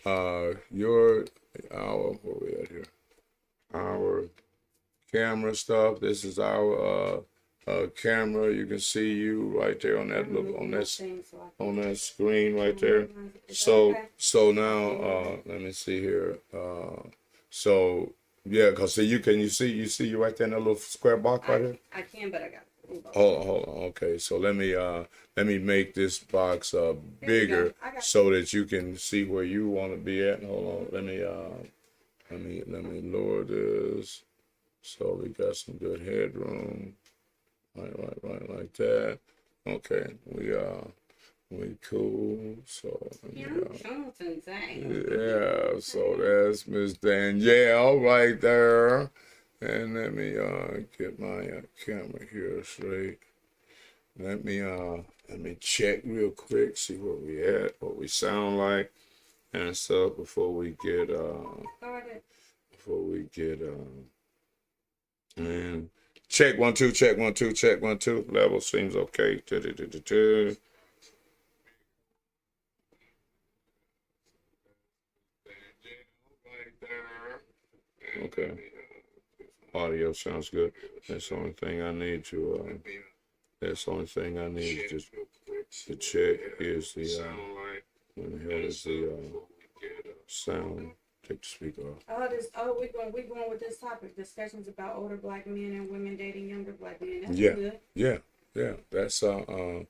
where we at here? Our camera stuff. This is our camera. You can see you right there on that look on that screen right there. So now let me see here. So yeah, cause see you see you right there in that little square box right here. I can, but I got it. Hold on. Okay, so let me make this box bigger so that you can see where you want to be at. Hold on. Let me lower this so we got some good headroom. Right, like that. Okay, we cool. So yeah, so that's Miss Danielle right there. And let me get my camera here straight. Let me check real quick, see where we at, what we sound like, and stuff before we get and check 1 2 check 1 2 check 1 2 level seems okay. Okay. Audio sounds good. That's the only thing I need to to check is the when the hell is the sound. Take the speaker off. We're going with this topic. Discussions about older black men and women dating younger black men. That's good. Yeah. That's what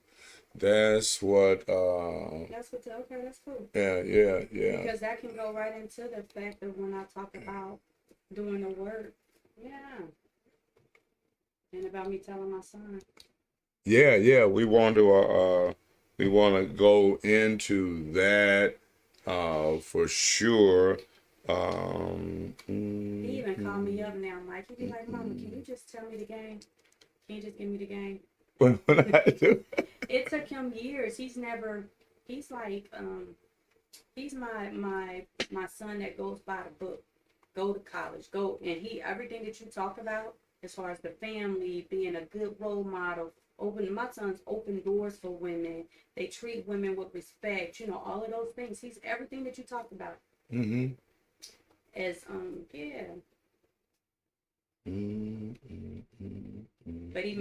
That's what okay, that's cool. Yeah. Because that can go right into the fact of when I talk about doing the work. Yeah. And about me telling my son. Yeah. We want to go into that for sure. He even called me up now, Mike. He'd be like, "Mama, can you just tell me the game? Can you just give me the game?" What I do? It took him years. He's like, he's my son that goes by the book. Go to college, go, and everything that you talk about as far as the family being a good role model. My son's open doors for women. They treat women with respect. All of those things. He's everything that you talked about. Mm-hmm. As yeah. But he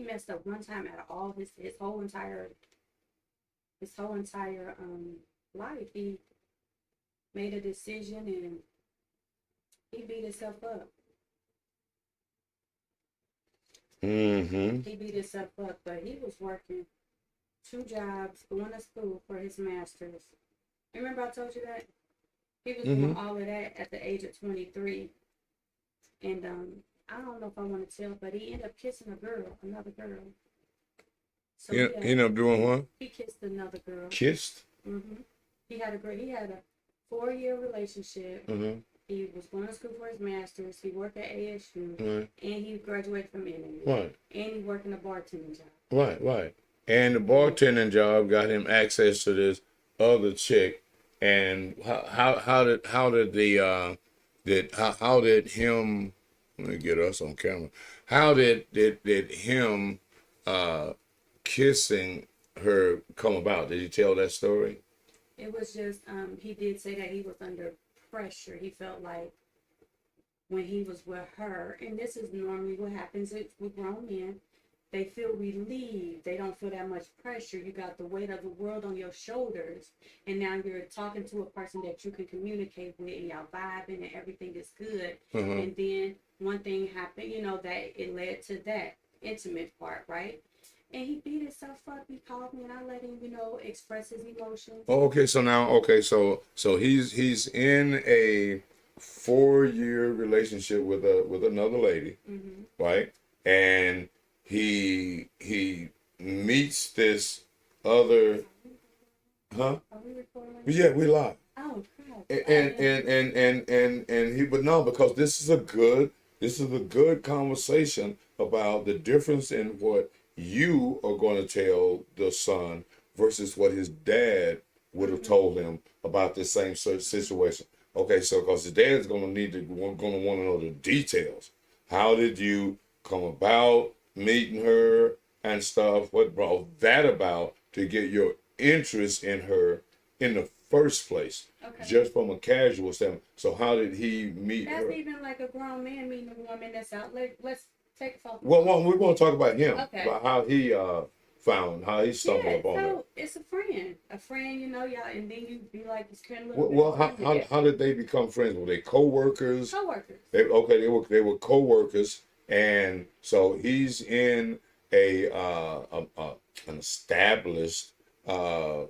messed up one time out of all his whole entire life. He made a decision and he beat himself up. Mm-hmm. He beat himself up, but he was working 2 jobs, going to school for his master's. Remember I told you that? He was doing all of that at the age of 23. And I don't know if I want to tell, but he ended up kissing another girl. So he ended up doing what? He kissed another girl. Kissed? Mm-hmm. He had a 4-year relationship. Mm-hmm. He was going to school for his master's. He worked at ASU. Right. And he graduated from NAU. Right. And he worked in a bartending job. Right. And the bartending job got him access to this other chick. And how did him, let me get us on camera. How did him kissing her come about? Did you tell that story? It was just he did say that he was under pressure. He felt like when he was with her, and this is normally what happens with grown men, they feel relieved. They don't feel that much pressure. You got the weight of the world on your shoulders, and now you're talking to a person that you can communicate with, and y'all vibing, and everything is good. And then one thing happened, that it led to that intimate part, right? And he beat himself up. He called me, and I let him, express his emotions. Okay, so he's in a 4-year relationship with another lady, right? And he meets this other, huh? Are we recording? Yeah, we live. Oh, crap. And he, but no, because this is a good conversation about the difference in what you are going to tell the son versus what his dad would have told him about this same situation. Okay, so because his dad's going to want to know the details. How did you come about meeting her and stuff? What brought that about to get your interest in her in the first place, Okay. just from a casual standpoint. So how did he meet That's her? even like a grown man meeting a woman that's out. Let's take a photo. Well, we want to talk about him, Okay. about how he how he stumbled Yeah, upon her. so it's a friend, you know, y'all, and then you be like, it's kind of Well, how did they become friends? Were they co-workers? co-workers. They were co-workers, and so he's in an established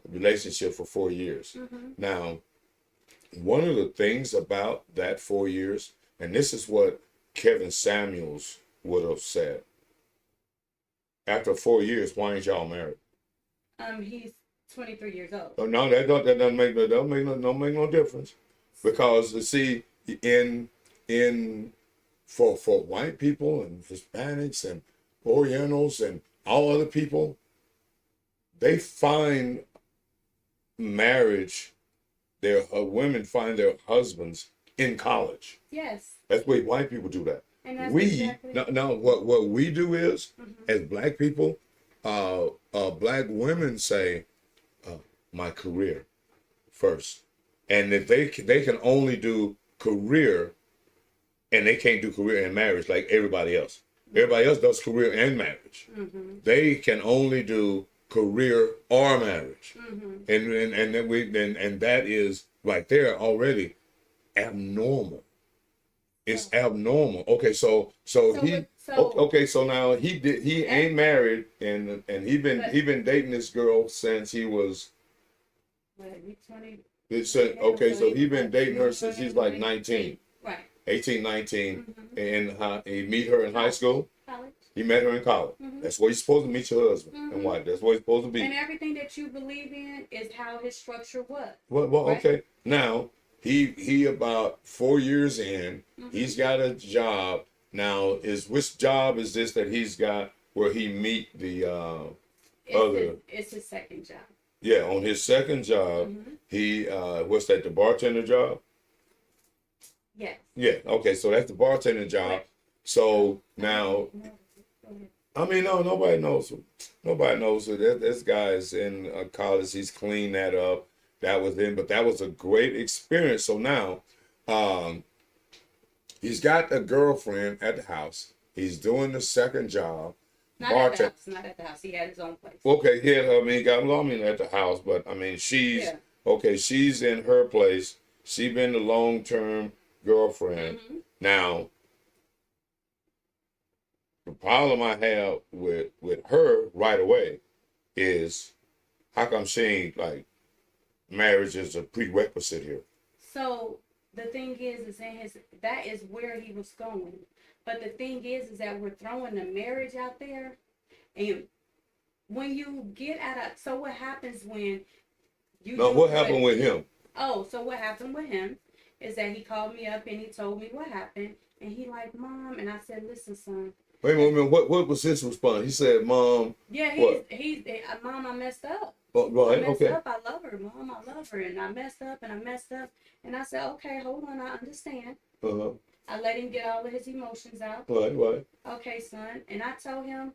relationship for 4 years. Mm-hmm. Now, one of the things about that 4 years, and this is what Kevin Samuels would have said: after 4 years, why ain't y'all married? He's 23 years old. Oh, no, that doesn't make no difference, because you see, for white people and Hispanics and Orientals and all other people, they find marriage, their women find their husbands in college. Yes. That's the way white people do that. And that's We exactly... now what we do is, Mm-hmm. as black people, black women say, my career first, and if they can only do career, and they can't do career and marriage like everybody else. Everybody else does career and marriage. Mm-hmm. They can only do career or marriage, Mm-hmm. and then and that is right there already abnormal. It's abnormal. Okay, so now he ain't married, and he been dating this girl since he was. So he been dating her since he's like 19. Right. 18, 19, Mm-hmm. and he meet her in high school. College. He met her in college. Mm-hmm. That's where you're supposed to meet your husband and wife. That's where you're supposed to be. And everything that you believe in is how his structure was. Well, right? Okay. Now he about 4 years in. Mm-hmm. He's got a job now. Which job is this that he's got where he meet the other? It's his second job. Yeah, on his second job, he what's that? The bartender job. Yes. Yeah. Okay. So that's the bartender job. Right. So now, I mean, no, nobody knows him. Nobody knows who this guy is in college. He's cleaned that up. That was in, but that was a great experience. So now, he's got a girlfriend at the house. He's doing the second job. Not at the house. Not at the house. He had his own place. Okay, yeah. I mean, at the house, but I mean, she's okay. She's in her place. She been the long-term girlfriend. Mm-hmm. Now, the problem I have with her right away is, how come she ain't like, marriage is a prerequisite here? So the thing is that is where he was going. But the thing is that we're throwing the marriage out there, and when you get so what happens when you? No, what happened with him? Oh, so what happened with him is that he called me up and he told me what happened, and he like, Mom, and I said, listen, son. Wait a minute, what was his response? He said, Mom. Yeah, Mom, I messed up. Oh, right, I messed okay. up. I love her, Mom. I love her, and I messed up, and I said, okay, hold on, I understand. I let him get all of his emotions out. Right. Okay, son, and I told him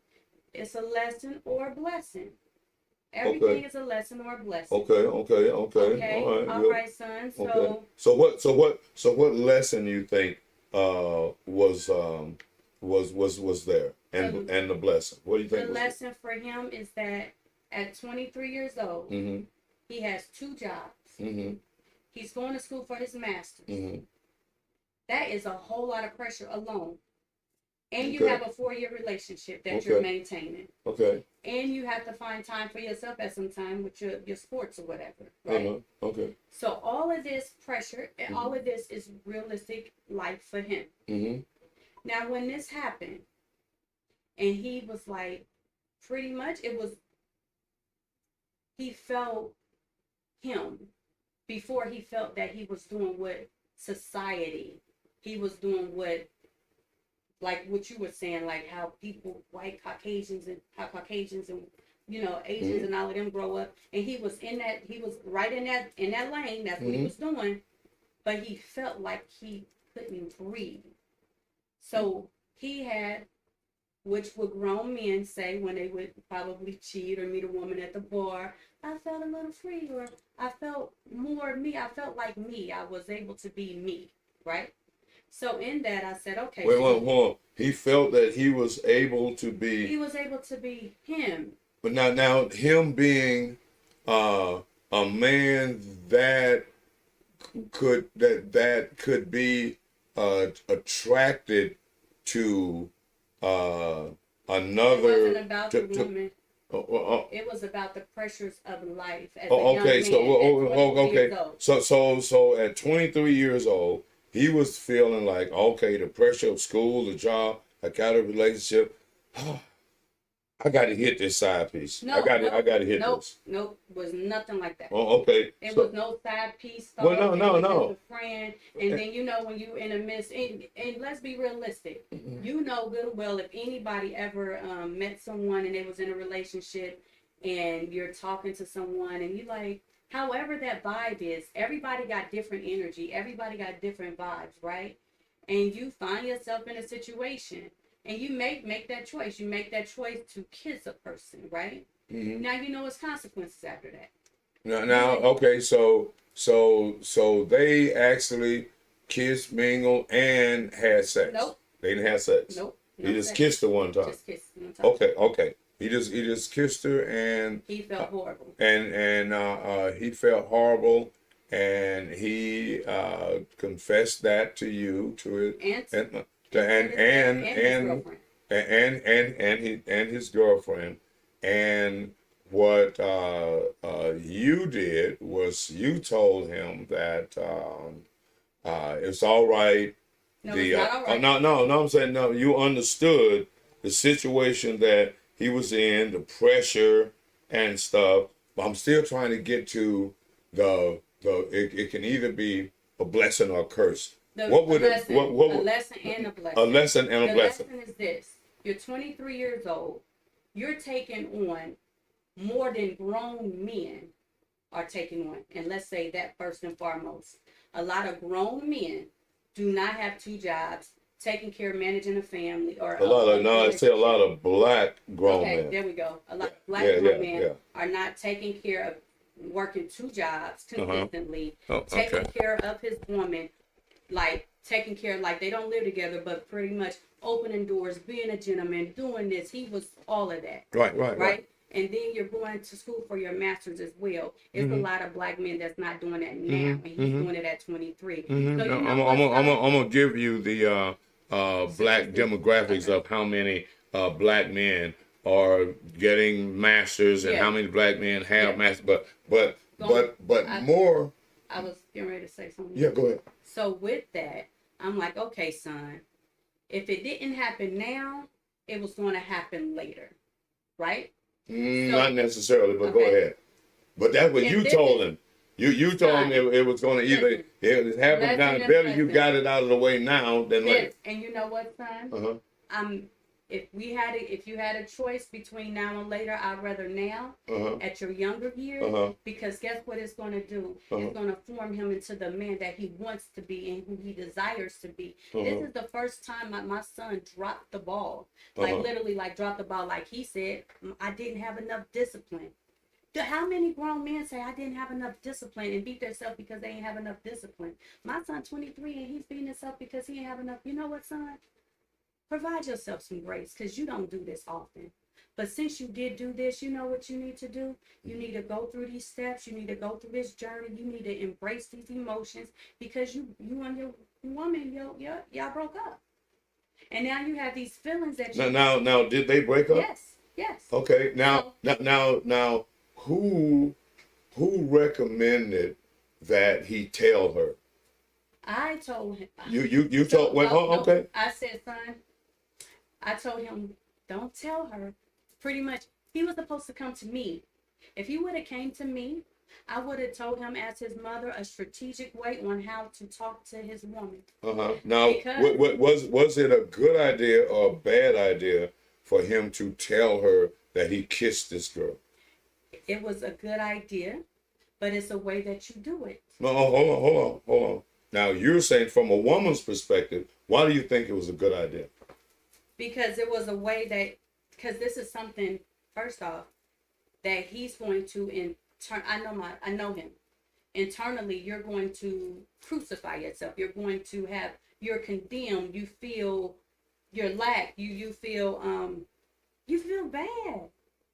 it's a lesson or a blessing. Everything is a lesson or a blessing. Okay. All right, son. So what lesson you think was there, and the blessing? What do you think? The lesson for him is that at 23 years old, he has 2 jobs. He's going to school for his master's. That is a whole lot of pressure alone. And you have a 4-year relationship that you're maintaining. Okay. And you have to find time for yourself at some time with your sports or whatever. Right? Okay. So all of this pressure and all of this is realistic life for him. Now, when this happened, and he was like, pretty much he felt him before he felt that he was doing what society, he was doing what, like what you were saying, like how people, white Caucasians and Asians and all of them grow up, and he was right in that lane. That's what he was doing, but he felt like he couldn't breathe. So he had, which would grown men say when they would probably cheat or meet a woman at the bar, I felt a little free, or I felt more me. I felt like me. I was able to be me, right? So in that, I said, okay. Wait, so hold on. He felt that he was able to he be, was able to be him. but now him being a man that could be attracted to It wasn't another. about the woman. Oh, oh, It was about the pressures of life as a oh, young okay, man so at 23 okay, years old. so at 23 years old, he was feeling like, okay, the pressure of school, the job, I got a relationship. I got to hit this side piece. I got to hit this. Nope, was nothing like that. Oh, okay. It So, was no side piece. well, It was no. just a friend. And then, you know, when you in a midst, and let's be realistic, you know good and well, if anybody ever met someone and they was in a relationship and you're talking to someone and you like, however that vibe is, everybody got different energy. Everybody got different vibes, right? And you find yourself in a situation and you make that choice. You make that choice to kiss a person, right? Mm-hmm. Now you know it's consequences after that. Now, okay, so they actually kissed, mingled, and had sex. Nope. They didn't have sex. Nope. He just kissed her one time. Just kissed one time. Okay. He just kissed her, and he felt horrible. And he felt horrible, and he confessed that to you, and his girlfriend. And what you did was you told him that it's all right. No, it's not all right. No, I'm saying no. You understood the situation that he was in, the pressure and stuff. But I'm still trying to get to it can either be a blessing or a curse. A lesson and a blessing. A lesson and a blessing. The lesson is this: you're 23 years old. You're taking on more than grown men are taking on, and let's say that first and foremost. A lot of grown men do not have two jobs, taking care of managing a family, or a lot of black grown men. Okay, there we go. A lot of black grown men are not taking care of working two jobs consistently, taking care of his woman, like taking care, like they don't live together, but pretty much opening doors, being a gentleman, doing this. He was all of that. Right. And then you're going to school for your master's as well. It's a lot of black men that's not doing that now, and he's doing it at 23. So I'm gonna give you the black demographics of how many black men are getting masters and how many black men have masters. But more. I was getting ready to say something. Yeah, go ahead. So with that, I'm like, okay, son, if it didn't happen now, it was going to happen later, right? Not necessarily, but go ahead. But that's what you told him. You told him it was going to either it happened now. Better you got it out of the way now than later. And you know what, son? If you had a choice between now and later, I'd rather now at your younger years, because guess what it's going to do? It's going to form him into the man that he wants to be and who he desires to be. This is the first time my son dropped the ball, like literally, like dropped the ball. Like he said, I didn't have enough discipline. How many grown men say I didn't have enough discipline and beat themselves because they ain't have enough discipline? My son 23 and he's beating himself because he ain't have enough. You know what, son? Provide yourself some grace, because you don't do this often. But since you did do this, you know what you need to do? You need to go through these steps. You need to go through this journey. You need to embrace these emotions, because you and your woman, y'all broke up. And now you have these feelings that you... Now, did they break up? Yes. Okay, now, who recommended that he tell her? I told him. You told... okay. I said, son, I told him, don't tell her. Pretty much, he was supposed to come to me. If he would have came to me, I would have told him as his mother a strategic way on how to talk to his woman. Now, was it a good idea or a bad idea for him to tell her that he kissed this girl? It was a good idea, but it's a way that you do it. No, hold on. Now, you're saying from a woman's perspective, why do you think it was a good idea? Because it was a way that, because this is something, first off, that he's going to I know him. Internally, you're going to crucify yourself. You're going to have, you're condemned. You feel your lack. You feel bad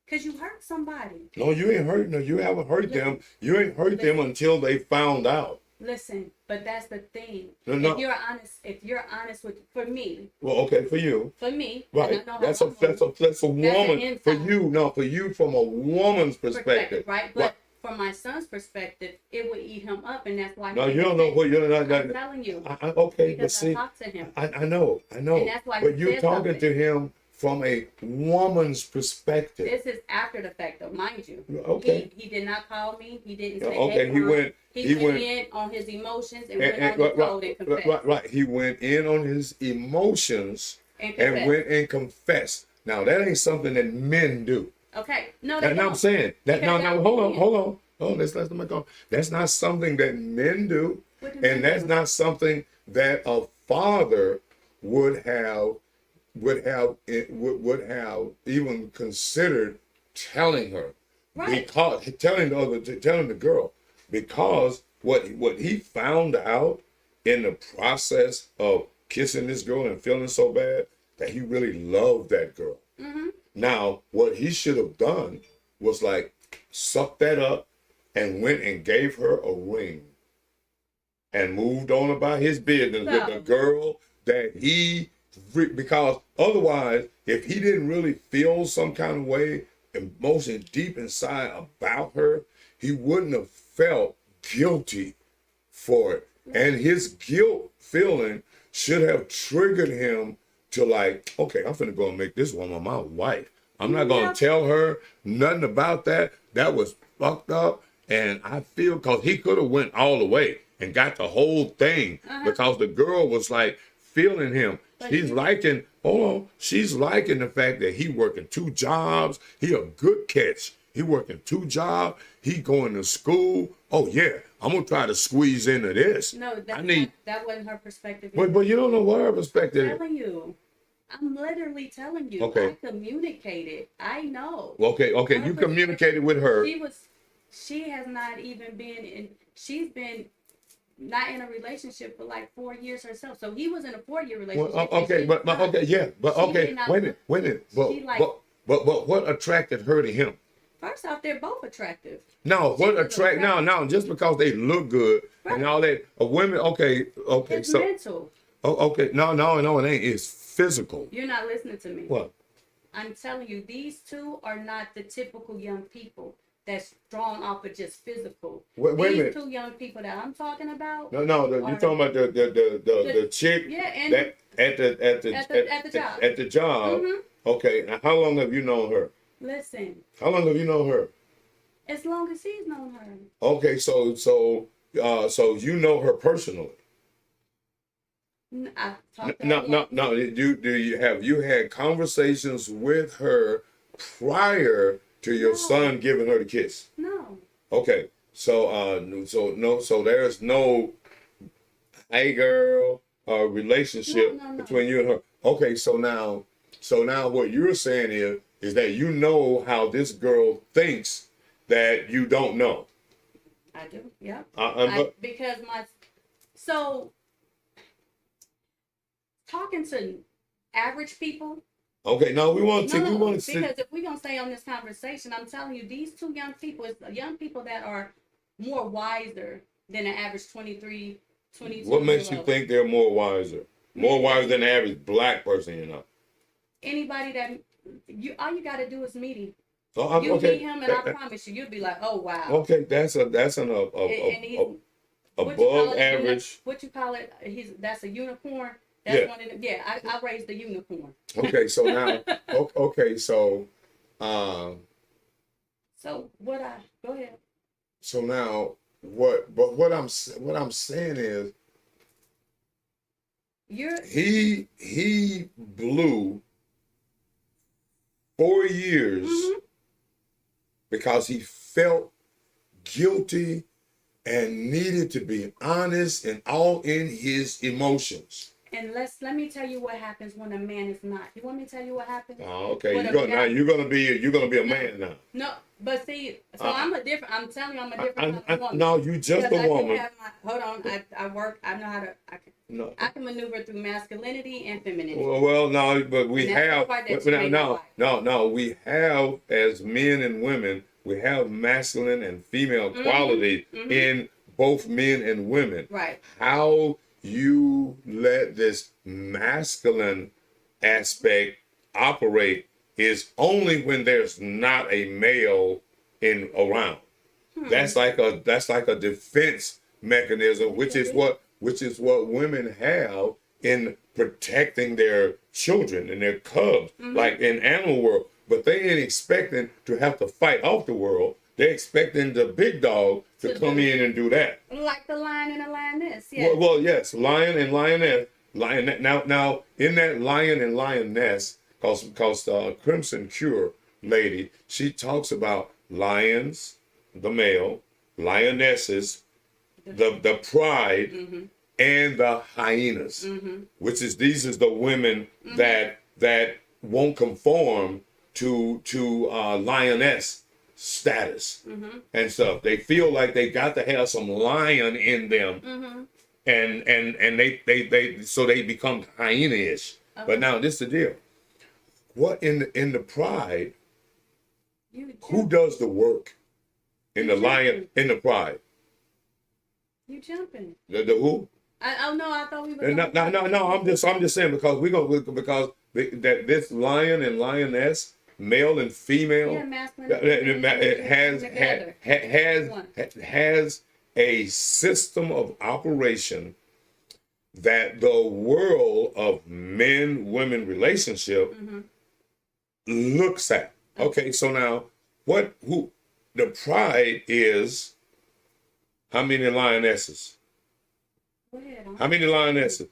because you hurt somebody. No, you ain't hurt them. You haven't hurt them. You ain't hurt them until they found out. Listen, but that's the thing. No. If you're honest with, for me. Well, okay, for you. For me. Right. That's a woman. For you, no, for you from a woman's perspective. Right. But from my son's perspective, it would eat him up, and that's why. No, you don't know what you're not. I'm telling you. Okay, but because see, I talked to him. I know. And that's why but you're talking to him from a woman's perspective. This is after the fact, though, mind you. Okay. He did not call me. He didn't say, okay, hey, he went in on his emotions and went on the road and confessed. Right. He went in on his emotions and went and confessed. Now that ain't something that men do. Okay. No, that's what I'm saying. Hold on. Oh, let's let them go. That's not something that men do, and that's not something that a father would have even considered telling her. Right. Because telling the girl, because what he found out in the process of kissing this girl and feeling so bad that he really loved that girl. Mm-hmm. Now, what he should have done was like suck that up and went and gave her a ring and moved on about his business with the girl that he, because otherwise, if he didn't really feel some kind of way, emotion deep inside about her, he wouldn't have felt guilty for it. And his guilt feeling should have triggered him to like, okay, I'm finna go and make this woman my wife. I'm not gonna tell her nothing about that. That was fucked up. And I feel, because he could have went all the way and got the whole thing because the girl was like feeling him. She's liking the fact that he working 2 jobs. He a good catch. He working 2 jobs. He going to school. Oh yeah, I'm gonna try to squeeze into this. No, that wasn't her perspective. But you don't know what her perspective is. I'm telling you. I'm literally telling you. Okay. I communicated. I know. Okay. You communicated with her. She has not even been in. She's been not in a relationship for like 4 years herself. So he was in a 4-year relationship. Wait a minute. But what attracted her to him? First off, they're both attractive. No, just because they look good and all that. Women, okay. It's mental. Okay, no, it ain't. It's physical. You're not listening to me. What? I'm telling you, these two are not the typical young people that's drawn off of just physical. Wait a minute. These 2 young people that I'm talking about. No, you're talking about the chick. Yeah, and at the job. At the job. Mm-hmm. Okay, now how long have you known her? Listen. How long have you known her? As long as he's known her. Okay, so you know her personally. No. Have you had conversations with her prior to your son giving her the kiss? No. Okay, so there's no hey girl relationship between you and her. Okay, so now what you're saying is that you know how this girl thinks that you don't know. I do, yeah. Because talking to average people. Okay, no, we want to. Because if we're gonna stay on this conversation, I'm telling you, these 2 young people, it's young people that are more wiser than an average 23, 22. What makes you think they're more wiser? More wiser than the average black person, you know? Anybody that all you gotta do is meet him. Oh, meet him, and I promise you'll be like, oh wow. Okay, that's an above average. What you call it? That's a unicorn. That's one of them. Yeah, I raised the unicorn. Okay, so now, So go ahead. So now, what I'm saying is, he blew 4 years because he felt guilty and needed to be honest and all in his emotions. And let me tell you what happens when a man is not. You want me to tell you what happens? Oh, okay. What Now you're gonna be a man now. No, but see, so I'm telling you, I'm a different type of woman. No, you just Because a woman. hold on, I work, I know how to, No. I can maneuver through masculinity and femininity. Well, no, but we And that's have the part that you may not like. no. We have as men and women, we have masculine and female quality in both men and women. Right. How you let this masculine aspect operate is only when there's not a male in around. That's like a defense mechanism, which is what women have in protecting their children and their cubs, like in animal world. But they ain't expecting to have to fight off the world. They're expecting the big dog to come in and do that. Like the lion and the lioness. Yeah. Well, yes, lion and lioness. Now in that lion and lioness, cause Crimson Cure lady, she talks about lions, the male, lionesses, the pride, and the hyenas, which is these is the women that won't conform to lioness status and stuff. They feel like they got to have some lion in them, and they so they become hyena-ish. Okay. But now this is the deal. What in the pride? Who does the work in the lion in the pride? You jumping? The who? No, I thought we were. No. I'm just saying because this lion and lioness, male and female, has a system of operation that the world of men-women relationship looks at. Okay, so now who the pride is? How many lionesses? How many lionesses?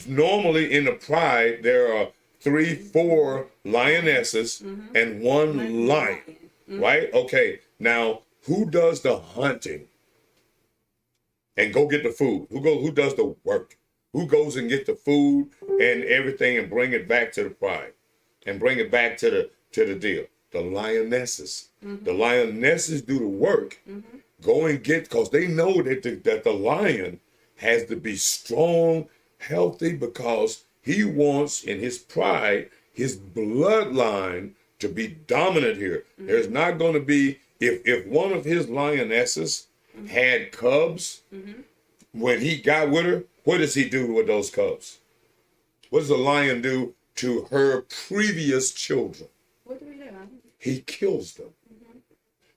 Normally in the pride, there are 3-4 lionesses and one lion, right? Okay, now who does the hunting and go get the food? Who does the work? Who goes and get the food and everything and bring it back to the pride and bring it back to the deal? The lionesses. The lionesses do the work. Go and get, because they know that the lion has to be strong, healthy, because he wants in his pride, his bloodline to be dominant here. There's not going to be, if one of his lionesses had cubs, when he got with her, what does he do with those cubs? What does a lion do to her previous children? What do we do? He kills them.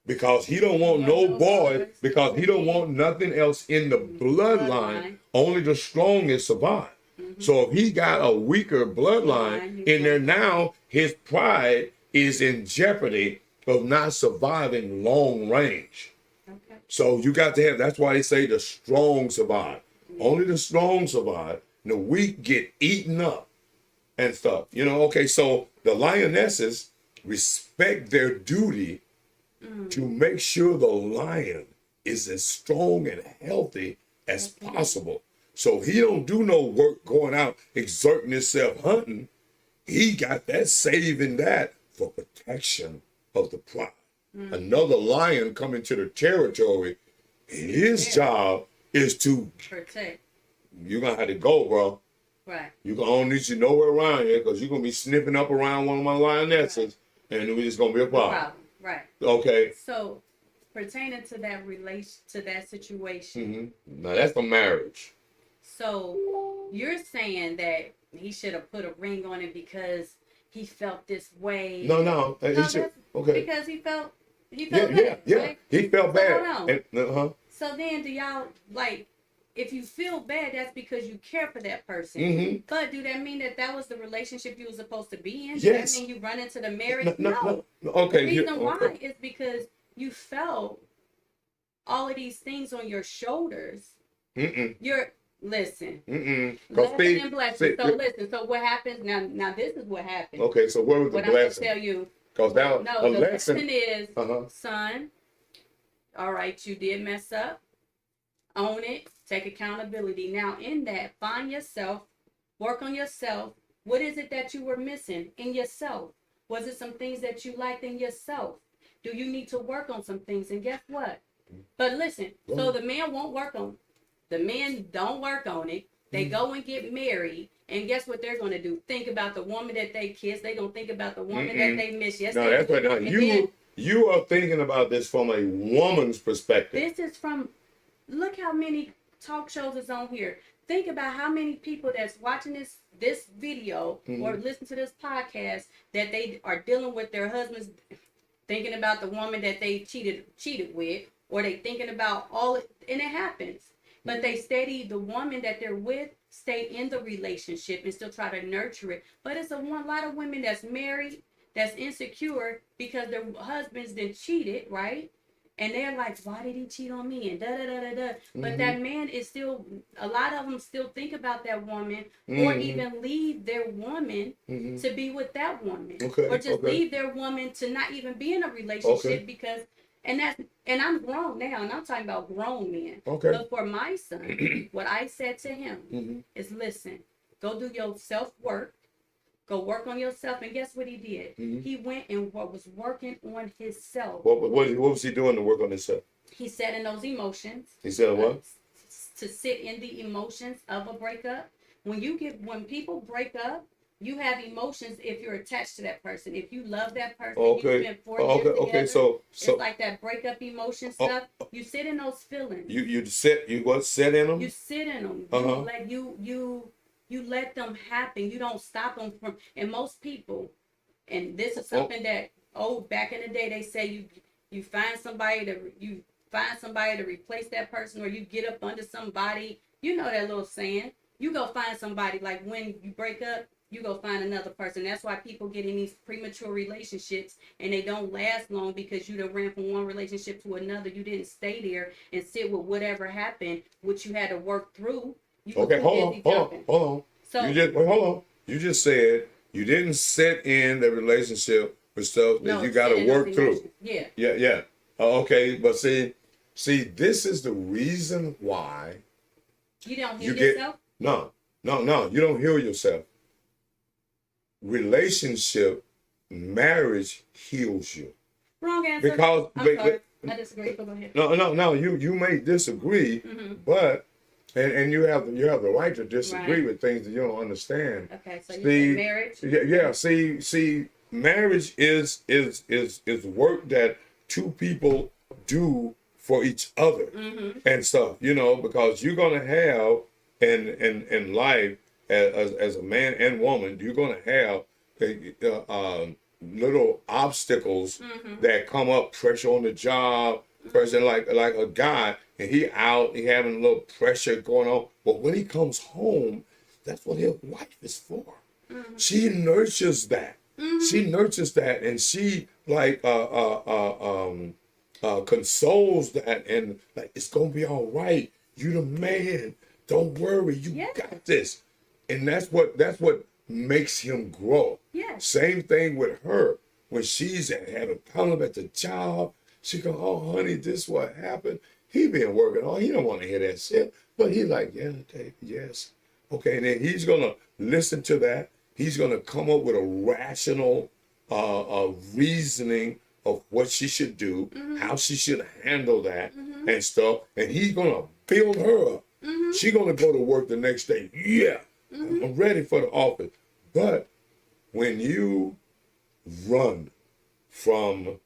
Because he don't want no boys, because he don't want nothing else in the bloodline. Only the strongest survive. So if he got a weaker bloodline in there now, his pride is in jeopardy of not surviving long range. Okay. So you got to have, that's why they say the strong survive. Only the strong survive. The weak get eaten up and stuff. Okay, so the lionesses respect their duty to make sure the lion is as strong and healthy as possible. So he don't do no work going out exerting himself hunting. He got that saving that for protection of the pride. Another lion coming to the territory, his job is to protect. You're gonna have to go, bro. Right. You don't need you nowhere around here because you're gonna be sniffing up around one of my lionesses, and it's gonna be a problem. Right. Okay. So, pertaining to that situation. Now that's a marriage. So, you're saying that he should have put a ring on it because he felt this way. No. He should. Okay. Because he felt bad. Yeah. Right? He felt bad. So then, do y'all if you feel bad, that's because you care for that person. But do that mean that was the relationship you were supposed to be in? Yes. Does that mean you run into the marriage? No. Okay. The reason why is because you felt all of these things on your shoulders. Listen. Blessing and blessing. So listen. So what happens now? This is what happened. Okay. So what was the blessing? I'm gonna tell you. Because now the lesson is, son. All right, you did mess up. Own it. Take accountability. Now, in that, find yourself Work on yourself. What is it that you were missing in yourself? Was it some things that you liked in yourself? Do you need to work on some things? And guess what? But listen, so the man won't work on it. The men don't work on it. They go and get married. And guess what they're going to do? Think about the woman that they kissed. They don't think about the woman that they missed. Yes, no, that's right. No, you are thinking about this from a woman's perspective. This is from, look how many talk shows is on here. Think about how many people that's watching this video or listen to this podcast that they are dealing with their husbands, thinking about the woman that they cheated with, or they thinking about and it happens. But they steady the woman that they're with, stay in the relationship and still try to nurture it. But it's a lot of women that's married, that's insecure because their husbands then cheated, right? And they're like, why did he cheat on me? And da-da-da-da-da. But that man is still, a lot of them still think about that woman or even leave their woman to be with that woman. Or just leave their woman to not even be in a relationship because, and I'm grown now, and I'm talking about grown men. But for my son, what I said to him is, listen, go do your self-work. Go work on yourself. And guess what he did? He went and was working on himself. What was he doing to work on himself? He said in those emotions. He said what? To sit in the emotions of a breakup. When people break up, you have emotions if you're attached to that person. If you love that person, you spend 4 years together. So it's like that breakup emotion stuff. You sit in those feelings. You sit in them? You sit in them. You let them happen. You don't stop them from. And most people, and this is something that back in the day they say you find somebody to replace that person, or you get up under somebody. You know that little saying. You go find somebody, like when you break up, you go find another person. That's why people get in these premature relationships and they don't last long, because you done ran from one relationship to another. You didn't stay there and sit with whatever happened, which you had to work through. Hold on. So You just said you didn't sit in the relationship with stuff that you got to work through. Yeah. Okay, but see, this is the reason why you don't heal yourself. No, you don't heal yourself. Relationship, marriage heals you. Wrong answer. Because I disagree. Go ahead. No. You may disagree, but. And you have the right to disagree with things that you don't understand. Okay, so you say marriage? Yeah. See, marriage is work that two people do for each other and stuff. Because you're gonna have in life as a man and woman, you're gonna have little obstacles that come up, pressure on the job, pressure like a guy. And he having a little pressure going on. But when he comes home, that's what his wife is for. She nurtures that. She nurtures that, and she consoles that, and like, it's gonna be all right. You the man. Don't worry. You got this. And that's what makes him grow. Yeah. Same thing with her. When she's having problem at the job, she go, oh honey, this what happened. He been working on. He don't want to hear that shit, but he's like, yeah, Dave, yes, okay. And then he's gonna listen to that. He's gonna come up with a rational reasoning of what she should do, how she should handle that and stuff. And he's gonna build her up. She's gonna go to work the next day. Yeah, I'm ready for the office. But when you run from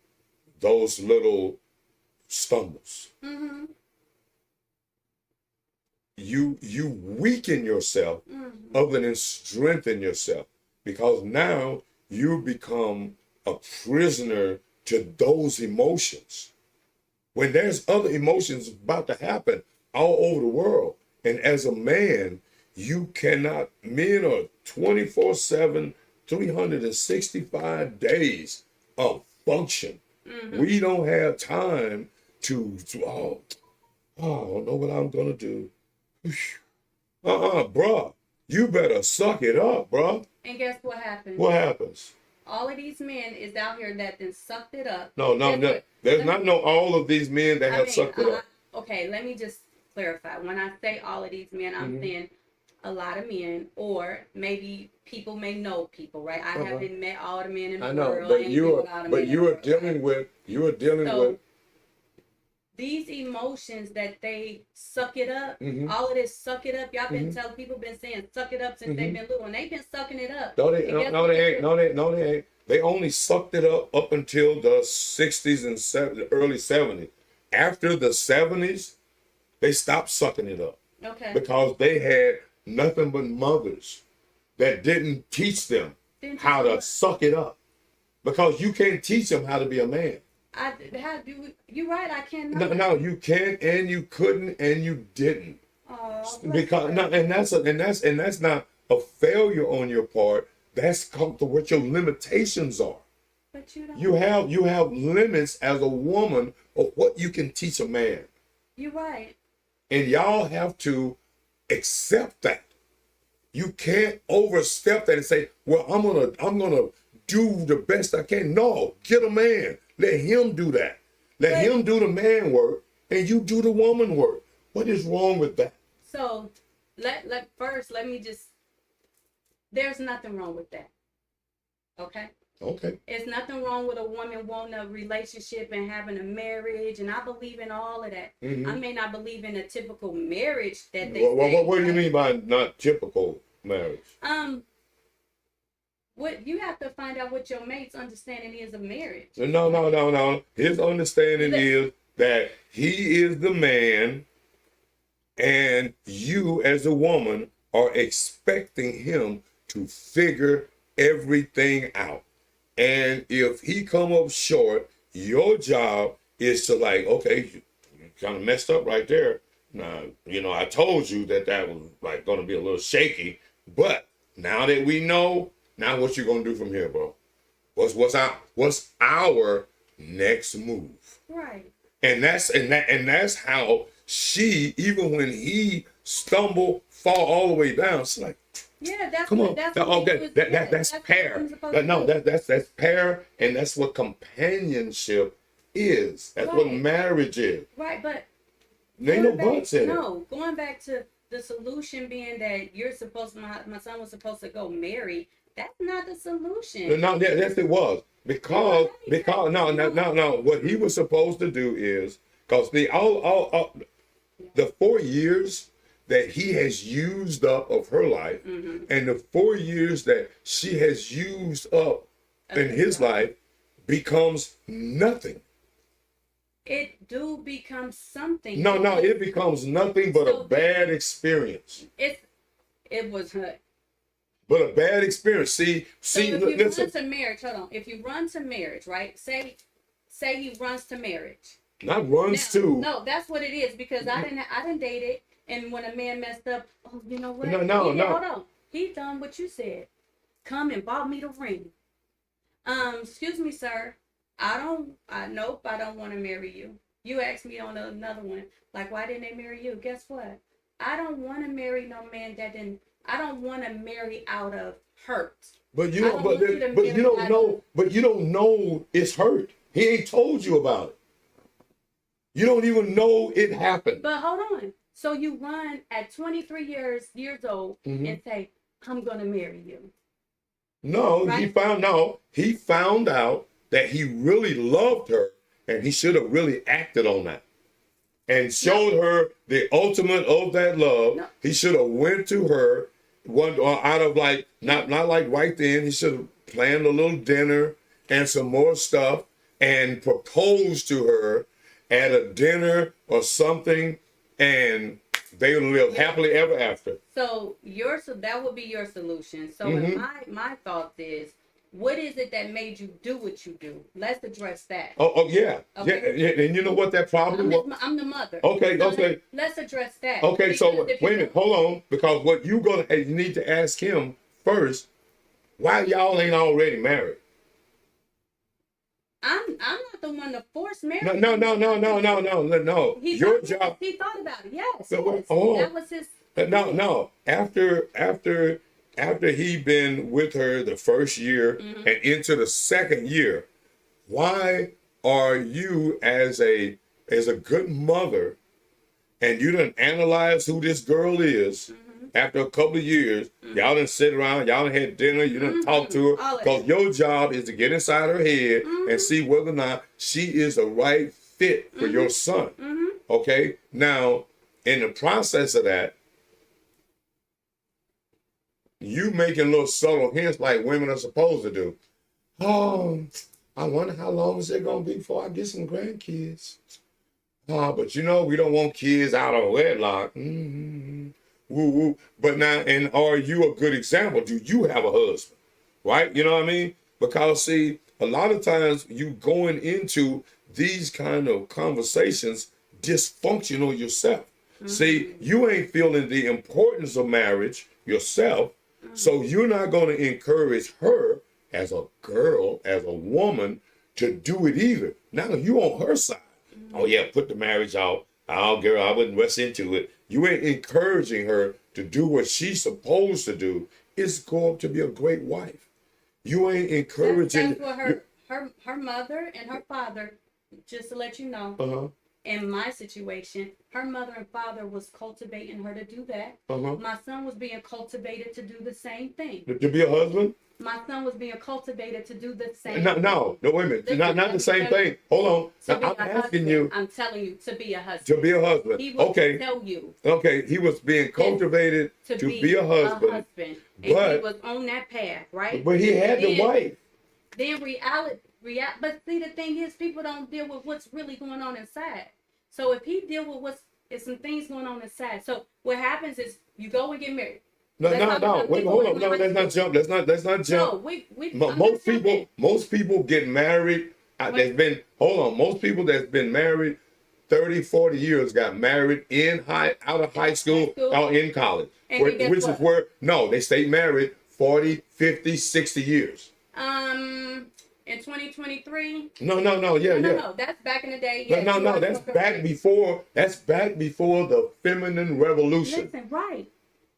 those little stumbles, you weaken yourself other than strengthen yourself, because now you become a prisoner to those emotions when there's other emotions about to happen all over the world. And as a man, you cannot, men are 24/7 365 days of function. We don't have time to I don't know what I'm gonna do. Bruh, you better suck it up, bruh. And guess what happens? What happens? All of these men is out here that then sucked it up. No. There's not all of these men that have sucked it up. Okay, let me just clarify. When I say all of these men, I'm saying a lot of men, or maybe people may know people, right? I haven't met all the men in the I know, world. but I ain't been with all the men in the world, right? you are dealing So, with these emotions that they suck it up, Mhm. all of this suck it up. Y'all been Mhm. telling people been saying suck it up since they've been little, and they've been sucking it up. No, And guess what they ain't. do? No, they ain't. They only sucked it up until the 60s and early 70s. After the 70s, they stopped sucking it up Okay. because they had nothing but mothers that didn't teach them how to suck it up. Because you can't teach them how to be a man. You're right. I cannot. No, you can't, and you couldn't, and you didn't. Oh, Because no, and that's not a failure on your part. That's come to what your limitations are. But you don't. You have limits as a woman of what you can teach a man. You're right. And y'all have to accept that. You can't overstep that and say, "Well, I'm gonna do the best I can." No, get a man. Let him do that. Let him do the man work, and you do the woman work. What is wrong with that? So, let me just. There's nothing wrong with that. Okay. Okay. There's nothing wrong with a woman wanting a relationship and having a marriage, and I believe in all of that. Mm-hmm. I may not believe in a typical marriage that they What say. do you mean by not typical marriage? What you have to find out what your mate's understanding is of marriage. No. His understanding is that he is the man, and you as a woman are expecting him to figure everything out. And if he come up short, your job is to like, okay, you kind of messed up right there. Now, I told you that was like going to be a little shaky, but now that we know, now what you gonna do from here, bro? What's our next move? Right. And that's how she, even when he fall all the way down, she's like, yeah, that's come what, on, that's that's pair. That's pair, and that's what companionship is. That's what marriage is. Right, but ain't no buts in it. No, going back to the solution being that my son was supposed to go marry. That's not the solution. No, yes, it was. Because no. What he was supposed to do is, because the 4 years that he has used up of her life, and the 4 years that she has used up in his life becomes nothing. It do become something. No, it becomes nothing but a bad experience. It was her. But a bad experience. See, if you run to marriage, hold on. If you run to marriage, right? Say he runs to marriage. Not runs to. No, that's what it is, because I didn't date it, and when a man messed up, oh, you know what? No. Hold on. He done what you said. Come and bought me the ring. Excuse me, sir. Nope, I don't want to marry you. You asked me on another one, like, why didn't they marry you? Guess what? I don't want to marry no man that didn't. I don't want to marry out of hurt. But you don't. But you don't know it's hurt. He ain't told you about it. You don't even know it happened. But hold on. So you run at 23 years old and say, "I'm gonna marry you." No, right? He found out that he really loved her, and he should have really acted on that. And showed her the ultimate of that love. No. He should have went to her out of like not like right then. He should have planned a little dinner and some more stuff and proposed to her at a dinner or something, and they would live happily ever after. So that would be your solution. So my thought is, what is it that made you do what you do? Let's address that. Oh yeah. Okay. Yeah. And you know what that problem was? I'm the mother. Okay, so okay. Let's address that. Okay, so wait a minute, hold on, because what you need to ask him first, why y'all ain't already married? I'm not the one to force marriage. No. Your job. He thought about it. Yes. So, yes. That was his. No. After he been with her the first year and into the second year, why are you as a good mother, and you done analyze who this girl is, after a couple of years, y'all done sit around, y'all done had dinner, you done talk to her, because your job is to get inside her head and see whether or not she is a right fit for your son. Okay? Now, in the process of that, you making little subtle hints like women are supposed to do. Oh, I wonder how long is it going to be before I get some grandkids. But you know, we don't want kids out of wedlock. Woo woo. But now, and are you a good example? Do you have a husband? Right? You know what I mean? Because see, a lot of times you going into these kind of conversations dysfunctional yourself. See, you ain't feeling the importance of marriage yourself. So you're not going to encourage her as a girl, as a woman, to do it either. Now you on her side. Oh yeah, put the marriage out. Oh girl, I wouldn't rush into it. You ain't encouraging her to do what she's supposed to do. Is go up to be a great wife. You ain't encouraging. That's what her mother and her father, just to let you know. In my situation, her mother and father was cultivating her to do that. My son was being cultivated to do the same thing. To be a husband? My son was being cultivated to do the same thing. No, wait a minute. Not the same thing. Hold on. Now, I'm asking you. I'm telling you, to be a husband. To be a husband. He will tell you. Okay, he was being cultivated to be a husband. And he was on that path, right? But he had the wife. Then but see, the thing is, people don't deal with what's really going on inside. So if he deal with some things going on inside. So what happens is you go and get married. No. Wait, hold on. No, let's not jump. Let's not jump. No, most people get married. Most people that's been married 30, 40 years got married out of high school or in college. Which is where, no, they stay married 40, 50, 60 years. In 2023? No, that's back in the day. No, that's back before the feminine revolution. Listen, right.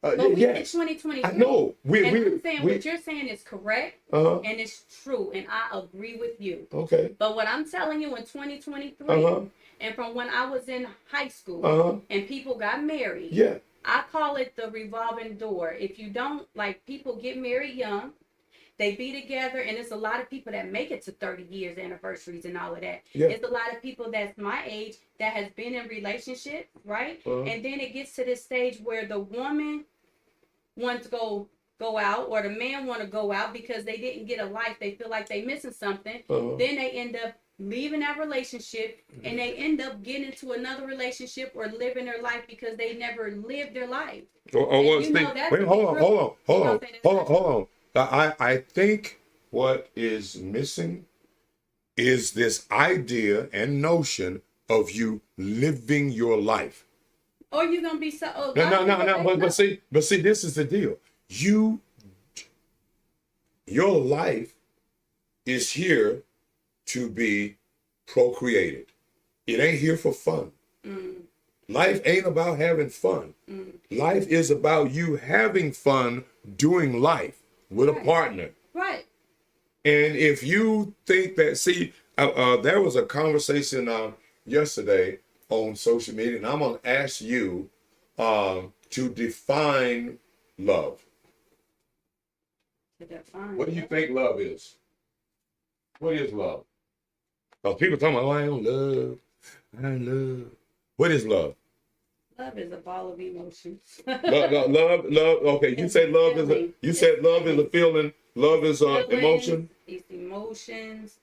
But we in 2023. I know. I'm saying what you're saying is correct and it's true, and I agree with you. Okay. But what I'm telling you in 2023, and from when I was in high school and people got married, I call it the revolving door. If you don't, like, people get married young, they be together, and it's a lot of people that make it to 30 years anniversaries and all of that. It's a lot of people that's my age that has been in relationships, right? And then it gets to this stage where the woman wants to go out, or the man want to go out because they didn't get a life. They feel like they missing something. Then they end up leaving that relationship, and they end up getting into another relationship or living their life because they never lived their life. Wait, hold on. I think what is missing is this idea and notion of you living your life. Or you're gonna be so. No. But see, this is the deal. Your life is here to be procreated. It ain't here for fun. Life ain't about having fun. Life is about you having fun doing life with a partner. Right. And if you think that, there was a conversation yesterday on social media, and I'm going to ask you to define love. What do you think love is? What is love? Because people talking about, I don't love. What is love? Love is a ball of emotions. love. Okay, you said love is a feeling. Love is emotion. It's emotions.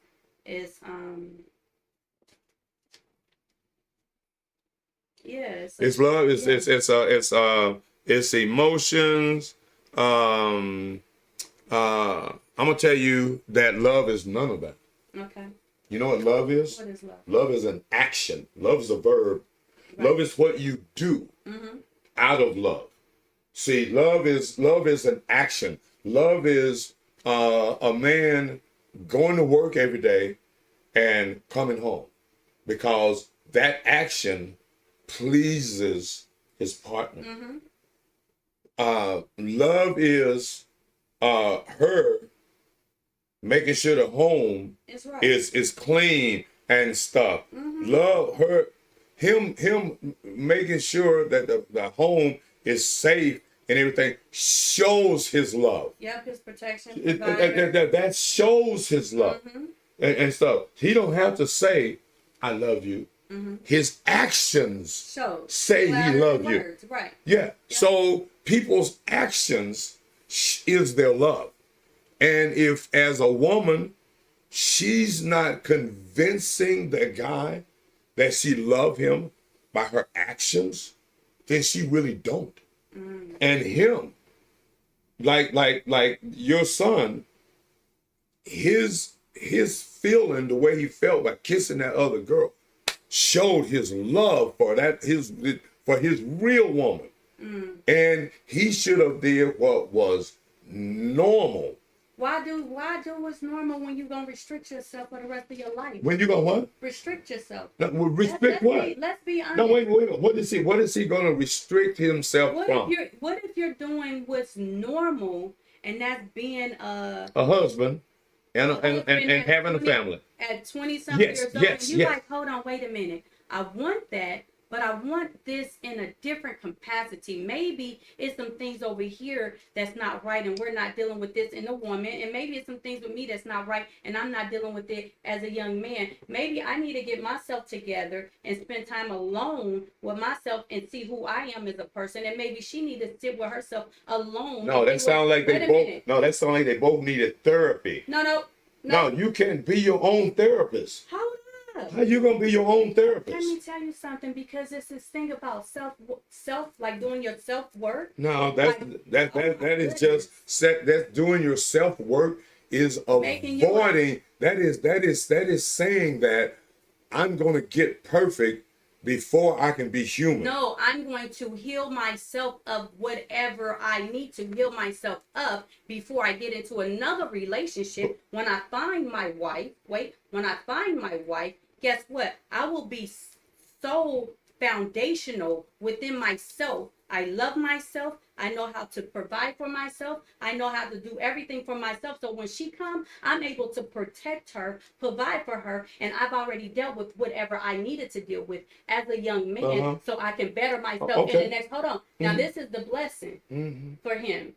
It's It's love. It's emotions. I'm gonna tell you that love is none of that. Okay. You know what love is? What is love? Love is an action. Love is a verb. Right. Love is what you do out of love. See, love is an action. Love is a man going to work every day and coming home because that action pleases his partner. Love is her making sure the home is clean and stuff. Love him making sure that the home is safe and everything shows his love. Yep, his protection. That shows his love and stuff. He don't have to say, "I love you." His actions say he loves you. Words, right. Yeah. So people's actions is their love. And if as a woman, she's not convincing the guy that she love him by her actions, then she really don't. And him, like your son, his feeling, the way he felt by kissing that other girl, showed his love for his real woman. And he should have did what was normal. Why do what's normal when you gonna restrict yourself for the rest of your life? When you gonna what? Restrict yourself. No, restrict what? Let's be honest. No, wait. What is he gonna restrict himself from? What if you're doing what's normal and that's being a husband and having a family at 20-something years old? Yes, and you're like, hold on, wait a minute. I want that, but I want this in a different capacity. Maybe it's some things over here that's not right, and we're not dealing with this in a woman. And maybe it's some things with me that's not right, and I'm not dealing with it as a young man. Maybe I need to get myself together and spend time alone with myself and see who I am as a person. And maybe she needs to sit with herself alone. No, that sounds like they both. No, that sounds like they both needed therapy. No. You can be your own therapist. How you gonna be your own therapist? Let me tell you something, because it's this thing about self, like doing your self work. No, that is just that's doing your self work is avoiding. That is saying that I'm gonna get perfect before I can be human. No, I'm going to heal myself of whatever I need to heal myself up before I get into another relationship. When I find my wife, guess what? I will be so foundational within myself. I love myself. I know how to provide for myself. I know how to do everything for myself. So when she comes, I'm able to protect her, provide for her, and I've already dealt with whatever I needed to deal with as a young man, so I can better myself in the next. Hold on. Now this is the blessing for him,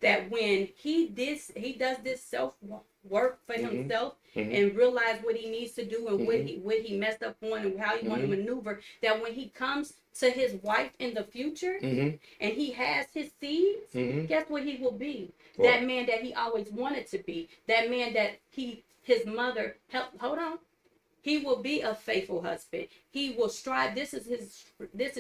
that when he does this self work for himself and realize what he needs to do and what he messed up on and how he want to maneuver, that when he comes to his wife in the future and he has his seeds, guess what he will be? What? That man that he always wanted to be. That man that his mother helped. Hold on. He will be a faithful husband. He will strive. This is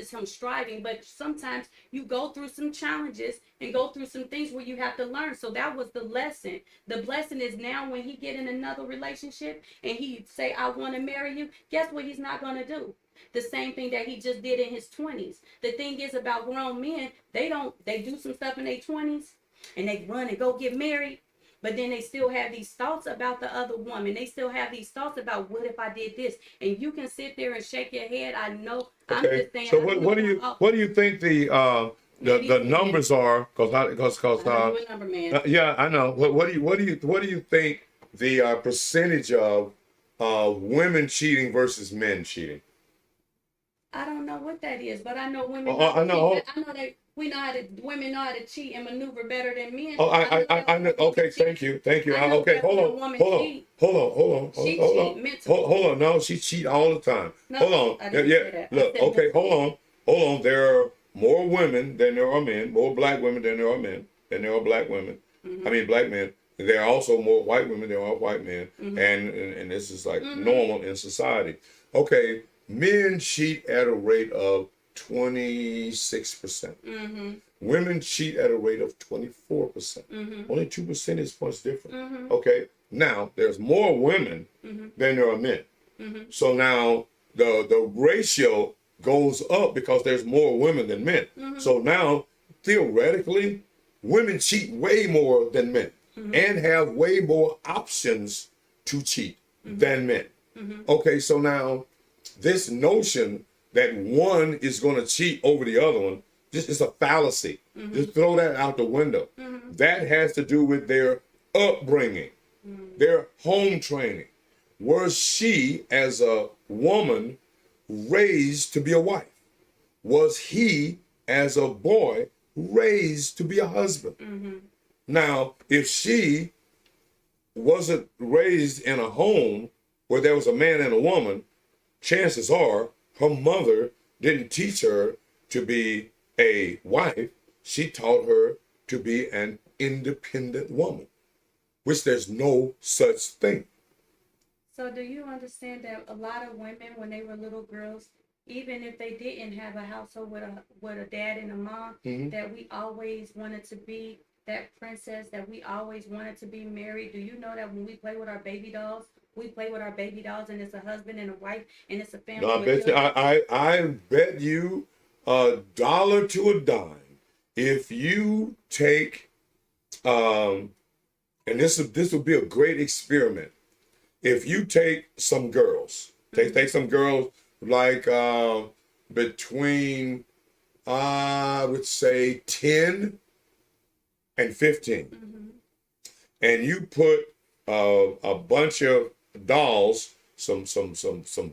him striving. But sometimes you go through some challenges and go through some things where you have to learn. So that was the lesson. The blessing is now when he get in another relationship and he say, I want to marry you. Guess what he's not going to do? The same thing that he just did in his 20s. The thing is about grown men, they do some stuff in their 20s and they run and go get married. But then they still have these thoughts about the other woman. They still have these thoughts about, what if I did this? And you can sit there and shake your head. I know. Okay. I'm just saying. So what do you think the numbers are? Because number, man. Yeah, I know. What do you think the percentage of women cheating versus men cheating? I don't know what that is, but I know women. I know. I know that women know how to cheat and maneuver better than men. Oh, I know. Okay, thank you. Okay, hold on. No, she cheat all the time. No, hold on. Look. Okay, hold on. There are more women than there are men. More black women than there are men. Than there are black women. I mean, black men. There are also more white women than there are white men, and this is like normal in society. Okay, men cheat at a rate of 26%. Women cheat at a rate of 24%. Only 2 percentage points different. Okay. Now there's more women than there are men. So now the ratio goes up because there's more women than men. So now theoretically, women cheat way more than men and have way more options to cheat than men. Okay. So now this notion that one is going to cheat over the other one, this is a fallacy. Just throw that out the window. That has to do with their upbringing, their home training. Was she, as a woman, raised to be a wife? Was he, as a boy, raised to be a husband. Mm-hmm. Now, if she wasn't raised in a home where there was a man and a woman, chances are her mother didn't teach her to be a wife. She taught her to be an independent woman, which there's no such thing. So do you understand that a lot of women, when they were little girls, even if they didn't have a household with a dad and a mom, Mhm. that we always wanted to be that princess, that we always wanted to be married? Do you know that when we play with our baby dolls, we play with our baby dolls and it's a husband and a wife and it's a family? No, I bet you, I bet you $1 to a dime. If you take, and this would be a great experiment. If you take some girls, take some girls like between, I would say 10 and 15, Mm-hmm. and you put a bunch of dolls, some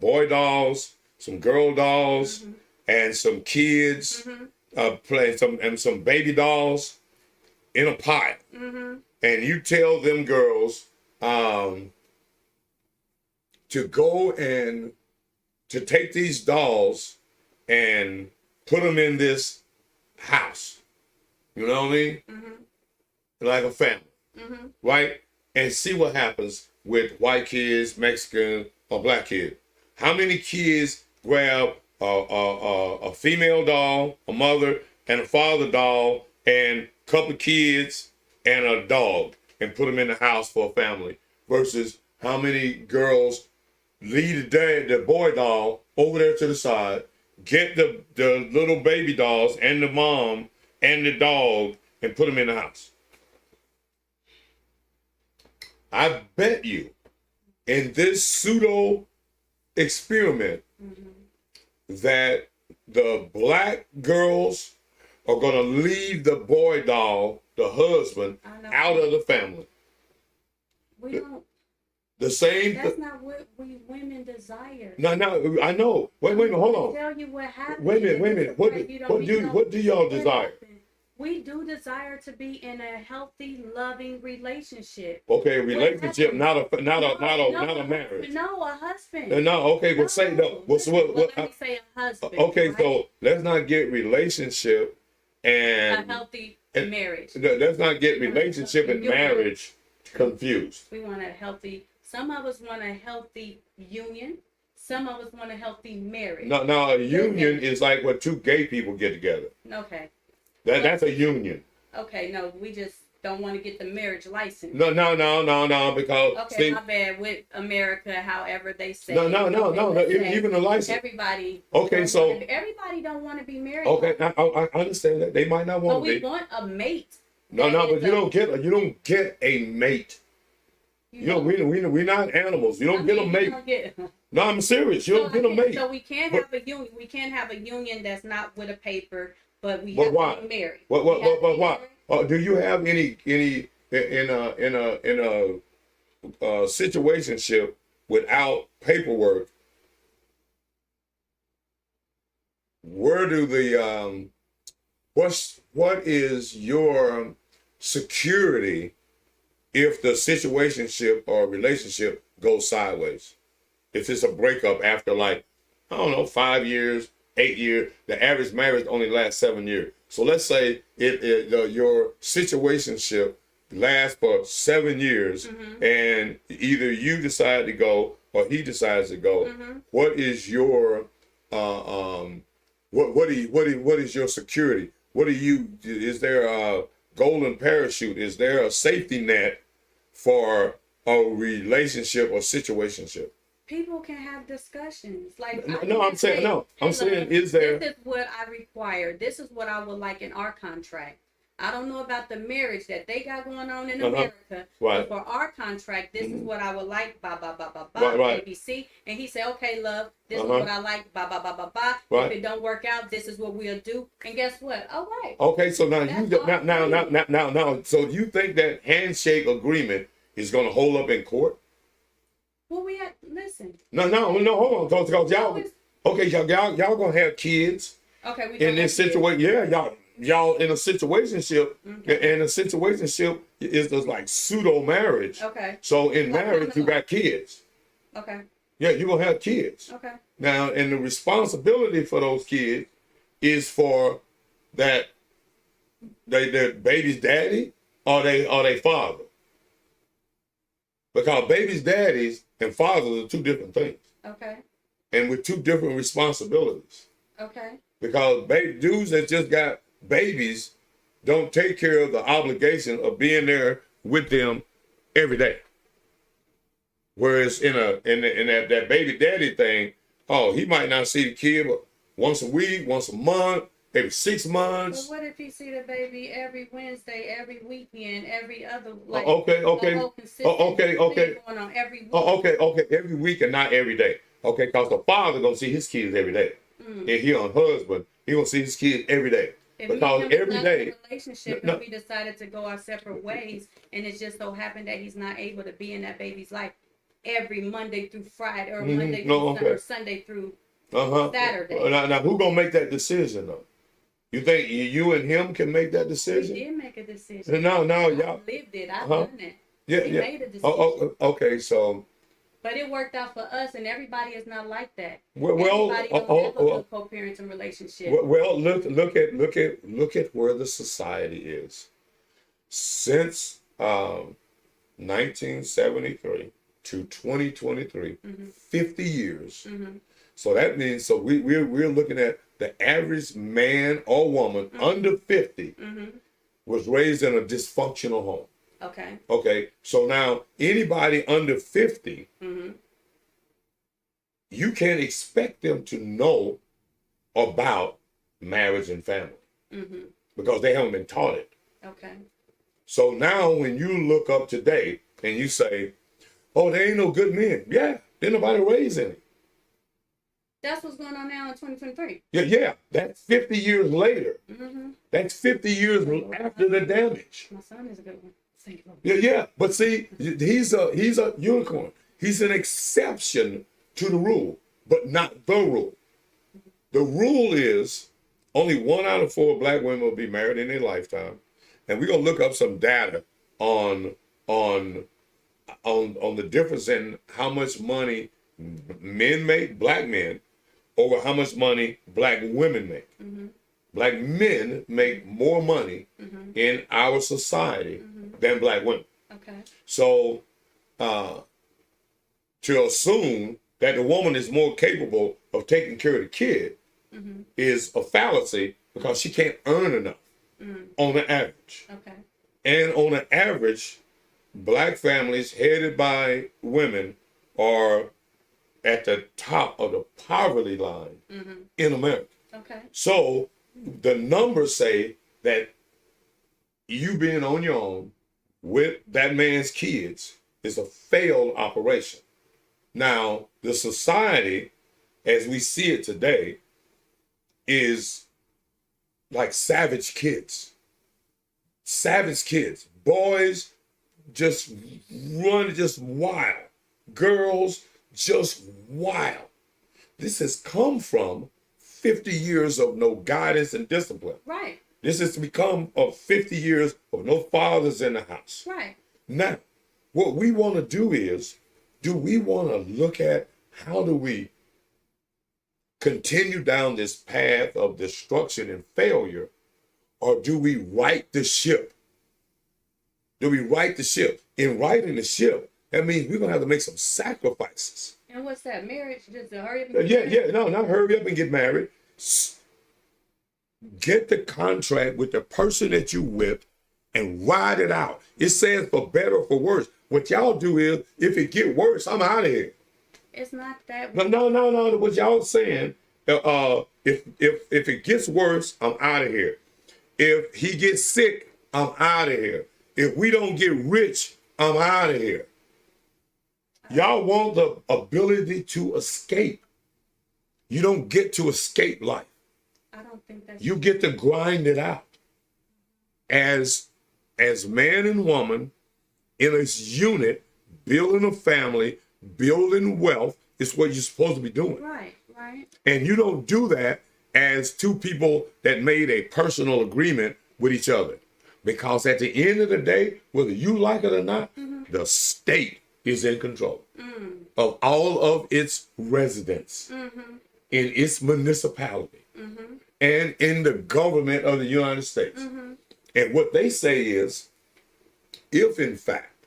boy dolls, some girl dolls, Mm-hmm. and some kids, Mm-hmm. play some baby dolls in a pile, Mm-hmm. and you tell them girls to go and to take these dolls and put them in this house. You know what I mean? Mm-hmm. Like a family, Mm-hmm. right? And see what happens with white kids, Mexican, or black kids. How many kids grab a female doll, a mother, and a father doll, and a couple of kids and a dog, and put them in the house for a family? Versus how many girls leave the boy doll over there to the side, get the little baby dolls and the mom and the dog, and put them in the house? I bet you in this pseudo experiment that the black girls are going to leave the boy doll, the husband, out of the family. We don't. The same. That's not what we women desire. No, I know. Wait, hold on. Tell you what happened. Wait a minute. What do y'all desire? We do desire to be in a healthy, loving relationship. Okay, relationship, not a marriage. No, a husband. No, okay, well say no. Let me say a husband. Okay, right? so let's not get relationship and a healthy marriage. Let's not get relationship and marriage confused. We want a healthy. Some of us want a healthy union. Some of us want a healthy marriage. No, a union is like when two gay people get together. Okay. That's a union. Okay, no, we just don't want to get the marriage license. No, because okay, see, my bad. With America, however they say. No, even the license. Everybody. Okay, so everybody don't want to be married. Okay, I understand that they might not want but to we be. want a mate. No, but you don't get a mate. We're not animals. You don't get a mate. No, I'm serious. You don't get a mate. So we can't have a union. We can't have a union that's not with a paper, but we But have why? to be married. But why? Do you have any in a situationship without paperwork? Where do the what is your security if the situationship or relationship goes sideways? If it's a breakup after, like, I don't know, 5 years, 8 years, the average marriage only lasts 7 years. So let's say your situationship lasts for 7 years, and either you decide to go or he decides to go. What is your what is your security? Is there a golden parachute? Is there a safety net for a relationship or situationship? People can have discussions. Like I'm saying, is there? This is what I require. This is what I would like in our contract. I don't know about the marriage that they got going on in America. Right. But for our contract, this is what I would like. Right. ABC. And he said, "Okay, love, this is what I like. Right. If it don't work out, this is what we'll do." And guess what? All right. Okay, so now That's now. So you think that handshake agreement is going to hold up in court? Well, we have listen. No, hold on, because y'all. Okay, y'all gonna have kids. Okay, we in this situation. Yeah, y'all in a situationship, and a situationship is just like pseudo marriage. Okay. So in marriage, you got kids. Okay. Yeah, you're gonna have kids. Okay. Now, and the responsibility for those kids is for that their baby's daddy or they father. Because baby's daddies and fathers are two different things. Okay. And with two different responsibilities. Okay. Because dudes that just got babies don't take care of the obligation of being there with them every day. Whereas in that baby daddy thing, oh, he might not see the kid but once a week, once a month, every 6 months. But what if he see the baby every Wednesday, every weekend, every other like okay. going on every week? Okay, every week and not every day. Okay, because the father gonna see his kids every day. If he a husband, he gonna see his kids every day. If because every day, in a relationship and we decided to go our separate ways, and it just so happened that he's not able to be in that baby's life every Monday through Friday or Monday through or Sunday through Saturday. Now who gonna make that decision though? You think you and him can make that decision? We did make a decision. No, y'all lived it. I've done it. Yeah, we made a decision. Okay, so. But it worked out for us, and everybody is not like that. Well, everybody don't have a good co-parenting relationship. Well, look at where the society is. Since 1973 to 2023, 50 years. So that means we're looking at the average man or woman under 50 was raised in a dysfunctional home. Okay. Okay. So now anybody under 50, you can't expect them to know about marriage and family because they haven't been taught it. Okay. So now when you look up today and you say, oh, there ain't no good men. Yeah, there's nobody raised any. That's what's going on now in 2023. Yeah. That's 50 years later. That's 50 years after the damage. My son is a good one. Thank you. Yeah. But see, he's a unicorn. He's an exception to the rule, but not the rule. The rule is only 1 out of 4 black women will be married in their lifetime. And we're gonna look up some data on the difference in how much money men make, black men, over how much money black women make. Black men make more money in our society than black women. Okay. So to assume that the woman is more capable of taking care of the kid is a fallacy because she can't earn enough on the average. Okay. And on the average, black families headed by women are at the top of the poverty line in America. Okay. So the numbers say that you being on your own with that man's kids is a failed operation. Now, the society, as we see it today, is like savage kids. Savage kids. Boys just run just wild. Girls just wild. This has come from 50 years of no guidance and discipline. Right. This has become of 50 years of no fathers in the house. Right. Now, what we want to do is, do we want to look at how do we continue down this path of destruction and failure, or do we right the ship? Do we right the ship? In righting the ship, that means we're going to have to make some sacrifices. And what's that? Marriage? Just to hurry up and get Yeah, no, not hurry up and get married. Get the contract with the person that you with and ride it out. It says for better or for worse. What y'all do is, if it get worse, I'm out of here. It's not that. No. What y'all saying? If it gets worse, I'm out of here. If he gets sick, I'm out of here. If we don't get rich, I'm out of here. Y'all want the ability to escape. You don't get to escape life. I don't think that's. You get to grind it out. As man and woman in a unit, building a family, building wealth is what you're supposed to be doing. Right. And you don't do that as two people that made a personal agreement with each other. Because at the end of the day, whether you like it or not, the state is in control of all of its residents in its municipality and in the government of the United States. And what they say is, if in fact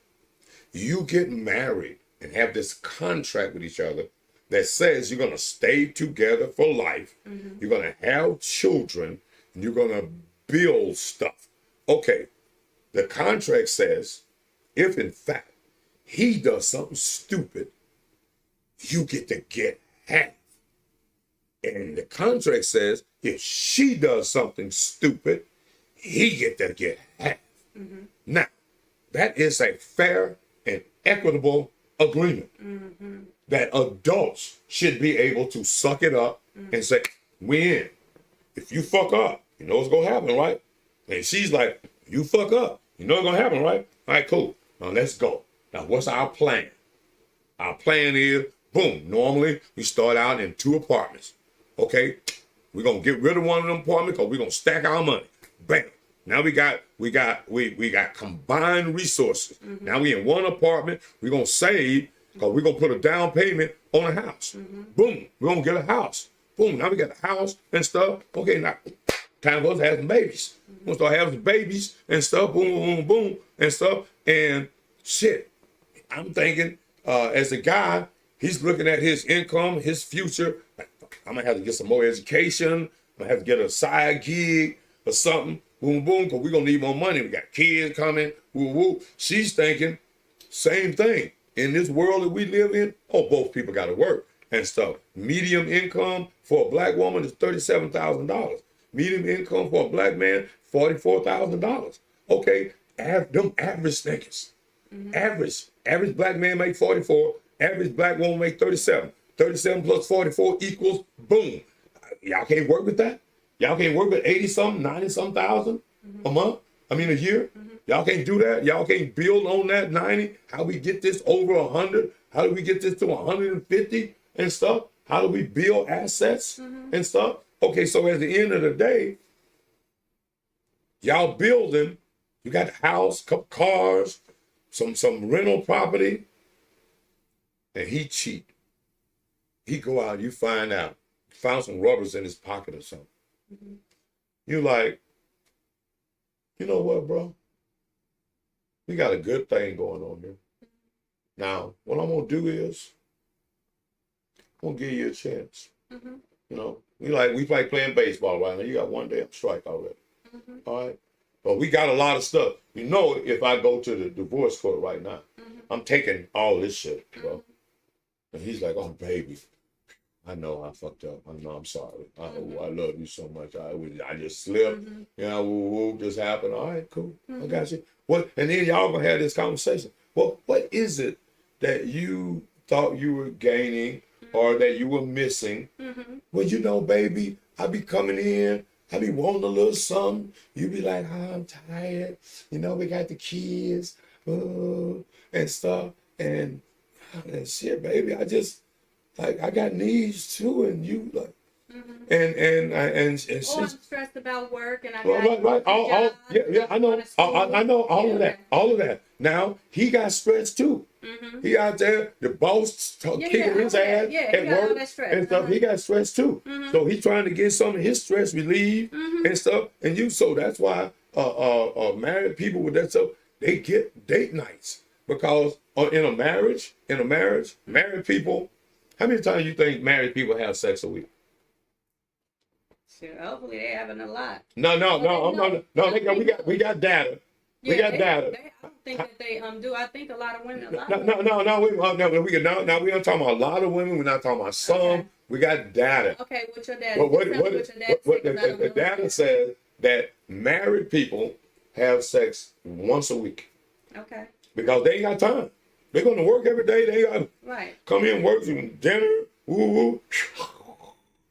you get married and have this contract with each other that says you're going to stay together for life, you're going to have children, and you're going to build stuff. Okay, the contract says, if in fact he does something stupid, you get to get half. And the contract says, if she does something stupid, he get to get half. Now, that is a fair and equitable agreement that adults should be able to suck it up and say, we in. If you fuck up, you know what's gonna happen, right? And she's like, you fuck up, you know what's gonna happen, right? All right, cool. Now let's go. Now what's our plan? Our plan is, boom, normally we start out in 2 apartments. Okay, we're gonna get rid of one of them apartments because we're gonna stack our money. Bam. Now we got combined resources. Now we in 1 apartment, we're gonna save because we're gonna put a down payment on a house. Boom, we're gonna get a house. Boom, now we got a house and stuff. Okay, now time for us to have some babies. We're gonna start having some babies and stuff, boom, boom, boom, and stuff. And shit, I'm thinking, as a guy, he's looking at his income, his future. Like, I'm gonna have to get some more education. I'm gonna have to get a side gig or something. Boom, boom, because we're gonna need more money. We got kids coming. Woo, woo. She's thinking, same thing. In this world that we live in, both people gotta work and stuff. Medium income for a black woman is $37,000. Medium income for a black man, $44,000. Okay, them average niggas. Average black man make 44, average black woman make 37. 37 plus 44 equals, boom. Y'all can't work with that? Y'all can't work with 80-something, 90-something thousand a month? I mean, a year? Y'all can't do that? Y'all can't build on that 90? How we get this over 100? How do we get this to 150 and stuff? How do we build assets and stuff? Okay, so at the end of the day, y'all building, you got a house, couple cars, some rental property, and he cheat. He go out, you find out, found some rubbers in his pocket or something. You like, you know what, bro? We got a good thing going on here. Now, what I'm gonna do is, I'm gonna give you a chance. You know, we play playing baseball right now. You got 1 damn strike already. All right. But we got a lot of stuff. You know, if I go to the divorce court right now, I'm taking all this shit, bro. And he's like, oh, baby, I know I fucked up. I know I'm sorry. I love you so much. I just slipped. You know, woo, this happened. All right, cool. I got you. What? And then y'all gonna have this conversation. Well, what is it that you thought you were gaining or that you were missing? Well, you know, baby, I be coming in. I be wanting a little something. You be like, oh, I'm tired. You know, we got the kids and stuff. And shit, baby, I got needs too. And you like, and she's, I'm stressed about work and I got right. I know all of that. All of that. Now, he got stressed too. He out there, the boss kicking his ass at work and stuff. He got stressed too. So he's trying to get some of his stress relieved and stuff. And so that's why married people with that stuff, they get date nights. Because in a marriage, married people, how many times you think married people have sex a week? Sure, hopefully they're having a lot. No, we got data. We got data. I don't think that they do. I think a lot of women. We don't talking about a lot of women. We're not talking about some. Okay. We got data. Okay, what's your data? The data says that married people have sex once a week. Okay. Because they ain't got time. They're going to work every day. They got to come in and work some dinner. Woo.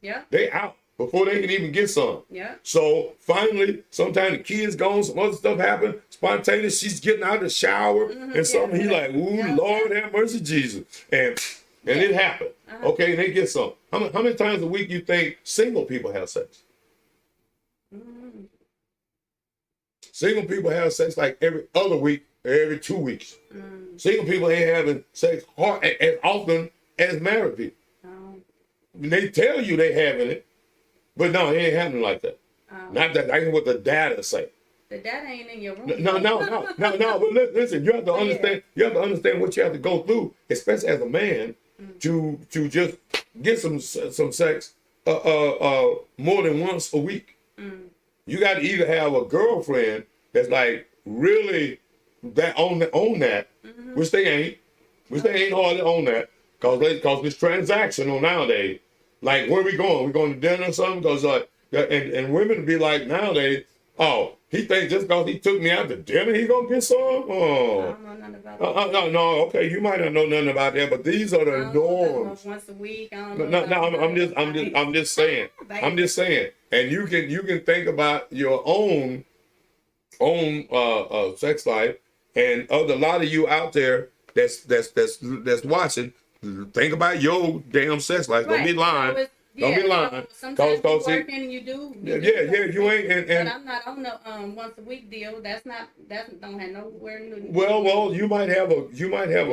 Yeah. They out before they can even get some. Yeah. So finally, sometimes the kid's gone, some other stuff happened, spontaneous, she's getting out of the shower and something. He's like, ooh, Lord have mercy, Jesus. And and it happened. Uh-huh. Okay, and they get some. How many times a week you think single people have sex? Mm. Single people have sex like every other week, or every 2 weeks. Mm. Single people ain't having sex hard as often as married people. Oh. They tell you they having it, but no, it ain't happening like that. Oh. Not that. That's what the data say. The data ain't in your room. No. But listen, you have to understand. You have to understand what you have to go through, especially as a man, to just get some sex more than once a week. Mm. You got to either have a girlfriend that's like really that on that, which they ain't hardly on that, cause it's transactional nowadays. Like, where we going? We going to dinner or something? Cause and women be like nowadays, oh, he thinks just because he took me out to dinner, he gonna get some? Oh. I don't know nothing about that. No, okay, you might not know nothing about that, but these are the norms. Once a week, I don't No, know. I'm just saying. I'm just saying. And you can think about your own sex life, and a lot of you out there that's watching, think about your damn sex life. Don't be lying. Don't be lying. Sometimes you work and you do. Yeah, you ain't. And but I'm not on the once a week deal. That don't have nowhere near. Well, you might have a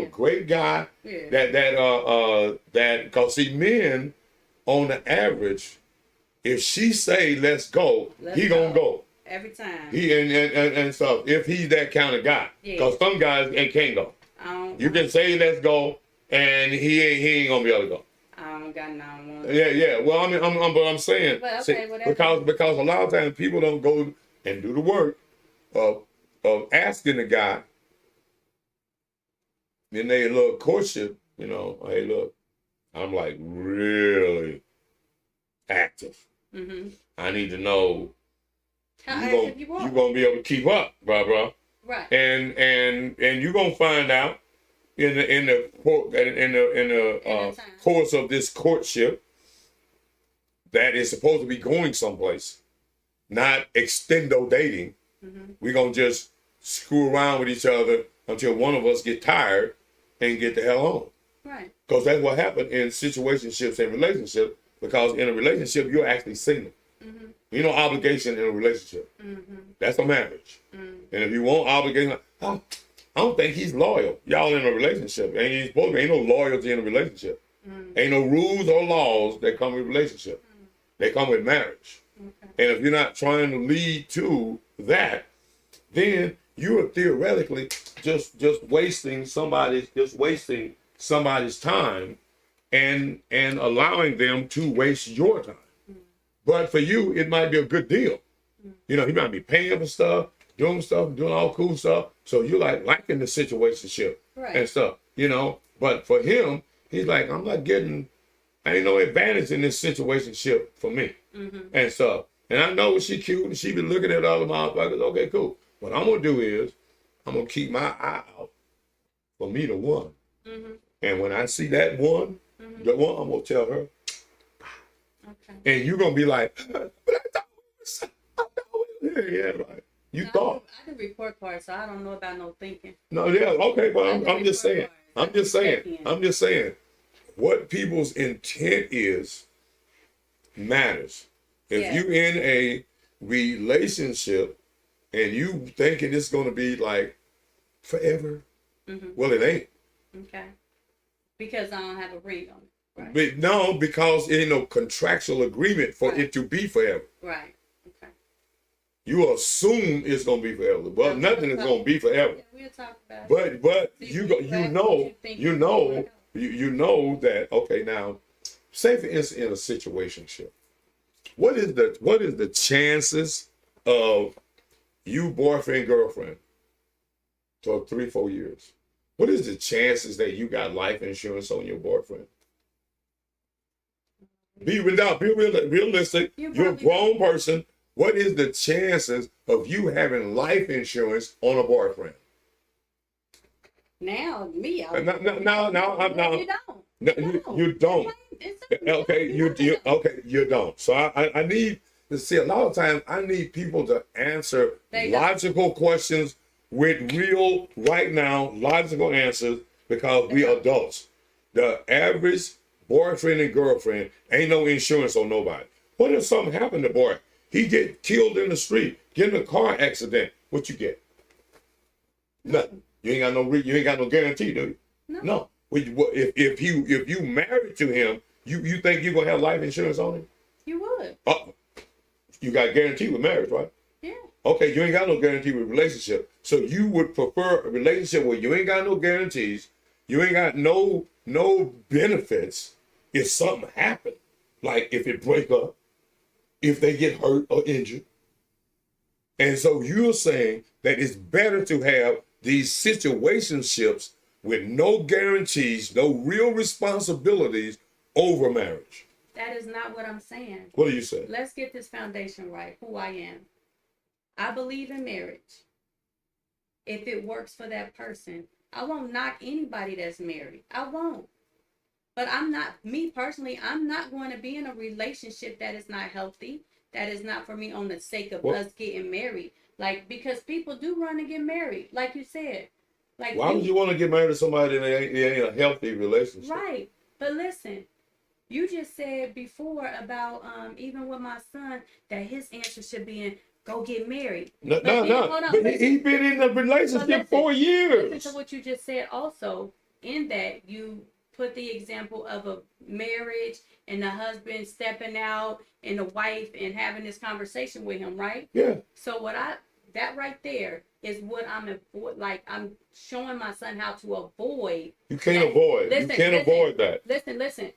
great guy that cause see, men on the average, if she say let's go, he gonna go every time. He and so if he's that kind of guy, cause some guys can't go. You can say let's go, and he ain't gonna be able to go. I don't got no one. Yeah. Well, I'm saying, but okay, because a lot of times people don't go and do the work of asking the guy in their little courtship, hey, look, I'm like really active. Mm-hmm. I need to know how active you are. You're gonna be able to keep up, bro. Right. And you're gonna find out in the course of this courtship that is supposed to be going someplace, not extendo dating. Mm-hmm. We're gonna just screw around with each other until one of us get tired and get the hell on. Right. Because that's what happened in situationships and relationships. Because in a relationship, you're actually single. Mm-hmm. You know, obligation in a relationship. Mm-hmm. That's a marriage. Mm-hmm. And if you want obligation, I don't think he's loyal. Y'all in a relationship. Ain't no loyalty in a relationship. Mm. Ain't no rules or laws that come with relationship. Mm. They come with marriage. Okay. And if you're not trying to lead to that, then you are theoretically just wasting somebody's time and allowing them to waste your time. Mm. But for you, it might be a good deal. Mm. He might be paying for stuff, doing all cool stuff. So you liking the situationship and stuff, But for him, he's like, ain't no advantage in this situationship for me and stuff. And I know she cute and she be looking at other motherfuckers. Okay, cool. What I'm gonna do is I'm gonna keep my eye out for me the one. Mm-hmm. And when I see that one, the one, I'm gonna tell her. Okay. And you're gonna be like, but I thought right. You thought. I do report cards, so I don't know about no thinking. No, yeah, okay, but I'm just saying. I'm just saying. What people's intent is matters. If you in a relationship and you thinking it's gonna be like forever, well, it ain't. Okay. Because I don't have a ring on it. Right. But no, because it ain't no contractual agreement for it to be forever. Right. You assume it's gonna be forever, but nothing is gonna be forever. Yeah, we'll talk about it. But you know that, okay, now, say for instance in a situationship, what is the chances of you boyfriend girlfriend for 3-4 years? What is the chances that you got life insurance on your boyfriend? Be realistic. You're a grown person. What is the chances of you having life insurance on a boyfriend? Now, me. No, you don't. Okay, you don't. So I need to see, a lot of times I need people to answer logical questions with real, right now, logical answers, because we adults. The average boyfriend and girlfriend ain't no insurance on nobody. What if something happened to boy? He get killed in the street, get in a car accident. What you get? Nothing. You ain't got no guarantee, do you? No. If you married to him, you think you're gonna have life insurance on him? You would. You got guarantee with marriage, right? Yeah. Okay, you ain't got no guarantee with relationship. So you would prefer a relationship where you ain't got no guarantees, you ain't got no benefits if something happened. Like if it break up, if they get hurt or injured. And so you're saying that it's better to have these situationships with no guarantees, no real responsibilities over marriage. That is not what I'm saying. What do you say? Let's get this foundation right, who I am. I believe in marriage. If it works for that person, I won't knock anybody that's married. I won't. But me personally, I'm not going to be in a relationship that is not healthy, that is not for me on the sake of us getting married. Like, because people do run and get married, like you said. Like, why would you want to get married to somebody that ain't a healthy relationship? Right. But listen, you just said before about even with my son that his answer should be in go get married. No. But he's been in a relationship for years. Listen to what you just said also, in that you put the example of a marriage and the husband stepping out and the wife and having this conversation with him, right? Yeah. So that right there is what I'm showing my son how to avoid. You can't avoid. You can't avoid that. Listen.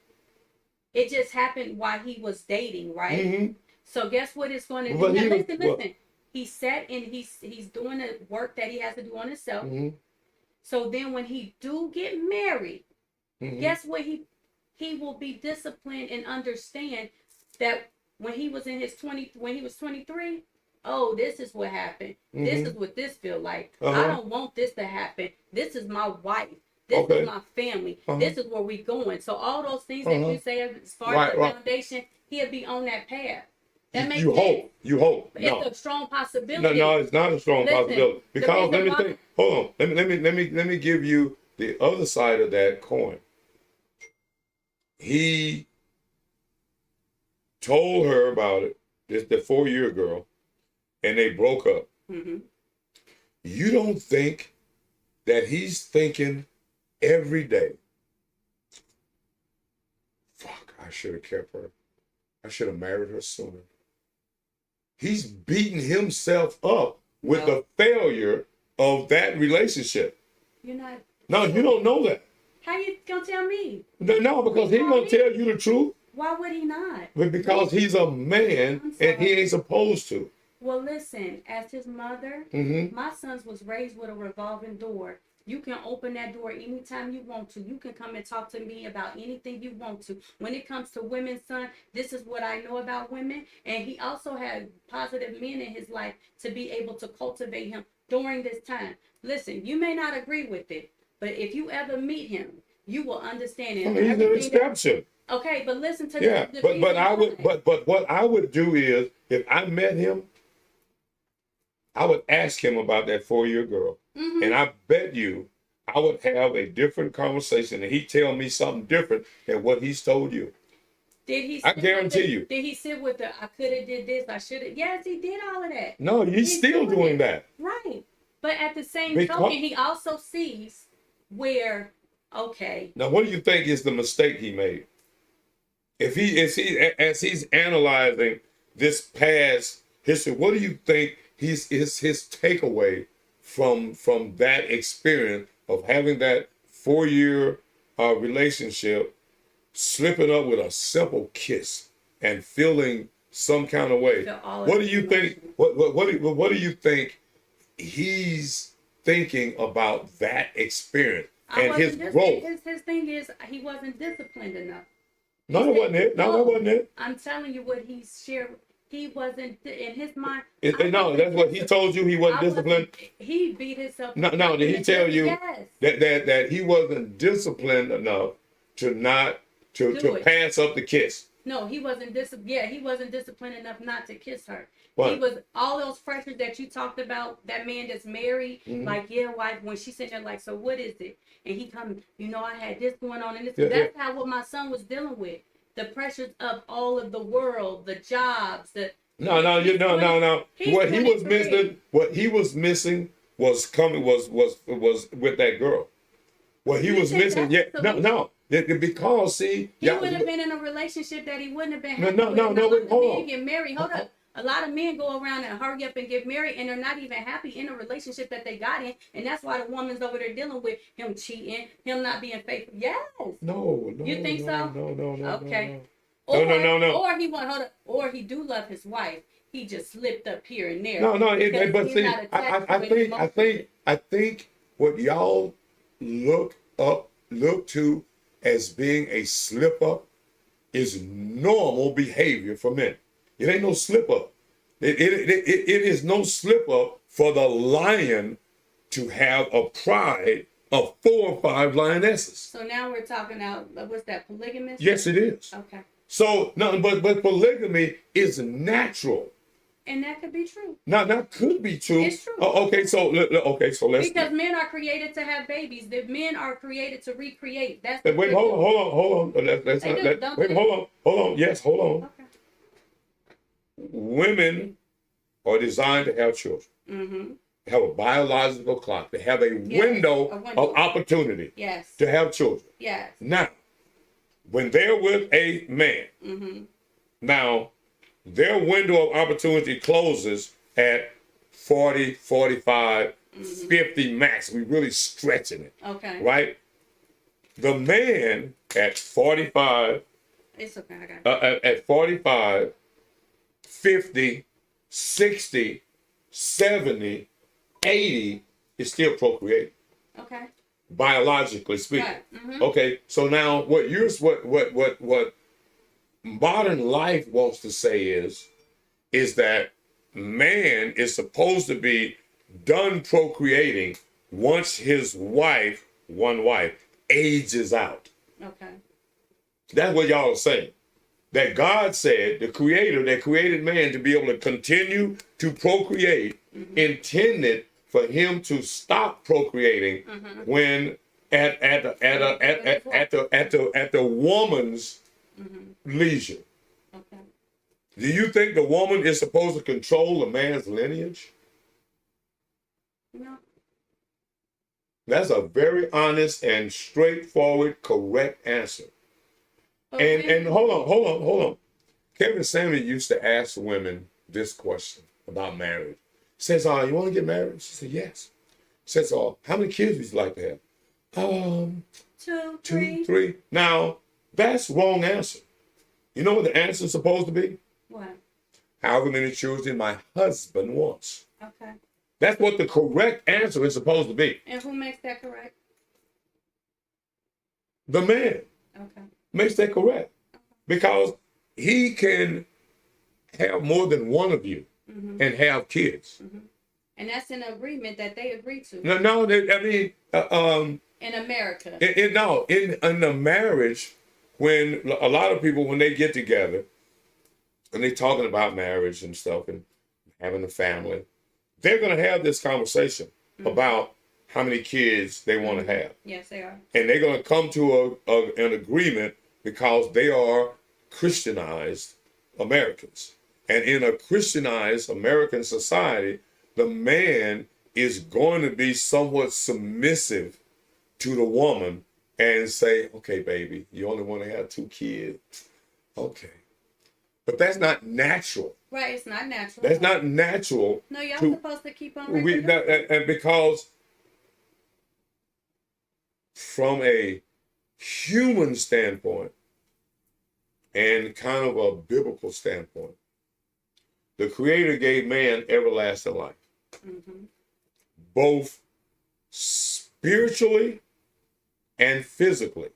It just happened while he was dating, right? Mm-hmm. So guess what it's going to do? Now, listen. He's set and he's doing the work that he has to do on himself. Mm-hmm. So then when he do get married, mm-hmm. guess what? He will be disciplined and understand that when he was 23, oh, this is what happened. Mm-hmm. This is what this feel like. Uh-huh. I don't want this to happen. This is my wife. This is my family. Uh-huh. This is where we going. So all those things that you say as far as the foundation, he'll be on that path. That makes sense. You hope. It's a strong possibility. No, it's not a strong possibility. Because let me think. Hold on. Let me give you the other side of that coin. He told her about it, the 4-year girl, and they broke up. Mm-hmm. You don't think that he's thinking every day, fuck, I should have kept her. I should have married her sooner. He's beating himself up with the failure of that relationship. You're not. No, you don't know that. How you gonna tell me? No, because he's gonna tell you the truth. Why would he not? But because he's a man and he ain't supposed to. Well, listen, as his mother, my son was raised with a revolving door. You can open that door anytime you want to. You can come and talk to me about anything you want to. When it comes to women, son, this is what I know about women. And he also had positive men in his life to be able to cultivate him during this time. Listen, you may not agree with it, but if you ever meet him, you will understand it. He's an exception. Okay, but listen to but what I would do is, if I met him, I would ask him about that 4-year girl. Mm-hmm. And I bet you I would have a different conversation and he'd tell me something different than what he's told you. I guarantee you. Did he sit with the, I could have did this, I should have? Yes, he did all of that. No, he's still doing that. Right. But at the same token, he also sees where, okay. Now, what do you think is the mistake he made? As he's analyzing this past history, what do you think is his takeaway from that experience of having that 4-year relationship, slipping up with a simple kiss and feeling some kind of way? What do you think? What do you think he's thinking about that experience and his growth? His thing is he wasn't disciplined enough. No, that wasn't it. No, that wasn't it. I'm telling you what he's shared. He wasn't in his mind. No, that's what he told you. He wasn't disciplined. He beat himself. No, did he tell you that he wasn't disciplined enough to pass up the kiss? No, he wasn't he wasn't disciplined enough not to kiss her. What? He was all those pressures that you talked about. That man that's married, Mhm. like wife. When she sitting there like, so what is it? And he come, I had this going on, and this. Yeah, That's how what my son was dealing with. The pressures of all of the world, the jobs, the. No. What he was missing was with that girl. What he was missing, because see, he would have been in a relationship that he wouldn't have been happy No, with. hold on. Get married. Hold up. A lot of men go around and hurry up and get married, and they're not even happy in a relationship that they got in, and that's why the woman's over there dealing with him cheating, him not being faithful. Yes. No. You think so? No. Okay. No. Or he do love his wife. He just slipped up here and there. No. But see, I think what y'all look to as being a slip up is normal behavior for men. It ain't no slip up. It is no slip up for the lion to have a pride of 4 or 5 lionesses. So now we're talking about what's that, polygamous? Yes, it is. Okay. So no, but polygamy is natural. And that could be true. Now that could be true. It's true. So let's. Because men are created to have babies. The men are created to recreate. That's. Wait, hold on. Hold on. Yes, hold on. Okay. Women are designed to have children. Mm-hmm. Have a biological clock. They have a window of opportunity. Yes. To have children. Yes. Now, when they're with a man, mm-hmm. now their window of opportunity closes at 40, 45, mm-hmm. 50 max. We're really stretching it. Okay. Right? The man at 45. It's okay. I got it. At 45, 50, 60, 70, 80 is still procreating. Okay. Biologically speaking. Right. Mm-hmm. Okay. So now what modern life wants to say is that man is supposed to be done procreating once his one wife ages out. Okay. That's what y'all are saying. That God said, the creator that created man to be able to continue to procreate, mm-hmm. intended for him to stop procreating mm-hmm. when at the woman's mm-hmm. leisure. Okay. Do you think the woman is supposed to control the man's lineage? No. That's a very honest and straightforward, correct answer. Okay. And hold on. Kevin Samuel used to ask women this question about marriage. He says, you want to get married? She said, yes. He says, how many kids would you like to have? Two, three. Now, that's wrong answer. You know what the answer is supposed to be? What? However many children my husband wants. Okay. That's what the correct answer is supposed to be. And who makes that correct? The man. Okay. Makes that correct. Okay. Because he can have more than one of you mm-hmm. and have kids. Mm-hmm. And that's an agreement that they agree to. No, I mean... in America. In a marriage, when a lot of people, when they get together, and they're talking about marriage and stuff and having a family, they're going to have this conversation mm-hmm. about how many kids they want to have. Yes, they are. And they're going to come to an agreement because they are Christianized Americans. And in a Christianized American society, the man is going to be somewhat submissive to the woman and say, okay, baby, you only want to have 2 kids. Okay. But that's not natural. Right, it's not natural. That's not natural. No, y'all supposed to keep on reproducing. And because from a human standpoint and kind of a biblical standpoint, the Creator gave man everlasting life. Mm-hmm. Both spiritually and physically.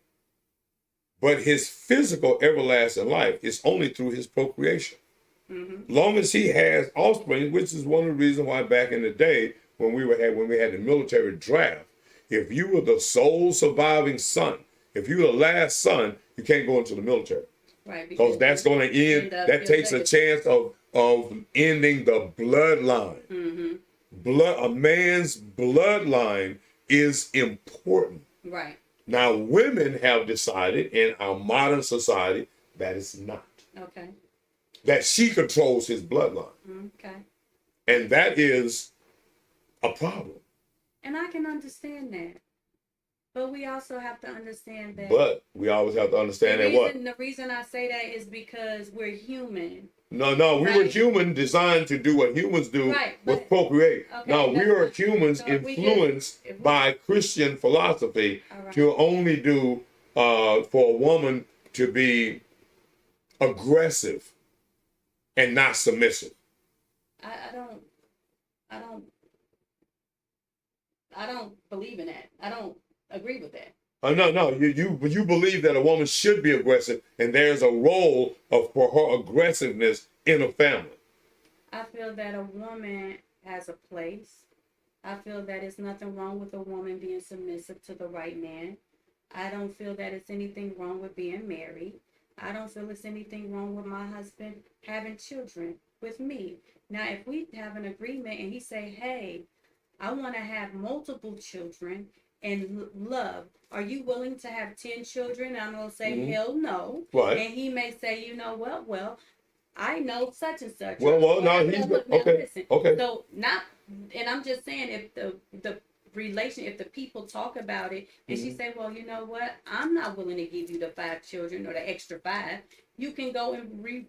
But his physical everlasting life is only through his procreation. Mm-hmm. Long as he has offspring, which is one of the reasons why back in the day when we had the military draft, if you were the sole surviving son, if you were the last son, you can't go into the military. Right. Because that's going to end. That takes a chance of ending the bloodline. A man's bloodline is important. Right. Now, women have decided in our modern society that it's not. Okay. That she controls his bloodline. Okay. And that is a problem. And I can understand that. But we also have to understand that. But we always have to understand that what? The reason I say that is because we're human. No, we were human designed to do what humans do, with procreate. Okay, now, we are humans influenced by Christian philosophy to only do for a woman to be aggressive and not submissive. I don't believe in that. I don't agree with that. No. You believe that a woman should be aggressive, and there's a role for her aggressiveness in a family. I feel that a woman has a place. I feel that it's nothing wrong with a woman being submissive to the right man. I don't feel that it's anything wrong with being married. I don't feel it's anything wrong with my husband having children with me. Now, if we have an agreement and he say, hey, I want to have multiple children and love, are you willing to have 10 children? I'm going to say, hell no. Right. And he may say, you know what? Well, I know such and such. Well, no, he's okay. Listen. Okay. So and I'm just saying, if the relation, if the people talk about it, and she say, well, you know what? I'm not willing to give you the 5 children or the extra 5. You can go and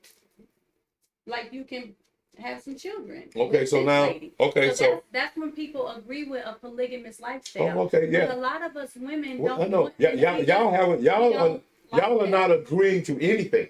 you can have some children. Okay, so now, lady. okay, so that's when people agree with a polygamous lifestyle. Oh, okay, yeah. But a lot of us women well, don't. I know. Y'all are not agreeing to anything.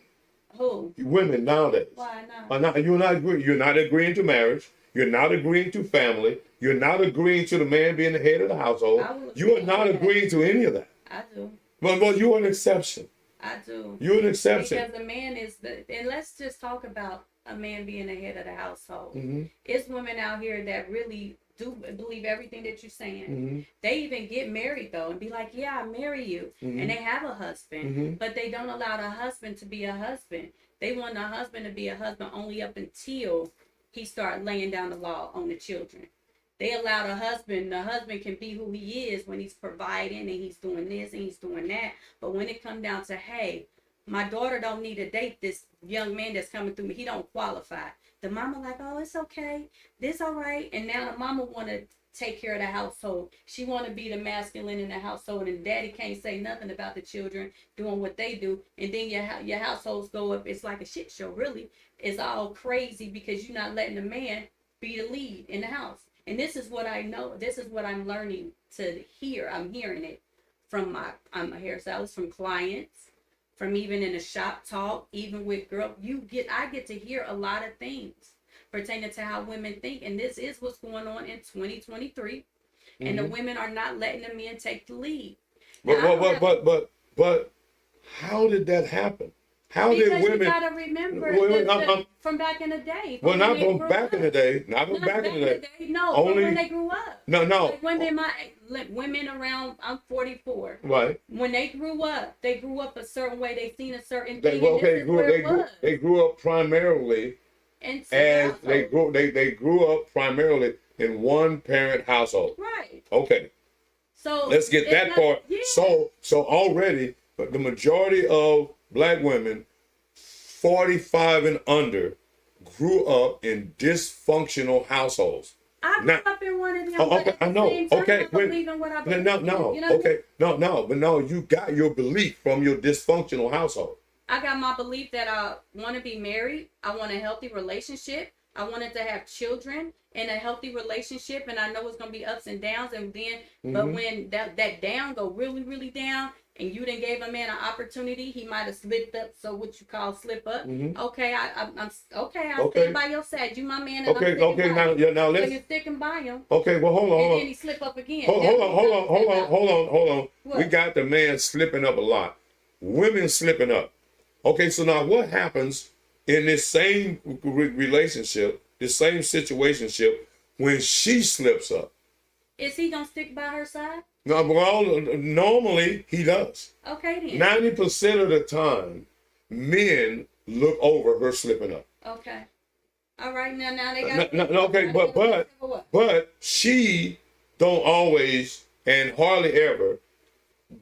Who? Women nowadays. Why not? You're not agreeing. You're not agreeing to marriage. You're not agreeing to family. You're not agreeing to the man being the head of the household. You are not agreeing to any of that. I do. Well, you're an exception. I do. You're an exception. Because the man is and let's just talk about a man being the head of the household. It's women out here that really do believe everything that you're saying. They even get married though and be like, yeah, I marry you. And they have a husband, but they don't allow the husband to be a husband. They want the husband to be a husband only up until he start laying down the law on the children. They allow the husband can be who he is when he's providing and he's doing this and he's doing that. But when it comes down to, hey, my daughter don't need to date this young man that's coming through me. He don't qualify. The mama like, oh, it's okay. This all right. And now the mama want to take care of the household. She want to be the masculine in the household, and daddy can't say nothing about the children doing what they do. And then your households go up. It's like a shit show, really. It's all crazy because you're not letting the man be the lead in the house. And this is what I know. This is what I'm learning to hear. I'm hearing it from I'm a hairstylist, from clients, from even in a shop talk, even with girls. I get to hear a lot of things pertaining to how women think. And this is what's going on in 2023. And the women are not letting the men take the lead. But how did that happen? How did women? You gotta remember from back in the day. Well, not from back in the day. Not from back in the day. No, only when they grew up. No. Like women around. I'm 44. Right. When they grew up a certain way. They seen a certain thing. They grew up primarily. And as they grew up primarily in one parent household. Right. Okay. So let's get that part. Yeah. So already, but the majority of Black women 45 and under grew up in dysfunctional households. I grew up in one of them. Okay, I know. Okay, I believe in what I believe. No. You know okay, no. You got your belief from your dysfunctional household. I got my belief that I want to be married. I want a healthy relationship. I wanted to have children in a healthy relationship, and I know it's gonna be ups and downs. And then, but when that down go really, really down, and you didn't give a man an opportunity, he might have slipped up. So what you call slip up? Okay, I'm stand by your side. You my man, and I'm now let's. So you're sticking by him. Okay, well hold on. And then he slip up again. Hold on. What? We got the man slipping up a lot. Women slipping up. Okay, so now what happens in this same relationship, this same situationship, when she slips up? Is he gonna stick by her side? No, well, normally he does. Okay then. 90% of the time, men look over her slipping up. Okay. All right. Now they got. Okay, but she don't always and hardly ever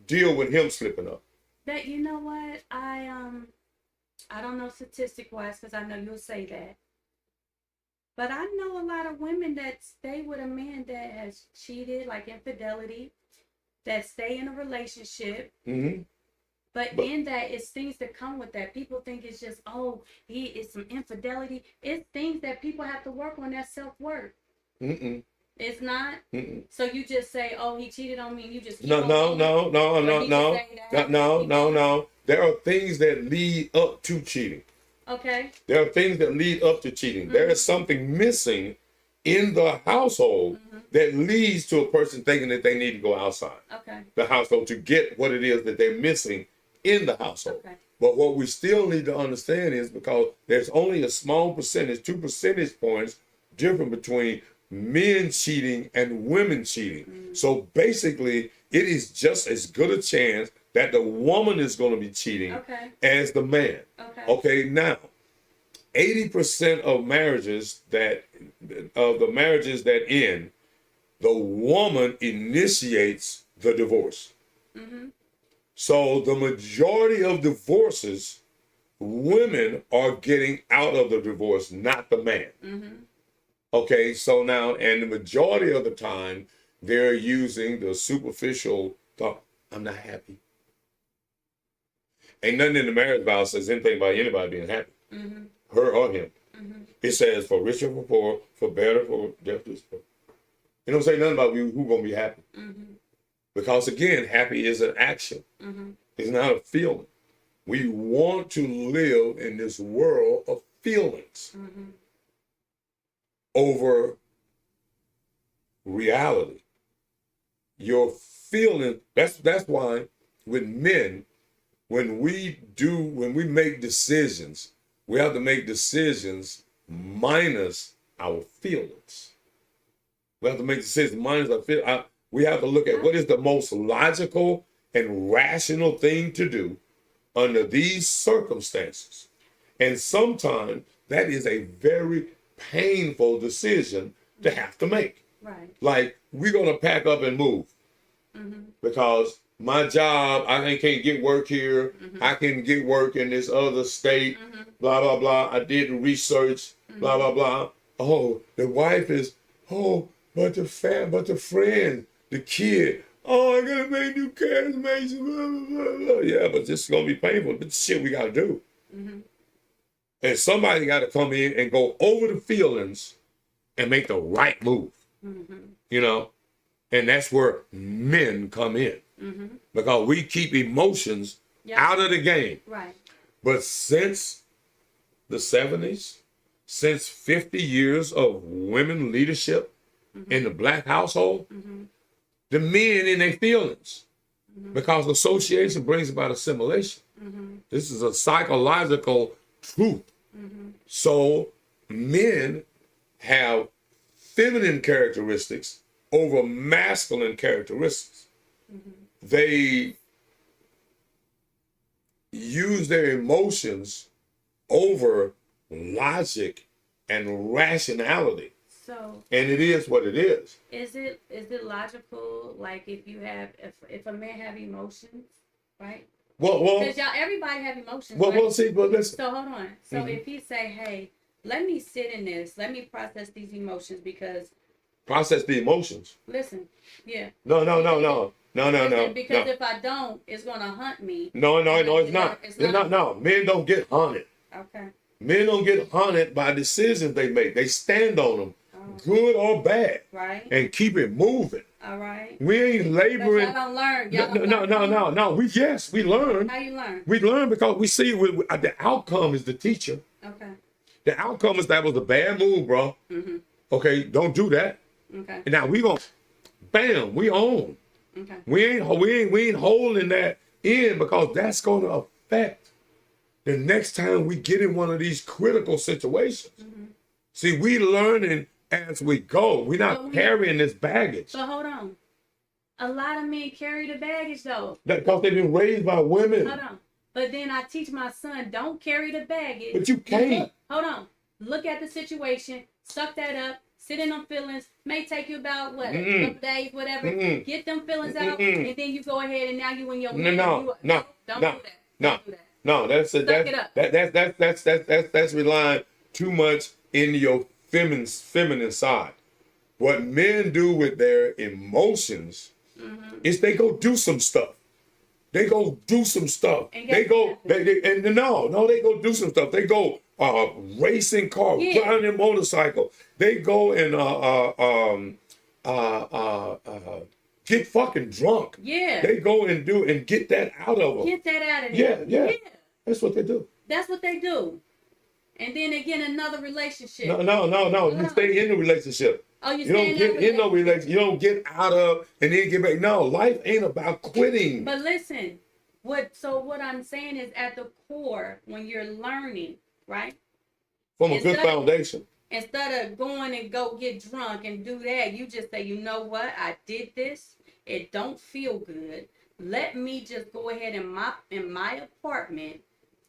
deal with him slipping up. That, you know what, I don't know statistic wise, because I know you'll say that, but I know a lot of women that stay with a man that has cheated, like infidelity, that stay in a relationship. Mm-hmm. But in that, it's things that come with that. People think it's just, it's some infidelity. It's things that people have to work on, that self-worth. Mm-mm. It's not. Mm-mm. So you just say, he cheated on me, and you just keep no. There are things that lead up to cheating. Okay. There are things that lead up to cheating. Mm-hmm. There is something missing in the household that leads to a person thinking that they need to go outside the household to get what it is that they're missing in the household. Okay. But what we still need to understand is, because there's only a small percentage, 2 percentage points different between men cheating and women cheating. Mm-hmm. So basically, it is just as good a chance that the woman is going to be cheating as the man. Okay, now, 80% of marriages that end, the woman initiates the divorce. Mm-hmm. So the majority of divorces, women are getting out of the divorce, not the man. Mm-hmm. Okay, so now, and the majority of the time, they're using the superficial thought, I'm not happy. Ain't nothing in the marriage vow says anything about anybody being happy, her or him. Mm-hmm. It says for richer, for poor, for better, for deaf. It don't say nothing about who's going to be happy. Mm-hmm. Because again, happy is an action. Mm-hmm. It's not a feeling. We want to live in this world of feelings over reality. Your feeling, that's why with men, when we make decisions, we have to make decisions minus our feelings. We have to make decisions minus our feelings. We have to look at what is the most logical and rational thing to do under these circumstances. And sometimes that is a very painful decision to have to make. Right. Like, we're going to pack up and move because my job, I can't get work here. I can get work in this other state, blah, blah, blah. I did the research, blah, blah, blah. Oh, the wife is, but the friend, the kid, I got to make new cash, blah, blah, blah, blah. Yeah, but this is going to be painful. But shit we got to do. And somebody got to come in and go over the feelings and make the right move. You know? And that's where men come in. Because we keep emotions out of the game. Right. But since the 70s, since 50 years of women leadership in the black household, the men in their feelings. Because association brings about assimilation. This is a psychological truth. So men have feminine characteristics over masculine characteristics. They use their emotions over logic and rationality. So, and it is what it is. Is it logical, like if a man have emotions, right? Well, because everybody have emotions. Well, right? Well, see, but listen. So hold on. So if he say, hey, let me sit in this, let me process these emotions because. Process the emotions. Listen, yeah. No. Because if I don't, it's gonna hunt me. No, it's not. It's not. No, men don't get hunted. Okay. Men don't get hunted by decisions they make. They stand on them, good or bad, right? And keep it moving. All right. We ain't laboring. But y'all don't learn. No. We learn. How you learn? We learn because we see the outcome is the teacher. Okay. The outcome is that was a bad move, bro. Okay, don't do that. Okay. And now we gonna, bam, we own. Okay. We ain't holding that in because that's gonna affect the next time we get in one of these critical situations. See, we learning as we go. We're not carrying this baggage. So hold on. A lot of men carry the baggage though. Because they've been raised by women. Hold on. But then I teach my son, don't carry the baggage. But you can't. Hold on. Look at the situation, suck that up, sit in them feelings. May take you about what, a couple days, whatever. Get them feelings out, and then you go ahead and now you in your No, don't do that. Don't do that. No, that's relying too much in your feminine side. What men do with their emotions is they go do some stuff. They go do some stuff. They go do some stuff. They go racing car, driving a motorcycle. They go and get fucking drunk. Yeah. They go and do and get that out of them. Get that out of there. Yeah. That's what they do. That's what they do. And then again, another relationship. No. You stay in the relationship. Oh, you don't get in no relationship. You don't get out of and then get back. No, life ain't about quitting. But listen, what I'm saying is at the core, when you're learning, right? From a good foundation. Instead of going and go get drunk and do that, you just say, you know what? I did this. It don't feel good. Let me just go ahead in my apartment,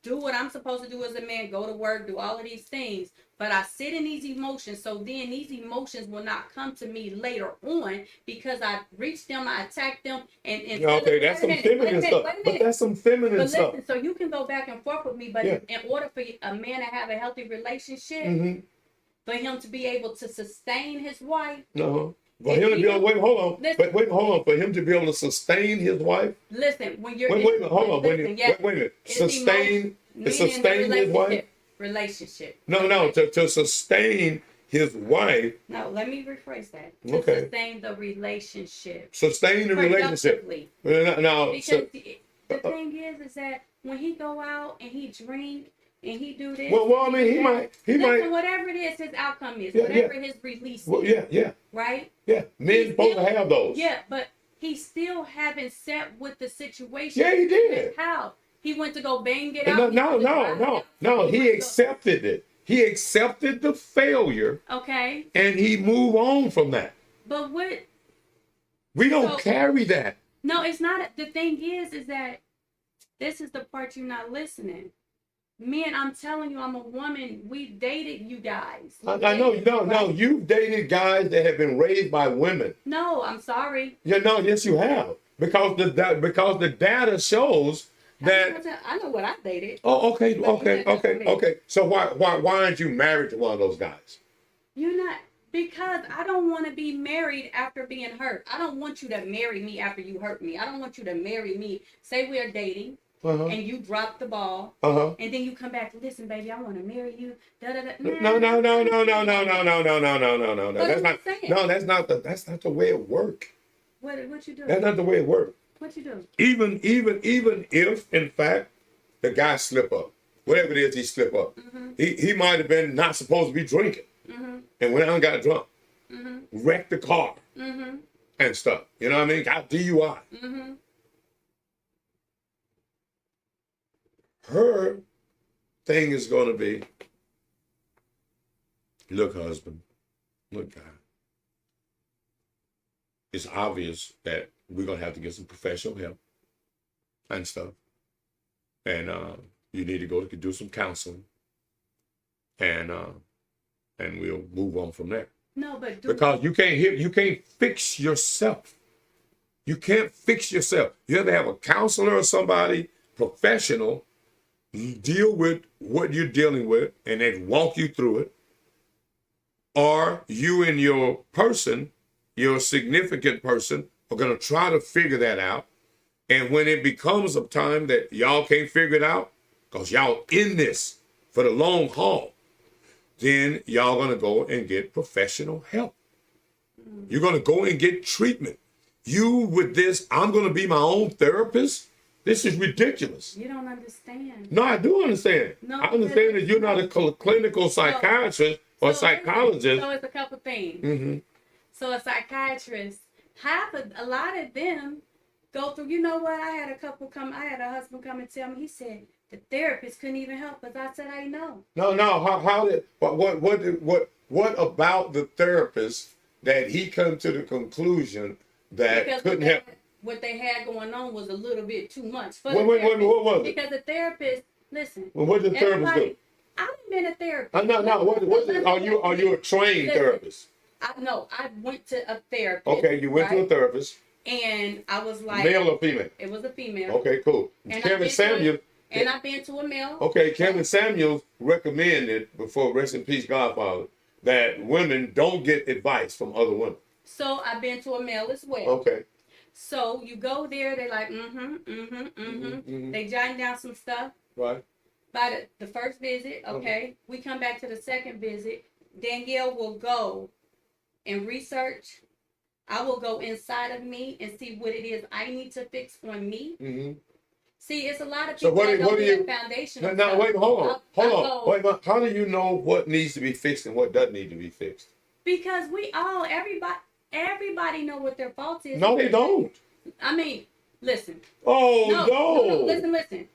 do what I'm supposed to do as a man, go to work, do all of these things. But I sit in these emotions, so then these emotions will not come to me later on because I reached them, I attacked them, and okay, that's some feminine stuff. But that's some feminine stuff. Listen, so you can go back and forth with me, but in order for a man to have a healthy relationship, for him to be able to sustain his wife, for him to be able, hold on. For him to be able to sustain his wife. Listen, when you're wait a minute. Sustain his wife. Relationship. No. To sustain his wife. No, let me rephrase that. To sustain the relationship. Sustain the relationship. No. Because the thing is that when he go out and he drink and he do this. Well, I mean, he might. Whatever it is, his outcome is. Whatever his release is. Well, yeah. Right? Yeah. Men supposed to have those. Yeah, but he still haven't set with the situation. Yeah, he did. How? He went to go bang it out. No. He accepted it. He accepted the failure. Okay. And he moved on from that. But what? We don't carry that. No, it's not. The thing is that this is the part you're not listening. Men, I'm telling you, I'm a woman. We dated you guys. I know. No. You've dated guys that have been raised by women. No, I'm sorry. Yes, you have. Because the data shows that. I know what I dated. Oh, okay. So why aren't you married to one of those guys? You're not. Because I don't want to be married after being hurt. I don't want you to marry me after you hurt me. I don't want you to marry me. Say we're dating. And you drop the ball, and then you come back. Listen, baby, I want to marry you. No. That's not the way it works. What you do? That's not the way it works. What you do? Even if, in fact, the guy slip up, whatever it is, he slip up. He might have been not supposed to be drinking, and went out and got drunk, wrecked the car, and stuff. You know what I mean? Got DUI. Her thing is going to be, look, husband, look, guy. It's obvious that we're going to have to get some professional help and stuff. And you need to go to do some counseling. And we'll move on from there. No, but because you can't fix yourself. You can't fix yourself. You have to have a counselor or somebody professional deal with what you're dealing with and then walk you through it. Or you and your person, your significant person, are going to try to figure that out. And when it becomes a time that y'all can't figure it out, because y'all in this for the long haul, then y'all going to go and get professional help. You're going to go and get treatment. You with this, I'm going to be my own therapist. This is ridiculous. You don't understand. No, I do understand. No, I understand that you're not a clinical psychiatrist or psychologist. So it's a couple things. So a psychiatrist, a lot of them go through, you know what, I had a husband come and tell me, he said, the therapist couldn't even help us. I said, I know. What about the therapist that he come to the conclusion that couldn't help? what they had going on was a little bit too much for What was it? because the therapist, listen. Well, what did the therapist do? I've been a therapist. No. Are you a trained therapist? I went to a therapist. Okay, you went to a therapist. And I was like, male or female? It was a female. Okay, cool. And Kevin Samuels. And I've been to a male. Okay, Kevin Samuels recommended, before rest in peace, Godfather, that women don't get advice from other women. So I've been to a male as well. Okay. So you go there, they like, They jotting down some stuff. Right. By the first visit, okay. We come back to the second visit. Danielle will go and research. I will go inside of me and see what it is I need to fix on me. Mm-hmm. See, it's a lot of people that don't get foundation. Now, wait, hold on. Wait, how do you know what needs to be fixed and what doesn't need to be fixed? Because everybody know what their fault is. No, they don't. I mean, listen. Oh, no. Listen.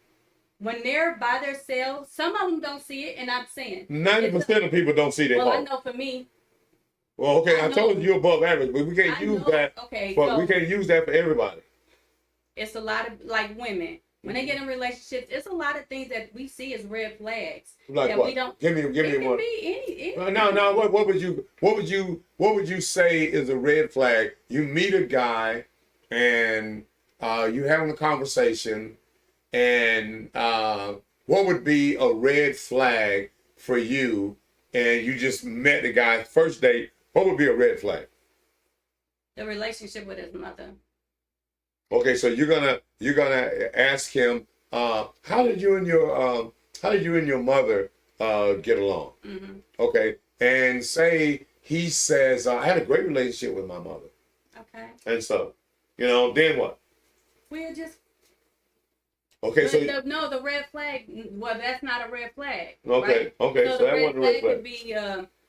When they're by themselves, some of them don't see it, and I'm saying 90% of people don't see their fault. Well, I know for me. Well, okay, I told you you're above average, but we can't use that. Okay, but we can't use that for everybody. It's a lot of, like, women. When they get in relationships, it's a lot of things that we see as red flags. Like that what? We don't, give me one. Any. No. What would you say is a red flag? You meet a guy, and you having a conversation, and what would be a red flag for you? And you just met the guy first date. What would be a red flag? The relationship with his mother. Okay, so you're gonna ask him, how did you and your mother get along? Mm-hmm. Okay, and say he says, I had a great relationship with my mother. Okay. And so, then what? We're just. Okay, so the red flag. Well, that's not a red flag. Okay, right? Okay, so that wasn't a red flag. Could be,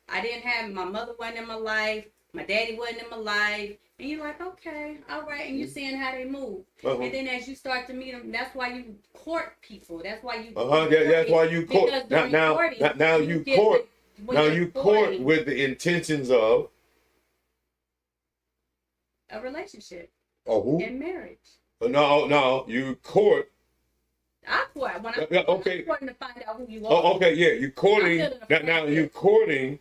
I didn't have my mother wasn't in my life, my daddy wasn't in my life. And you're like, okay, all right, and you're seeing how they move. Uh-huh. And then as you start to meet them, that's why you court people. That's why you. That's why you court. Now you court. Now you court with the intentions of a relationship. Oh, who? And marriage. No, you court. I court when I'm courting to find out who you are. Oh, okay, yeah, you courting. Now you courting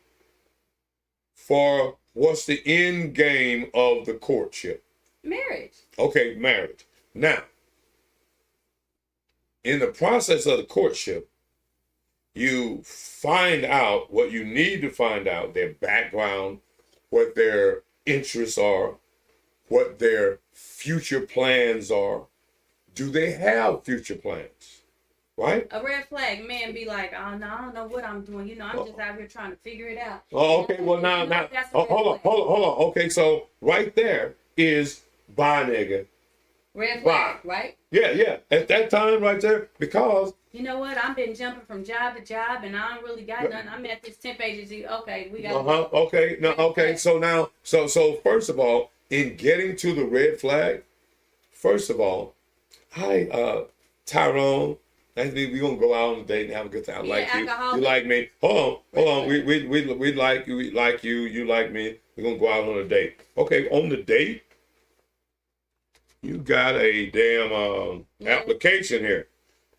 for. What's the end game of the courtship? Marriage. Okay, marriage. Now, in the process of the courtship, you find out what you need to find out, their background, what their interests are, what their future plans are. Do they have future plans? Right? A red flag, man, be like, oh, no, I don't know what I'm doing. I'm just out here trying to figure it out. Oh, okay. Well, now, hold on. Okay, so right there is bye, nigga. Red flag, right? Yeah. At that time, right there, because you know what? I've been jumping from job to job, and I don't really got nothing. I'm at this temp agency. Okay, we got. Okay. No. Okay. So now, so first of all, in getting to the red flag, first of all, hi, Tyrone. We're gonna go out on a date and have a good time. Like you. You like me. Hold on. We like you. We like you. You like me. We're gonna go out on a date. Okay, on the date, you got a damn application here.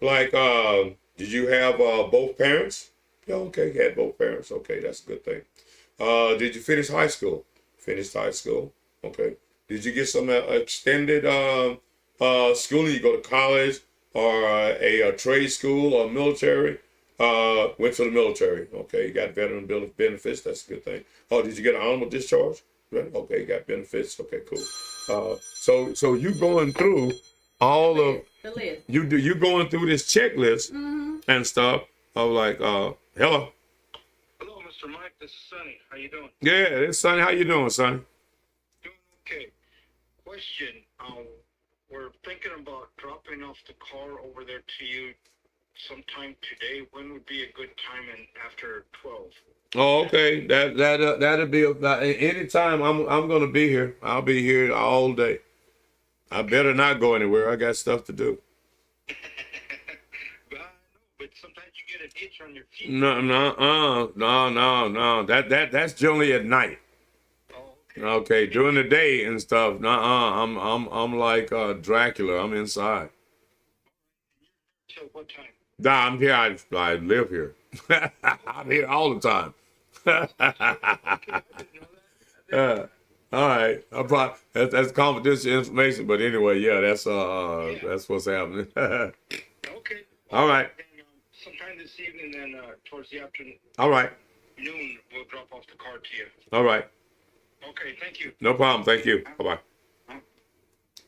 Like, did you have both parents? Yeah, okay, you had both parents. Okay, that's a good thing. Did you finish high school? Finished high school. Okay. Did you get some extended schooling? You go to college? Or a trade school or military, went to the military. Okay, you got veteran benefits. That's a good thing. Oh, did you get an honorable discharge? Right. Okay, you got benefits. Okay, cool. So you going through all of the list. You going through this checklist and stuff. Of like, hello. Hello, Mr. Mike. This is Sonny. How you doing? Yeah, it's Sonny. How you doing, Sonny? Doing okay. Question. We're thinking about dropping off the car over there to you sometime today. When would be a good time after 12? Oh, okay. That'll be about anytime. I'm gonna be here. I'll be here all day. I better not go anywhere. I got stuff to do. But sometimes you get an itch on your feet. No. That's generally at night. Oh, Okay, during the day and stuff. I'm like Dracula. I'm inside. Till what time? Nah, I'm here. I live here. I'm here all the time. All right. That's confidential information, but anyway, yeah, that's what's happening. Okay. All right. And, sometime this evening, then towards the afternoon, All right. we'll drop off the car to you. All right. Okay, thank you. No problem. Thank you. Bye bye.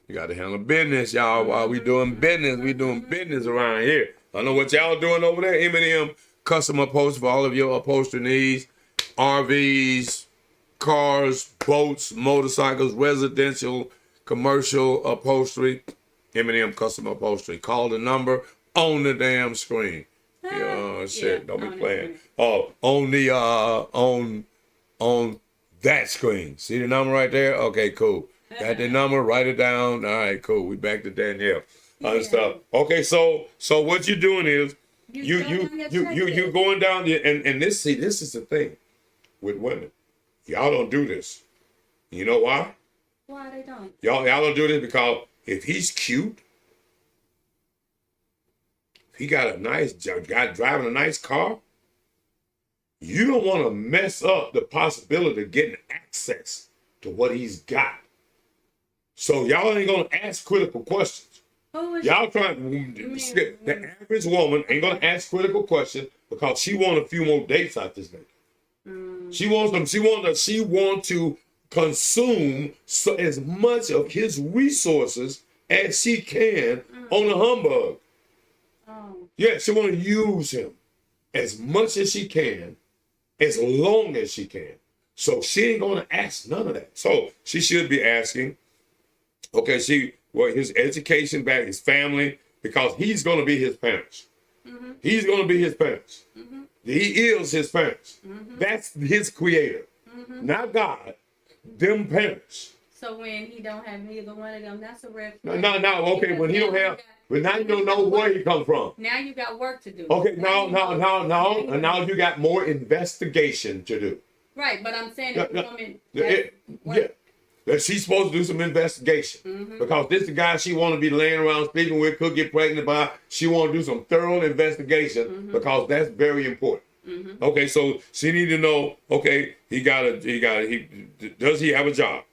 You got to handle business, y'all. While we doing business around here. I know what y'all doing over there. M&M Custom Upholstery for all of your upholstery needs. RVs, cars, boats, motorcycles, residential, commercial upholstery. M&M Custom Upholstery. Call the number on the damn screen. Yeah, shit. Don't be playing. Oh, on the on that screen. See the number right there? Okay, cool. Got the number, write it down. All right, cool. We back to Danielle. Other stuff. Okay, so what you're doing is you going down there and this is the thing with women. Y'all don't do this. You know why? Why they don't? Y'all don't do this because if he's cute, if he got a nice guy driving a nice car, you don't want to mess up the possibility of getting access to what he's got. So y'all ain't gonna ask critical questions. Y'all trying the average woman ain't gonna ask critical questions because she want a few more dates out this nigga. She wants them. She want to consume as much of his resources as she can on the humbug. Yeah, she want to use him as much as she can, as long as she can. So she ain't gonna ask none of that. So she should be asking. Okay, his education back, his family, because he's gonna be his parents. He's gonna be his parents. He is his parents. That's his creator, not God. Them parents. So when he don't have neither one of them, that's a red flag. No. Okay, when he don't have, but now you don't know where he come from. Now you got work to do. Okay, now you got more investigation to do. Right, but I'm saying if woman. That she's supposed to do some investigation because this is the guy she want to be laying around sleeping with, could get pregnant by. She want to do some thorough investigation because that's very important. Okay, so she need to know. Okay, does he have a job?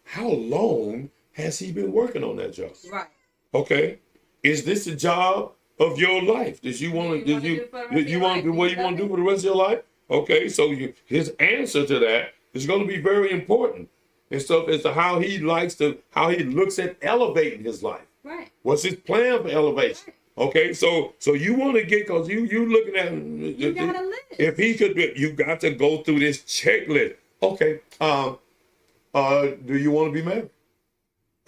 How long has he been working on that job? Right. Okay, is this the job of your life? Did you want to? Did you want to do what you want to do for the rest of your life? Okay, so his answer to that is going to be very important. And stuff as to how he looks at elevating his life. Right. What's his plan for elevation? Right. Okay, so you want to get, because you looking at him. You got a list. If he could be, you got to go through this checklist. Okay, do you want to be married?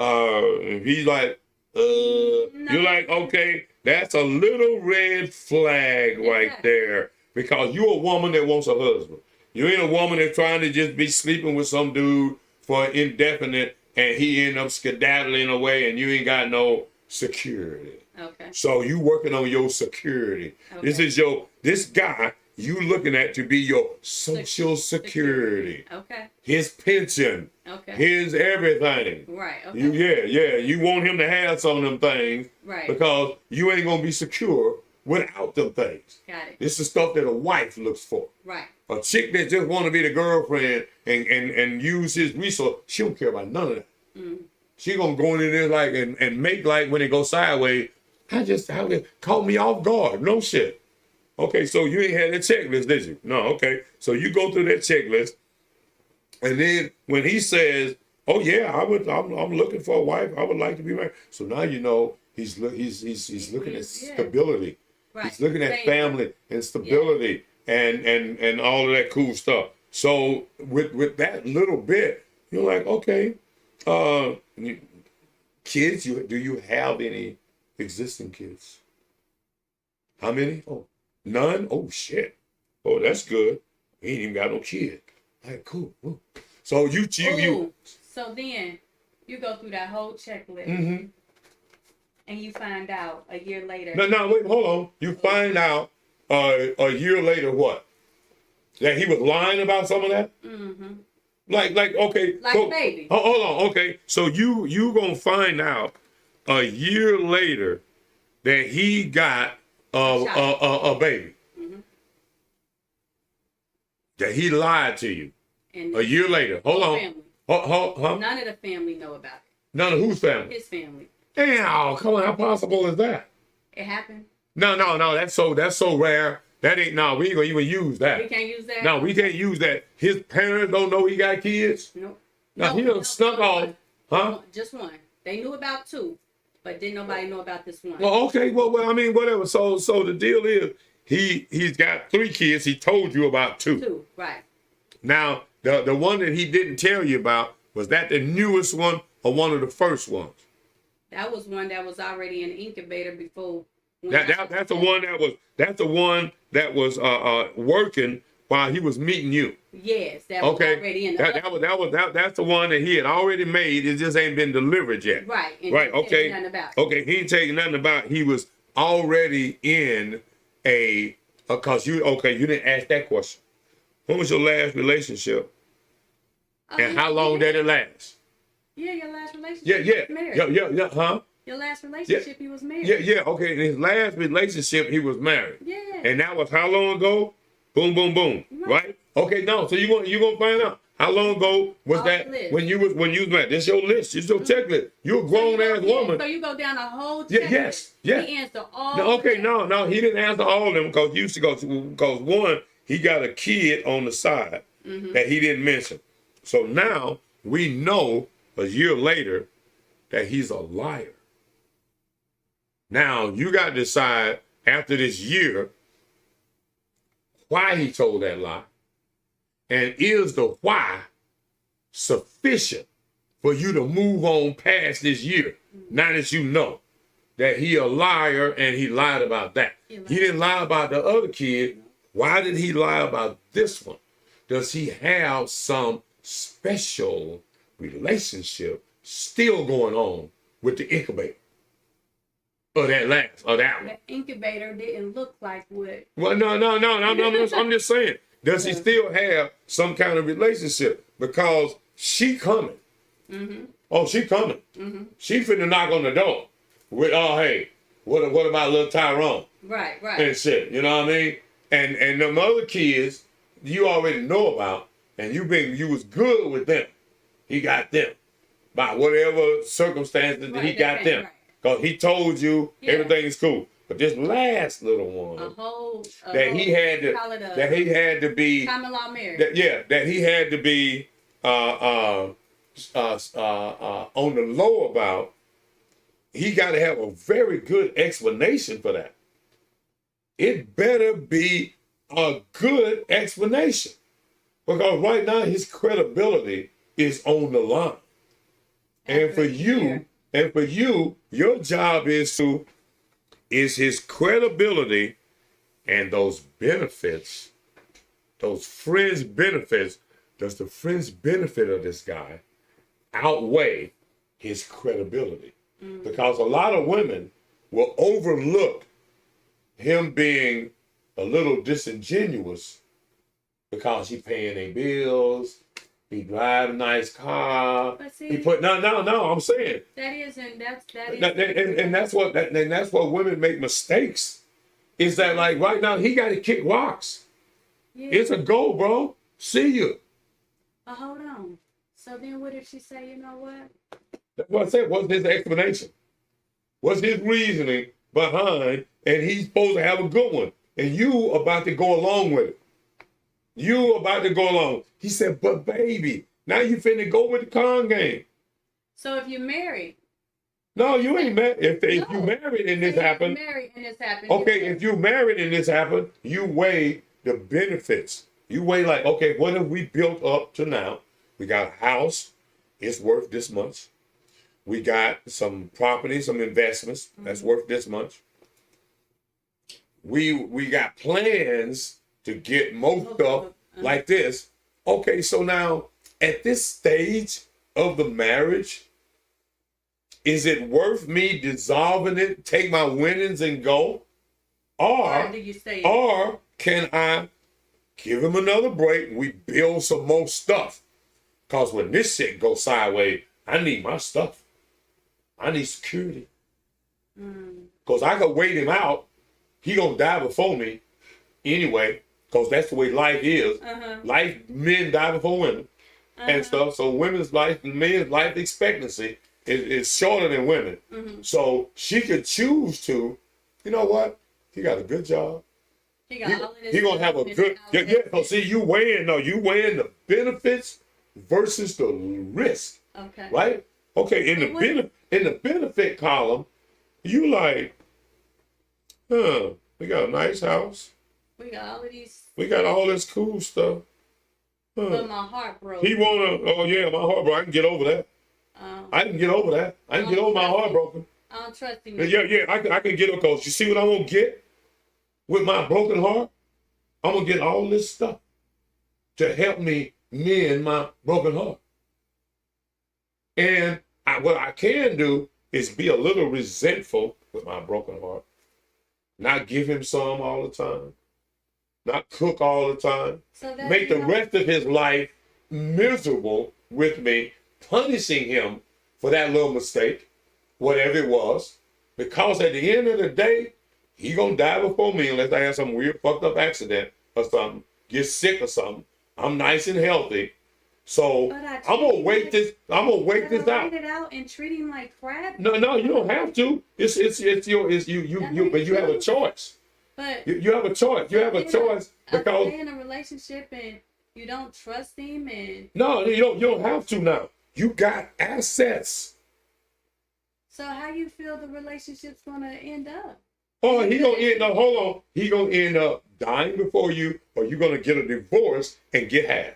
If he's like, no. You're like, okay, that's a little red flag right there. Because you're a woman that wants a husband. You ain't a woman that's trying to just be sleeping with some dude for indefinite, and he end up skedaddling away, and you ain't got no security. Okay. So you working on your security. Okay. This guy you looking at to be your social security. Okay. His pension. Okay. His everything. Right. Okay. You want him to have some of them things. Right. Because you ain't gonna be secure without them things. Got it. This is stuff that a wife looks for. Right. A chick that just want to be the girlfriend and use his resource, she don't care about none of that. She gonna go in there like and make like when it goes sideways. Caught me off guard. No shit. Okay, so you ain't had that checklist, did you? No. Okay, so you go through that checklist, and then when he says, "Oh yeah, I'm looking for a wife. I would like to be married." So now you know he's looking at stability. Right. He's looking at family and stability. Yeah. And all of that cool stuff. So with that little bit, you're like, okay, kids, do you have any existing kids? How many? Oh, none? Oh, shit. Oh, that's good. He ain't even got no kid. All right, cool. Ooh. So you. So then you go through that whole checklist and you find out a year later. No, wait, hold on. You find out a year later what? That he was lying about some of that? Like okay. Like so, baby. Hold on. Okay. So you gonna find out a year later that he got a baby. Mm-hmm. That he lied to you. And A year later. Hold on. family. Huh? None of the family know about it. None of whose family? His family. Damn, come on, how possible is that? It happened. No, that's so rare. That ain't we ain't gonna even use that. We can't use that. No, we can't use that. His parents don't know he got kids. Nope. No, he done snuck off. Huh? Just one. They knew about two, but didn't nobody know about this one. Well, okay, well, I mean, whatever. So the deal is he's got 3 kids. He told you about 2. 2, right. Now, the one that he didn't tell you about, was that the newest one or one of the first ones? That was one that was already in the incubator before. That's the one that was working while he was meeting you. Yes, that was already in the that's the one that he had already made. It just ain't been delivered yet. Right. And Right. Okay. Nothing about. Okay. He ain't taking nothing about. He was already in cause you didn't ask that question. When was your last relationship? And how long did it last? Yeah, your last relationship. Yeah. Married. Yeah. Huh? Your last relationship, he was married. Yeah. Okay. In his last relationship, he was married. Yeah. And that was how long ago? Boom, boom, boom. Right? Okay. No. So you gonna find out how long ago was All that the list. when you was married? This your list. This your checklist. You're a grown ass woman. So you go down a whole Yeah. checklist. Yes. He Yes. answered all. No, okay. No. He didn't answer all of them because one, he got a kid on the side that he didn't mention. So now we know a year later that he's a liar. Now you got to decide after this year why he told that lie. And is the why sufficient for you to move on past this year? Now that you know that he a liar and he lied about that. He didn't lie about the other kid. Why did he lie about this one? Does he have some special relationship still going on with the incubator? Or that one? The incubator didn't look like what. Well, no. I'm just saying. Does he still have some kind of relationship? Because she coming. Mm-hmm. Oh, she coming. Mm-hmm. She finna knock on the door with, hey, what about little Tyrone? Right. And shit, you know what I mean? And them other kids you already know about, and you was good with them. He got them. By whatever circumstances that he got them. Because he told you everything is cool. But this last little one that he had to be common law marriage. that he had to be on the low about, he got to have a very good explanation for that. It better be a good explanation. Because right now his credibility is on the line. And for you, your job is his credibility and those benefits, those friends' benefits. Does the friends' benefit of this guy outweigh his credibility? Because a lot of women will overlook him being a little disingenuous because he paying their bills, he drive a nice car. But see, he put no. I'm saying that is, and that's what women make mistakes. Is that like right now he got to kick rocks? Yeah. It's a go, bro. See you. But hold on. So then, what if she say, you know what? That's what I said. What's his explanation? What's his reasoning behind? And he's supposed to have a good one, and you about to go along with it. You about to go along. He said, but baby, now you finna go with the con game. So if you're married. No, you ain't married. If you married and this happened. Okay, if you married and this happened, you weigh the benefits. You weigh like, okay, what have we built up to now? We got a house. It's worth this much. We got some property, some investments. That's worth this much. We got plans to get more stuff like this. Okay, so now at this stage of the marriage, is it worth me dissolving it, take my winnings and go? Or can I give him another break and we build some more stuff? Because when this shit goes sideways, I need my stuff. I need security. Because I could wait him out. He gonna die before me anyway, because that's the way life is. Life, men die before women and stuff. So women's life, men's life expectancy is shorter than women. So she could choose to, you know what? He got a good job. He gonna have a good, So see, you weighing the benefits versus the risk. Okay. Right? Okay, in the benefit column, you like, we got a nice house. We got all of these. We got all this cool stuff. But my heart broke. He oh yeah, my heart broke. I can get over that. I can get over that. I can get over my heart broken. I don't trust him. Yeah, I can get over, because you see what I'm gonna get with my broken heart? I'm gonna get all this stuff to help me mend my broken heart. And what I can do is be a little resentful with my broken heart. Not give him some all the time. Not cook all the time. So that, make the rest of his life miserable with me, punishing him for that little mistake, whatever it was. Because at the end of the day, he gonna die before me unless I have some weird fucked up accident or something, get sick or something. I'm nice and healthy. So I'm gonna wait this. I'm gonna wait this out. Wait it out and treat him like crap. No, you don't have to. But you have a choice. But you have a choice. You have a choice because stay in a relationship and you don't trust him and no, you don't have to now. You got assets. So how you feel the relationship's gonna end up? Oh, he gonna end up. Hold on. He gonna end up dying before you, or you gonna get a divorce and get half.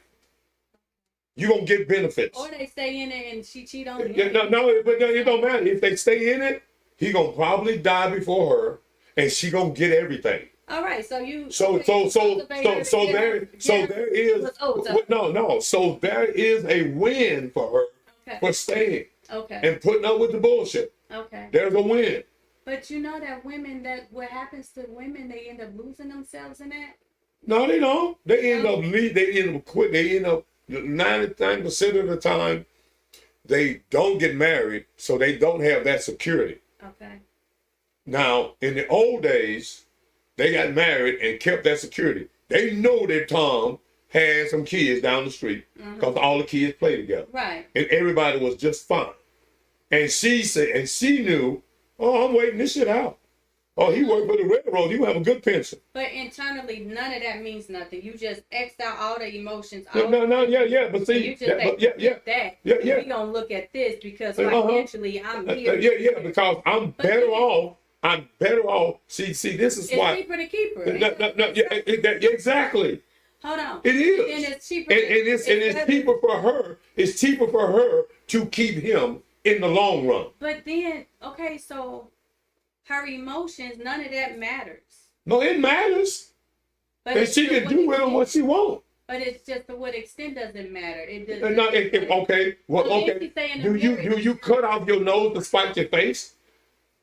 You gonna get benefits. Or they stay in it and she cheat on him. Yeah, no, it don't matter. If they stay in it, he gonna probably die before her, and she gonna get everything. All right, so you. So there is no. So there is a win for her for staying. Okay. And putting up with the bullshit. Okay. There's a win. But you know that women, that what happens to women, they end up losing themselves in that? No, they don't. They end up quit. They end up 99% of the time they don't get married, so they don't have that security. Okay. Now, in the old days, they got married and kept that security. They know that Tom had some kids down the street because all the kids play together. Right. And everybody was just fine. And she said, and she knew, oh, I'm waiting this shit out. Oh, he worked for the railroad. You have a good pension. But internally, none of that means nothing. You just X'd out all the emotions. Yeah. But see, you just we gonna look at this because financially I'm here. Because I'm better off. I'm better off. See, this is why. It's cheaper to keep her. Exactly. Hold on. It is. And it's cheaper. And it's cheaper for her. It's cheaper for her to keep him in the long run. But then, okay, so her emotions, none of that matters. No, it matters. But and she can do with him what she wants. But it's just to what extent does it matter? It does. Okay. Well, okay. Do you cut off your nose to spite your face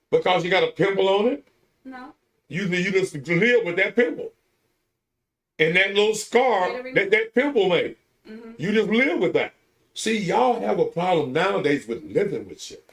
because you got a pimple on it? No. You just live with that pimple and that little scar that pimple made. You just live with that. See, y'all have a problem nowadays with living with shit.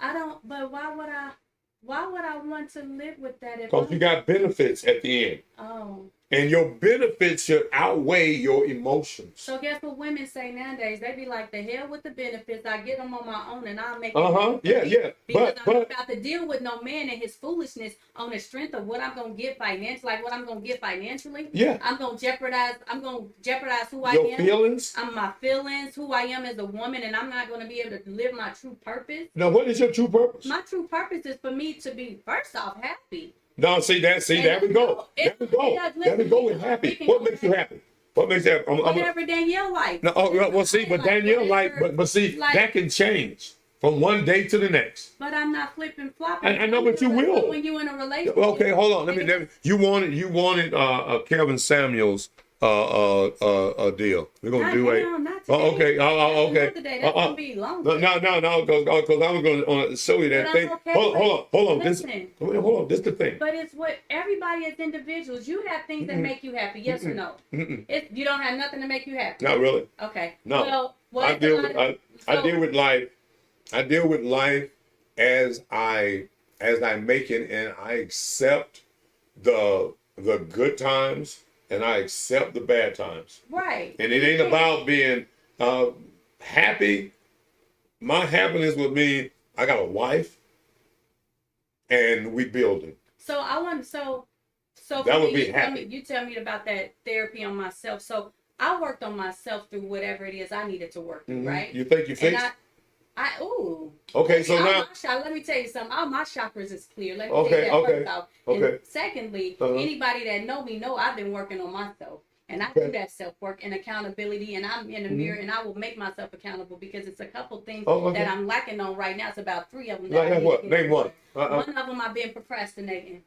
I don't. But why would I want to live with that? Because you got benefits at the end. Oh. And your benefits should outweigh your emotions. So guess what women say nowadays? They be like, the hell with the benefits. I get them on my own and I'll make it. Yeah. Because I'm not about to deal with no man and his foolishness on the strength of what I'm going to get financially. Like what I'm going to get financially. Yeah. I'm going to jeopardize who I am. Your feelings? My feelings, who I am as a woman, and I'm not going to be able to live my true purpose. Now, what is your true purpose? My true purpose is for me to be, first off, happy. No, there we go. There we go with happy. What makes you happy? What makes you happy? Whatever Danielle likes. No, well, see, but Danielle but see, that can change from one day to the next. But I'm not flipping flopping. I know, but you will. When you're in a relationship. Okay, hold on. Let me. You wanted Kevin Samuels deal. We're gonna Not do now, a. not Oh, today. okay. Okay. Not today. That's gonna be long. No, because I was going to show you that But thing. I'm okay Hold on. Listen. Hold on. This is the thing. But it's what everybody as individuals. You have things that make you happy. Yes or no? You don't have nothing to make you happy. Not really. Okay. No. Well, I deal with life. I deal with life as I make it, and I accept the good times and I accept the bad times. Right. And it ain't about being happy. My happiness would mean I got a wife and we building. So I want that would be happy. You tell me about that therapy on myself. So I worked on myself through whatever it is I needed to work through, right? You think you fixed? Okay, so now let me tell you something. All my chakras is clear. Let me take that first off. And secondly, anybody that know me know I've been working on myself. And I do that self-work and accountability, and I'm in the mirror, and I will make myself accountable because it's a couple things that I'm lacking on right now. It's about 3 of them. Like what? Name one. One of them I've been procrastinating,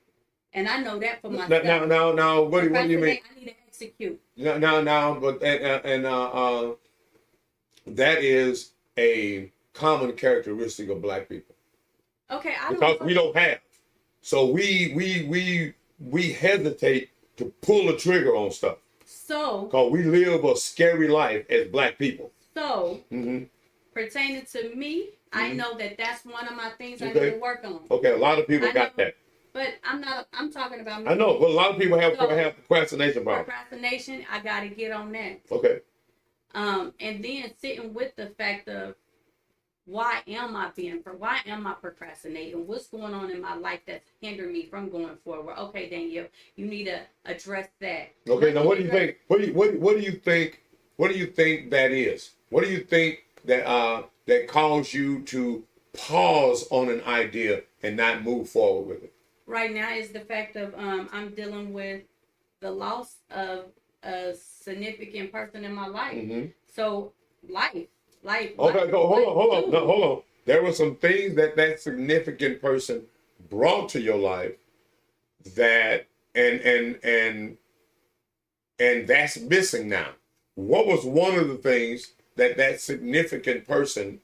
and I know that for myself. Now, what do you mean? I need to execute. But that is a common characteristic of Black people. Okay, because we don't have, so we hesitate to pull the trigger on stuff. So, because we live a scary life as Black people. So, pertaining to me, I know that that's one of my things I need to work on. Okay, a lot of people got that. But I'm talking about me. I know, but a lot of people have procrastination problems. Procrastination, I got to get on that. Okay. And then sitting with the fact of why am I procrastinating? What's going on in my life that's hindering me from going forward? Okay, Danielle, you need to address that. Okay, now what do you think? What do you think? What do you think that is? What do you think that caused you to pause on an idea and not move forward with it? Right now is the fact of I'm dealing with the loss of a significant person in my life. So life. Okay, so hold on. There were some things that significant person brought to your life that and that's missing now. What was one of the things that significant person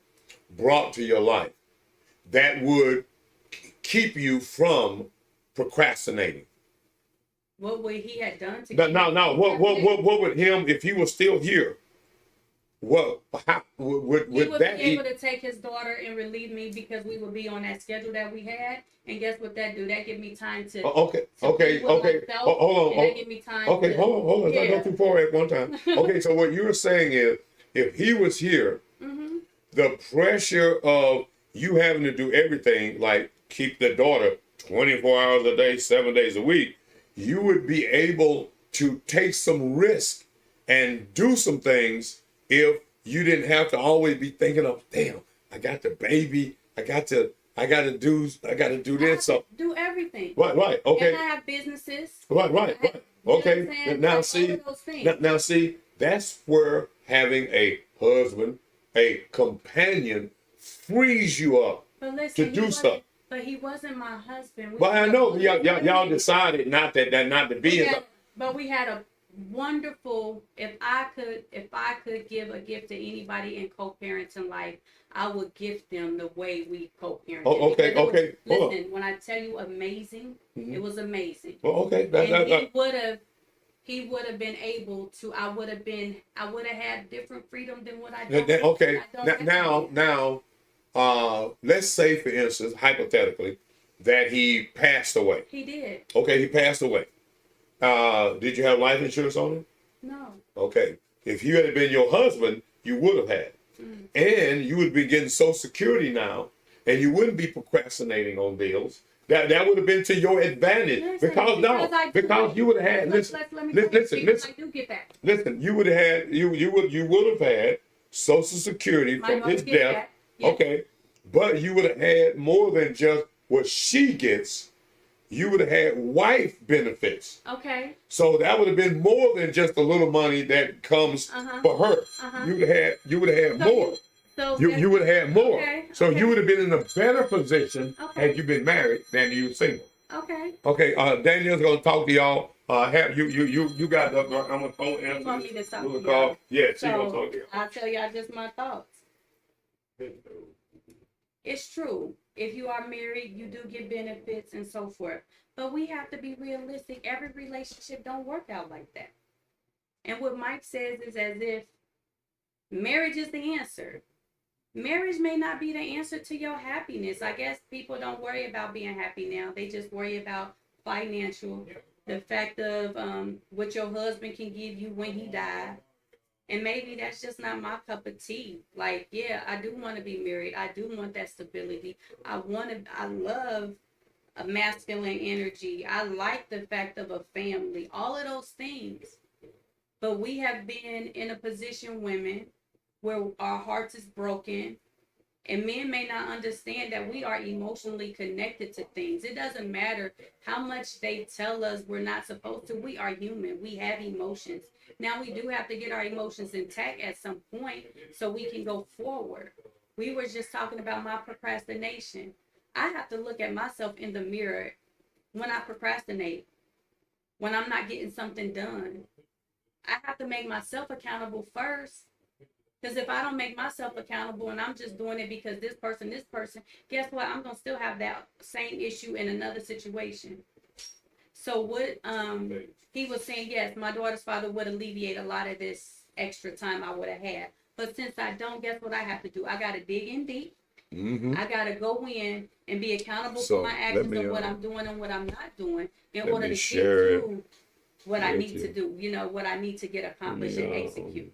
brought to your life that would keep you from procrastinating? What would he have done to now what would him, if he was still here, what would he would that be able to take his daughter and relieve me because we would be on that schedule that we had, and guess what that do? That give me time to okay. Hold on. That give me time hold on. Let's go too far at one time. Okay, so what you were saying is, if he was here, the pressure of you having to do everything, like keep the daughter 24 hours a day, 7 days a week, you would be able to take some risk and do some things if you didn't have to always be thinking of, damn, I got the baby, I got to do this. So do everything. Right, okay. And I have businesses. Right. Okay. Now see, that's where having a husband, a companion, frees you up to do stuff. But he wasn't my husband. But I know y'all decided not to be. But we had a wonderful. If I could give a gift to anybody in co-parenting life, I would gift them the way we co-parent. Oh, okay. Listen, when I tell you amazing, it was amazing. Well, okay. He would have been able to. I would have had different freedom than what I do. Okay. Now, let's say, for instance, hypothetically, that he passed away. He did. Okay, he passed away. Did you have life insurance on him? No. Okay. If he had been your husband, you would have had. And you would be getting Social Security now, and you wouldn't be procrastinating on bills. That would have been to your advantage. Because you would have had. Listen. I do get that. Listen, you would have had. You would have had Social Security from his death. Yes. Okay, but you would have had more than just what she gets. You would have had wife benefits. Okay. So that would have been more than just the little money that comes for her. You would have had more. You would have had more. Okay. So you would have been in a better position had you been married than you single. Okay. Okay, Danielle's gonna talk to y'all. Have you got the I'm gonna phone You answer want me this. to talk We'll to call. y'all? Yeah, she gonna So talk to I'll tell y'all just my thoughts. It's true. If you are married, you do get benefits and so forth. But we have to be realistic. Every relationship don't work out like that. And what Mike says is as if marriage is the answer. Marriage may not be the answer to your happiness. I guess people don't worry about being happy now. They just worry about financial, the fact of what your husband can give you when he died. And maybe that's just not my cup of tea. Like, yeah, I do want to be married. I do want that stability. I love a masculine energy. I like the fact of a family, all of those things. But we have been in a position, women, where our hearts is broken. And men may not understand that we are emotionally connected to things. It doesn't matter how much they tell us we're not supposed to. We are human. We have emotions. Now we do have to get our emotions intact at some point so we can go forward. We were just talking about my procrastination. I have to look at myself in the mirror when I procrastinate, when I'm not getting something done. I have to make myself accountable first. Because if I don't make myself accountable and I'm just doing it because this person, guess what? I'm going to still have that same issue in another situation. So what he was saying, yes, my daughter's father would alleviate a lot of this extra time I would have had. But since I don't, guess what I have to do? I got to dig in deep. Mm-hmm. I got to go in and be accountable So, for my let actions me, and what I'm doing and what I'm not doing in let order me to get share it to what I with need you. to do, what I need to get accomplished and execute.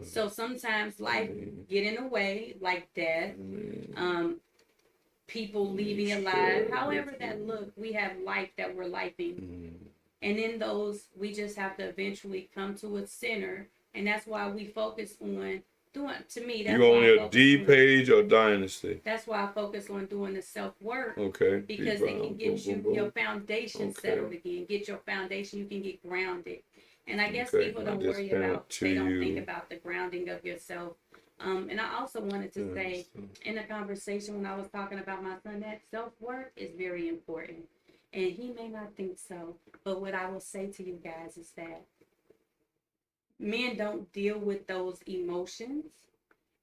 So sometimes life get in the way, like death, people leaving alive. However that look, we have life that we're lifing. And in those, we just have to eventually come to a center. And that's why we focus on doing, to me, that's You why on I a focus D on, page or Dynasty? that's why I focus on doing the self-work. Okay. Because it can get you your foundation Okay. settled again. Get your foundation, you can get grounded. And I guess Okay, people I don't just worry sent it about, to they don't you. think about the grounding of yourself. And I also wanted to say in the conversation when I was talking about my son, that self-work is very important. And he may not think so, but what I will say to you guys is that men don't deal with those emotions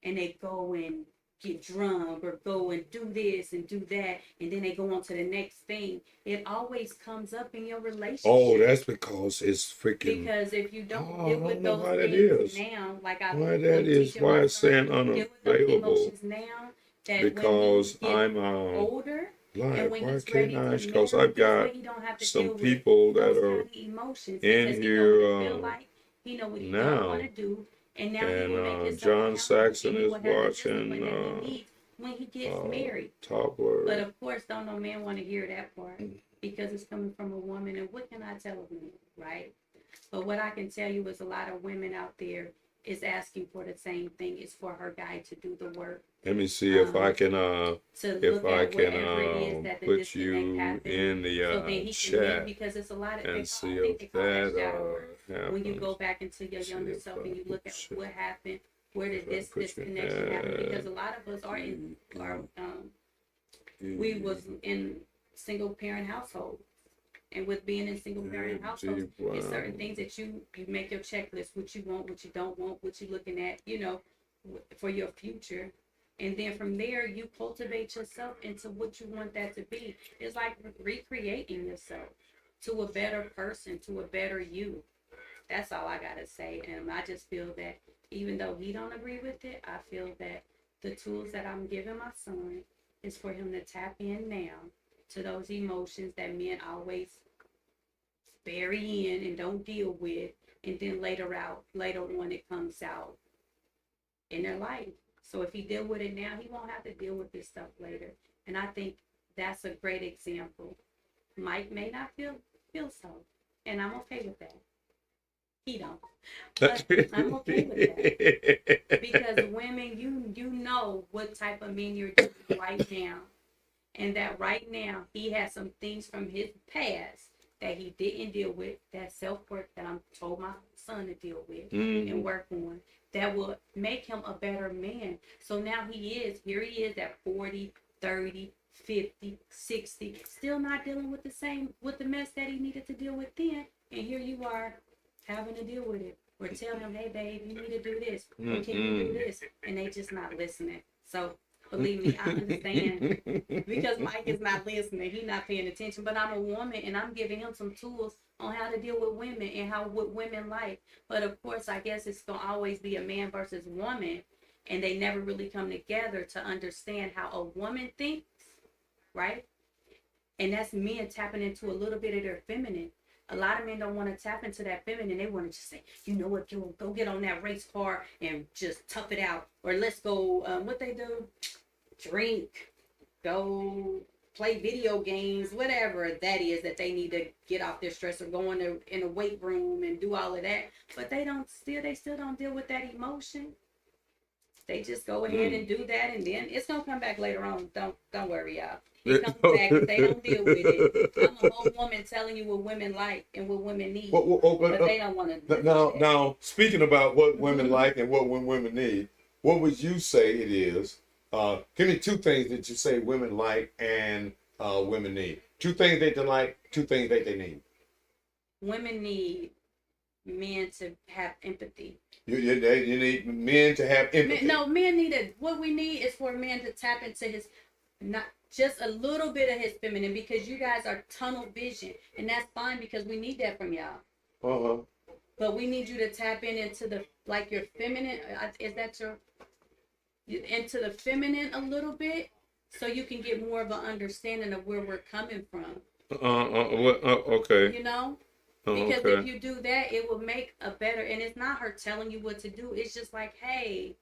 and they go and get drunk or go and do this and do that, and then they go on to the next thing. It always comes up in your relationship. Oh, that's because it's freaking. Because if you don't Oh, deal I with don't know those why that things is. now, like I'm Why that is? teaching Why my it's son, saying deal with those unavailable? emotions now, that Because when he I'm gets older and like, when why he's can't ready I? to Because marry, I've guess got what? He don't have to some deal with people that those are kind of emotions in because he know what he here feel like, he know what he don't now, want to do, and now he will make and himself John accountable Saxon and he is will have the discipline watching that he needs when he gets married. But Toppler. of course, don't no man want to hear that part because it's coming from a woman, and what can I tell a man, right? But what I can tell you is a lot of women out there is asking for the same thing. It's for her guy to do the work. Let me see if I can To if look I at can wherever it is that the put disconnect you happened, in the so that he can chat leave, because it's a lot of, and see I think if they call that that shadow work. happens. When you go back into your See younger if self I and you look at put what happened, where did if I this put you disconnection happen? Because at a lot of us are we was in single parent households. And with being in single parent households, it's certain things that you make your checklist, what you want, what you don't want, what you're looking at, for your future. And then from there, you cultivate yourself into what you want that to be. It's like recreating yourself to a better person, to a better you. That's all I gotta say. And I just feel that even though he don't agree with it, I feel that the tools that I'm giving my son is for him to tap in now to those emotions that men always bury in and don't deal with, and then later on it comes out in their life. So if he deal with it now, he won't have to deal with this stuff later. And I think that's a great example. Mike may not feel so, and I'm okay with that. He don't, but I'm okay with that because women, you know what type of men you're doing right now, and that right now he has some things from his past that he didn't deal with, that self-work that I'm told my son to deal with and work on, that will make him a better man. So now here he is at 40, 30, 50, 60, still not dealing with the mess that he needed to deal with then. And here you are having to deal with it. Or tell him, hey babe, you need to do this. Or can you do this? And they just not listening. So believe me, I understand because Mike is not listening. He's not paying attention. But I'm a woman and I'm giving him some tools on how to deal with women and what women like. But of course, I guess it's going to always be a man versus woman. And they never really come together to understand how a woman thinks, right? And that's men tapping into a little bit of their feminine. A lot of men don't want to tap into that feminine. They want to just say, you know what, go get on that race car and just tough it out. Or let's go, what they do? Drink, go play video games, whatever that is that they need to get off their stress, or go in a weight room and do all of that. But they still don't deal with that emotion. They just go ahead and do that, and then it's gonna come back later on. Don't worry, y'all. It comes back if they don't deal with it. I'm a whole woman telling you what women like and what women need, but they don't want to. Now, speaking about what women like and what women need, what would you say it is? Give me two things that you say women like and women need. Two things that they like, two things that they need. Women need men to have empathy. You need men to have empathy. Men need it. What we need is for men to tap into his, not just a little bit of his feminine, because you guys are tunnel vision, and that's fine because we need that from y'all. But we need you to tap into your feminine. Is that into the feminine a little bit, so you can get more of an understanding of where we're coming from. Okay. You know. Because if you do that, it will make a better, and it's not her telling you what to do. It's just like, hey,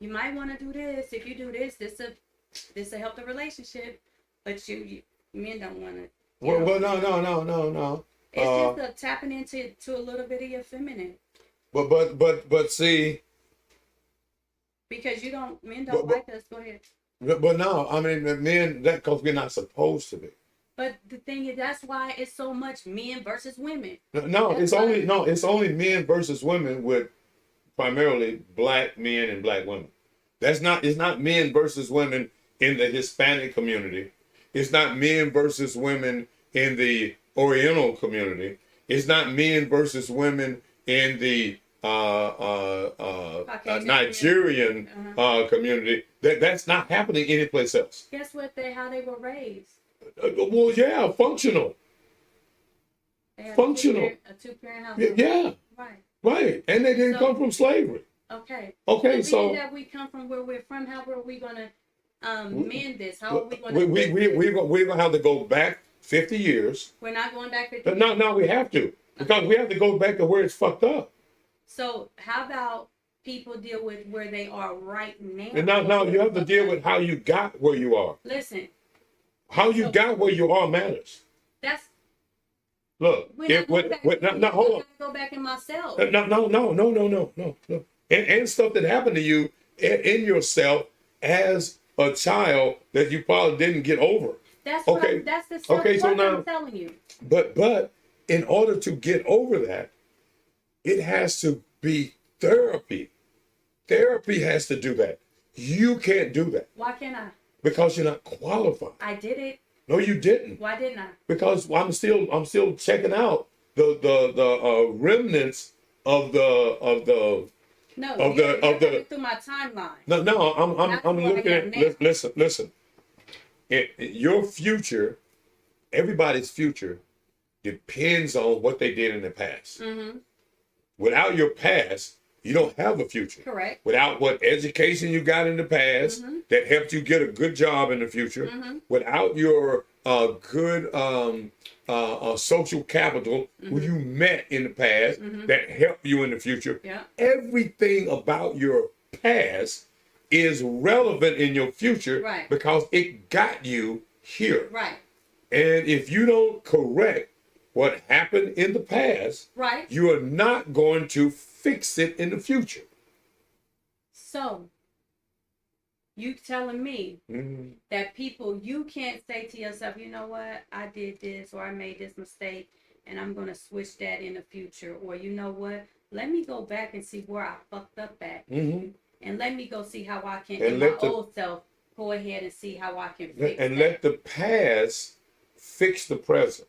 you might want to do this. If you do this, this will help the relationship. But you men don't want to. Well, no. It's just a tapping into a little bit of your feminine. But see. Because men don't like us. Go ahead. But no, I mean, men, that because we're not supposed to be. But the thing is, that's why it's so much men versus women. It's only men versus women with primarily black men and black women. It's not men versus women in the Hispanic community. It's not men versus women in the Oriental community. It's not men versus women in the Nigerian community. That's not happening anyplace else. Guess what? How they were raised. Well, yeah, functional. Functional. A two-parent household. Yeah. Right. And they didn't come from slavery. Okay. So that we come from where we're from, how are we gonna mend this? How are we gonna? We're gonna have to go back 50 years. We're not going back 50 years. No, we have to, because we have to go back to where it's fucked up. So how about people deal with where they are right now? And now you have to deal with how you got where you are. Listen. How you got where you are matters. Look. Hold on. Go back in myself. No. And stuff that happened to you in yourself as a child that you probably didn't get over. That's the stuff I'm telling you. But in order to get over that, it has to be therapy. Therapy has to do that. You can't do that. Why can't I? Because you're not qualified. I did it. No, you didn't. Why didn't I? Because I'm still checking out the remnants of the through my timeline. No, I'm looking at. Listen. Your future, everybody's future, depends on what they did in the past. Mm-hmm. Without your past, you don't have a future. Correct. Without what education you got in the past that helped you get a good job in the future, without your good social capital who you met in the past that helped you in the future, everything about your past is relevant in your future because it got you here. Right. And if you don't correct what happened in the past, you are not going to fix it in the future. So, you telling me that you can't say to yourself, you know what, I did this or I made this mistake and I'm going to switch that in the future. Or you know what, let me go back and see where I fucked up at. And let me go see how I can, in my old self, go ahead and see how I can fix And that. let the past fix the present.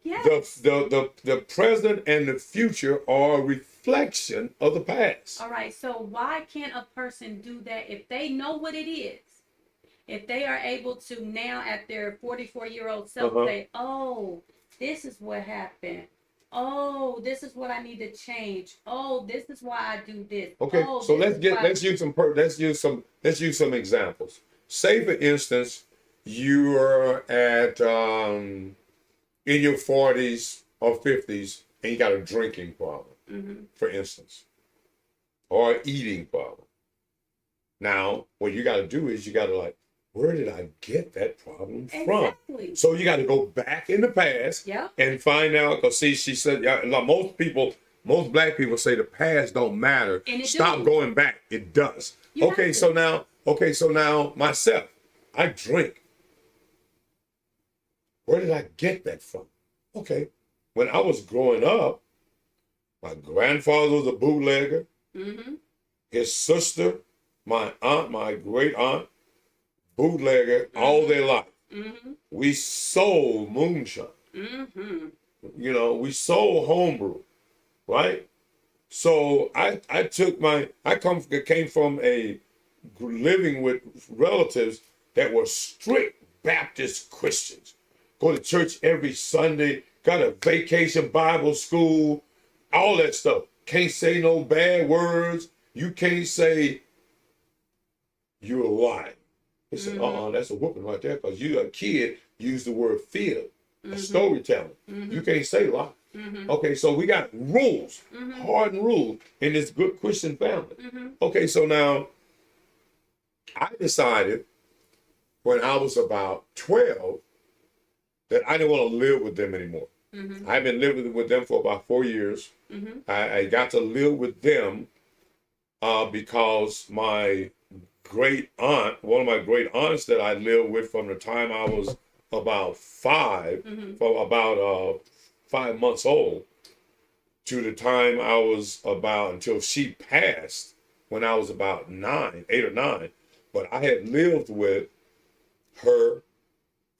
Yes. The present and the future are a reflection of the past. All right. So why can't a person do that if they know what it is? If they are able to now at their 44-year-old self say, oh, this is what happened. Oh, this is what I need to change. Oh, this is why I do this. Okay, oh, so this let's use some examples. Say for instance, you're at in your 40s or 50s and you got a drinking problem, for instance, or an eating problem. Now, what you got to do is you got to like, where did I get that problem from? So you got to go back in the past and find out. Because see, she said, most black people say the past don't matter. Stop going back. It does. Okay, so now myself, I drink. Where did I get that from? Okay, when I was growing up, my grandfather was a bootlegger. His sister, my aunt, my great aunt, bootlegger all their life. We sold moonshine. You know, we sold homebrew, right? So I came from a living with relatives that were strict Baptist Christians. Go to church every Sunday, got a vacation Bible school, all that stuff. Can't say no bad words. You can't say you're lying. He said, that's a whooping right there, because you, a kid, use the word fib, a storytelling. You can't say lie. Okay, so we got rules, hardened rules in this good Christian family. Okay, so now I decided when I was about 12 that I didn't want to live with them anymore. I've been living with them for about 4 years. I got to live with them because my great aunt, one of my great aunts that I lived with from the time I was about 5, from about 5 months old to the time I was about, until she passed when I was about 8 or 9. But I had lived with her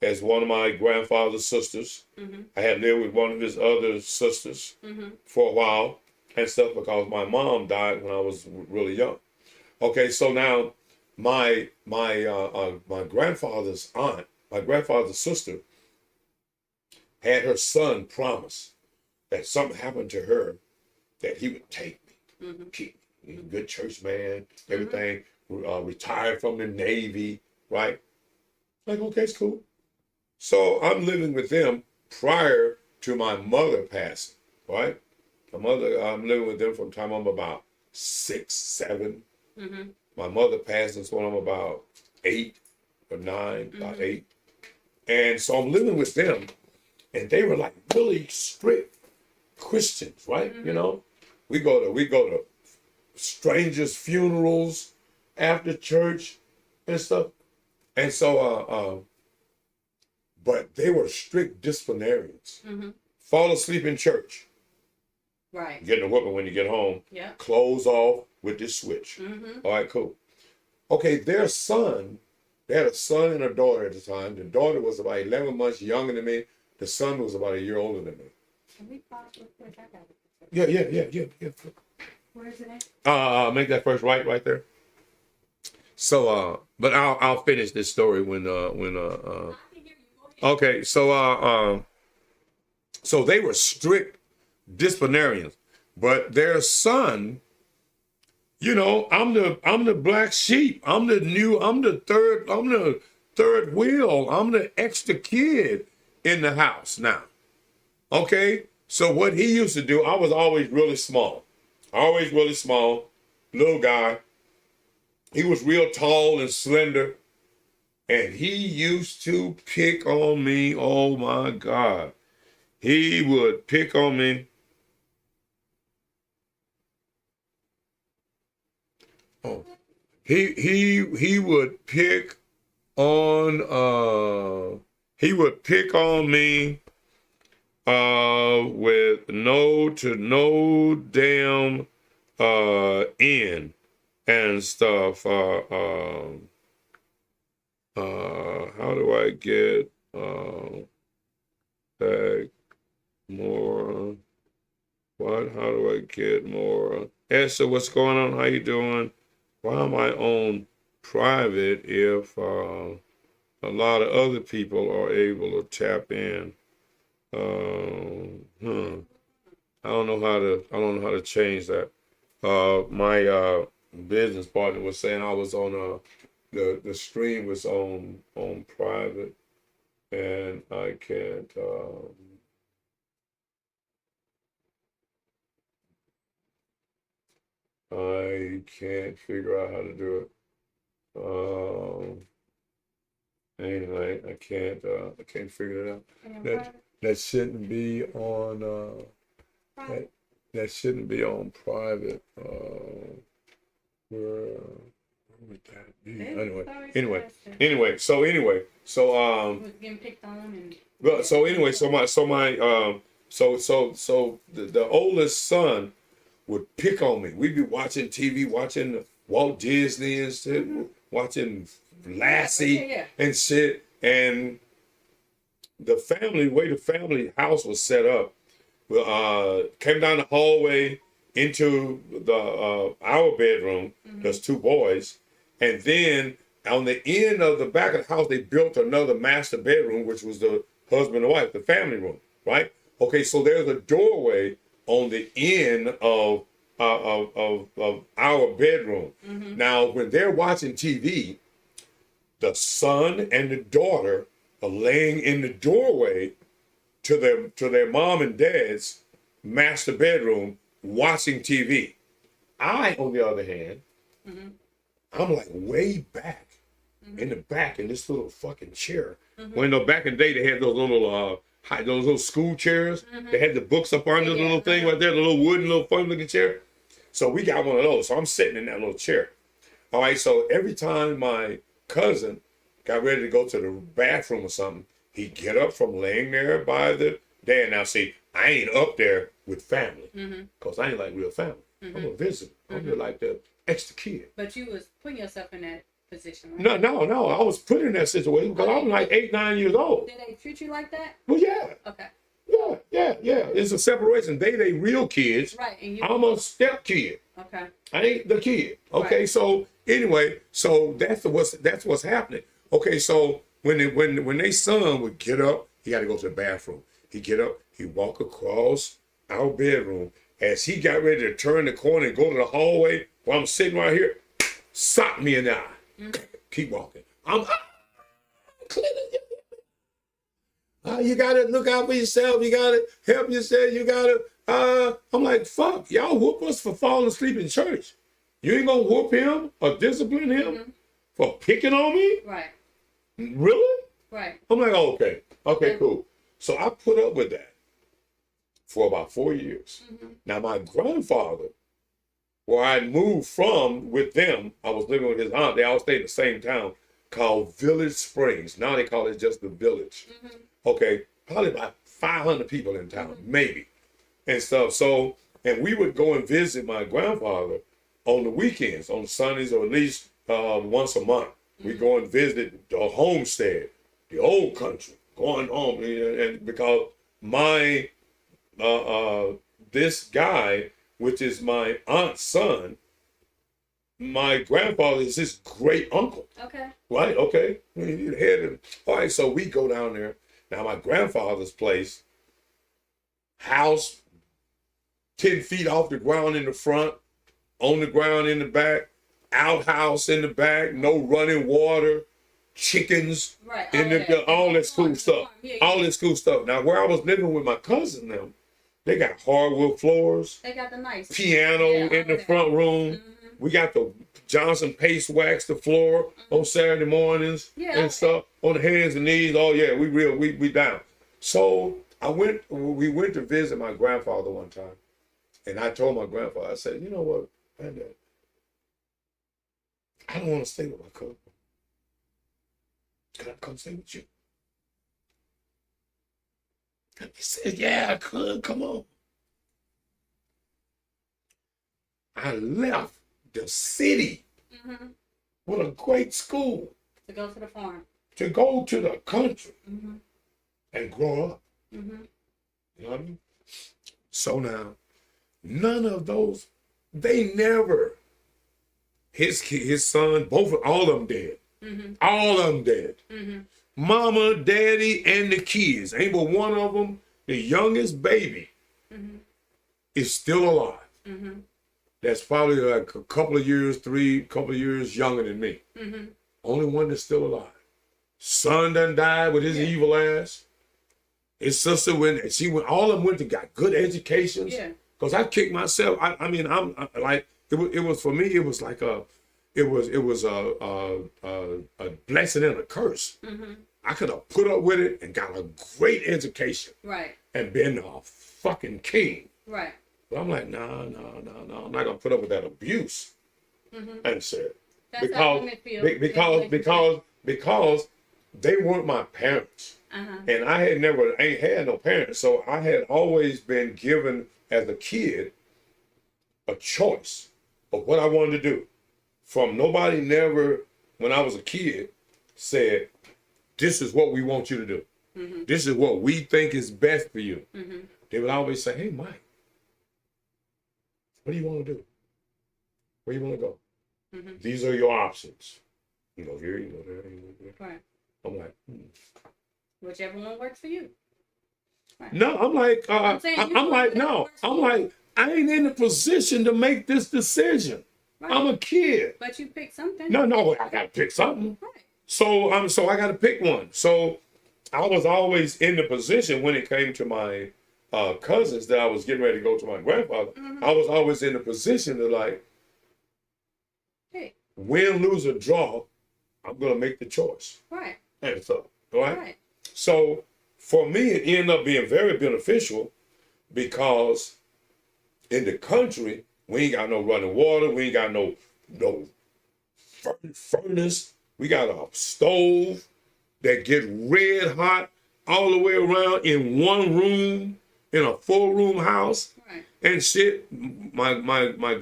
as one of my grandfather's sisters. I had lived with one of his other sisters for a while and stuff, because my mom died when I was really young. Okay, so now my grandfather's aunt, my grandfather's sister, had her son promise that something happened to her that he would take me, keep me. He's a good church man, everything, retired from the Navy, right? Like, okay, it's cool. So I'm living with them prior to my mother passing, right? I'm living with them from the time I'm about 6, 7. My mother passed when I'm about 8 or 9, about 8. And so I'm living with them, and they were like really strict Christians, right? You know, we go to strangers' funerals after church and stuff. And so, but they were strict disciplinarians. Fall asleep in church. Right. Getting a whooping when you get home. Yeah. Close off with this switch. All right, cool. Okay, their son, they had a son and a daughter at the time. The daughter was about 11 months younger than me. The son was about a year older than me. Can we pause real quick? I got it. Yeah. Where is it at? Make that first right there. So, but I'll finish this story when okay, so so they were strict disciplinarians, but their son, you know, I'm the black sheep. I'm the third wheel. I'm the extra kid in the house now. Okay? So what he used to do, I was always really small, little guy. He was real tall and slender, and he used to pick on me. Oh my God. He would pick on me. Oh, he would pick on me with no damn end and stuff. How do I get back more? What? How do I get more? Esther, what's going on? How you doing? Why am I on private if a lot of other people are able to tap in? I don't know how to change that. My business partner was saying I was on the stream was on private, and I can't. I can't figure out how to do it. Anyway, I can't figure it out. That shouldn't be on that shouldn't be on private. Where would that be? Anyway, so Was getting picked on and. well, so anyway, so the oldest son would pick on me. We'd be watching TV, watching Walt Disney and shit, watching Lassie and shit. And the way the family house was set up, came down the hallway into the our bedroom. There's two boys, and then on the end of the back of the house, they built another master bedroom, which was the husband and wife, the family room, right? Okay, so there's a doorway on the end of our bedroom. Now, when they're watching TV, the son and the daughter are laying in the doorway to their mom and dad's master bedroom watching TV. I, on the other hand, I'm like way back in the back in this little fucking chair. When back in the day they had those little school chairs. They had the books up under the little thing right there, the little wooden little funny looking chair. So we got one of those. So I'm sitting in that little chair. All right. So every time my cousin got ready to go to the bathroom or something, he'd get up from laying there by the dad. Now see, I ain't up there with family because I ain't like real family. I'm a visitor. I'm just like the extra kid. But you was putting yourself in that position, right? No. I was put in that situation because I was like 8, 9 years old. Did they treat you like that? Well, yeah. Okay. Yeah. It's a separation. They real kids. Right. And I'm a step kid. Okay. I ain't the kid. Okay. Right. So anyway, so that's what's happening. Okay. So when they son would get up, he had to go to the bathroom. He get up, he walk across our bedroom. As he got ready to turn the corner and go to the hallway, while I'm sitting right here, sock me in the eye. Keep walking. You gotta look out for yourself. You gotta help yourself. You gotta. I'm like, fuck, y'all whoop us for falling asleep in church. You ain't gonna whoop him or discipline him for picking on me? Right. Really? Right. I'm like, okay, cool. So I put up with that for about 4 years. Now my grandfather, where I moved from with them, I was living with his aunt. They all stayed in the same town called Village Springs. Now they call it just the Village. Okay, probably about 500 people in town, maybe, and stuff. So, and we would go and visit my grandfather on the weekends, on Sundays, or at least once a month. We go and visit the homestead, the old country, going home, and because my this guy, which is my aunt's son, my grandfather is his great uncle. Okay. Right? Okay. All right. So we go down there. Now my grandfather's place, house 10 feet off the ground in the front, on the ground in the back, outhouse in the back, no running water, chickens, right. All this cool stuff. All this cool stuff. Now where I was living with my cousin now, they got hardwood floors. They got the nice piano in the front room. We got the Johnson paste wax the floor on Saturday mornings and stuff on the hands and knees. Oh yeah, we down. So we went to visit my grandfather one time, and I told my grandfather, I said, you know what, Granddad, I don't want to stay with my cousin. Can I come stay with you? He said, yeah, I could. Come on. I left the city with a great school, To go to the farm. to go to the country Mm-hmm. and grow up. Mm-hmm. You know what I mean? So now, none of those, they never, his son, all of them dead. Mm-hmm. All of them dead. Mm-hmm. Mama, daddy, and the kids. Ain't but one of them, the youngest baby, Mm-hmm. is still alive. Mm-hmm. That's probably like a couple of years younger than me. Mm-hmm. Only one that's still alive. Son done died with his evil ass. His sister all of them went to got good educations. Yeah. Cause I kicked myself. I mean, I'm like, it was for me. It was like a blessing and a curse. Mm-hmm. I could have put up with it and got a great education Right. and been a fucking king. Right. But I'm like, no. I'm not gonna put up with that abuse. Mm-hmm. And said That's how women feel. because they weren't my parents. Uh-huh. And I ain't had no parents. So I had always been given as a kid a choice of what I wanted to do. From nobody never, when I was a kid, said, this is what we want you to do. Mm-hmm. This is what we think is best for you. Mm-hmm. They would always say, hey, Mike, what do you want to do? Where you want to go? Mm-hmm. These are your options. You go here, you go there, you go there. Right. I'm like, Whichever one works for you. Right. no, I'm like, I'm saying you I'm like, do whatever no, works for I'm you. like, I ain't in a position to make this decision. Right. I'm a kid. But you pick something. No, I gotta pick something. Right. So I gotta pick one. So I was always in the position when it came to my cousins that I was getting ready to go to my grandfather. Mm-hmm. I was always in the position to like, Hey. win, lose, or draw, I'm gonna make the choice. Right. And so, right? Right. So for me, it ended up being very beneficial because in the country, we ain't got no running water. We ain't got no furnace. We got a stove that get red hot all the way around in one room in a 4-room house. Right. And shit. My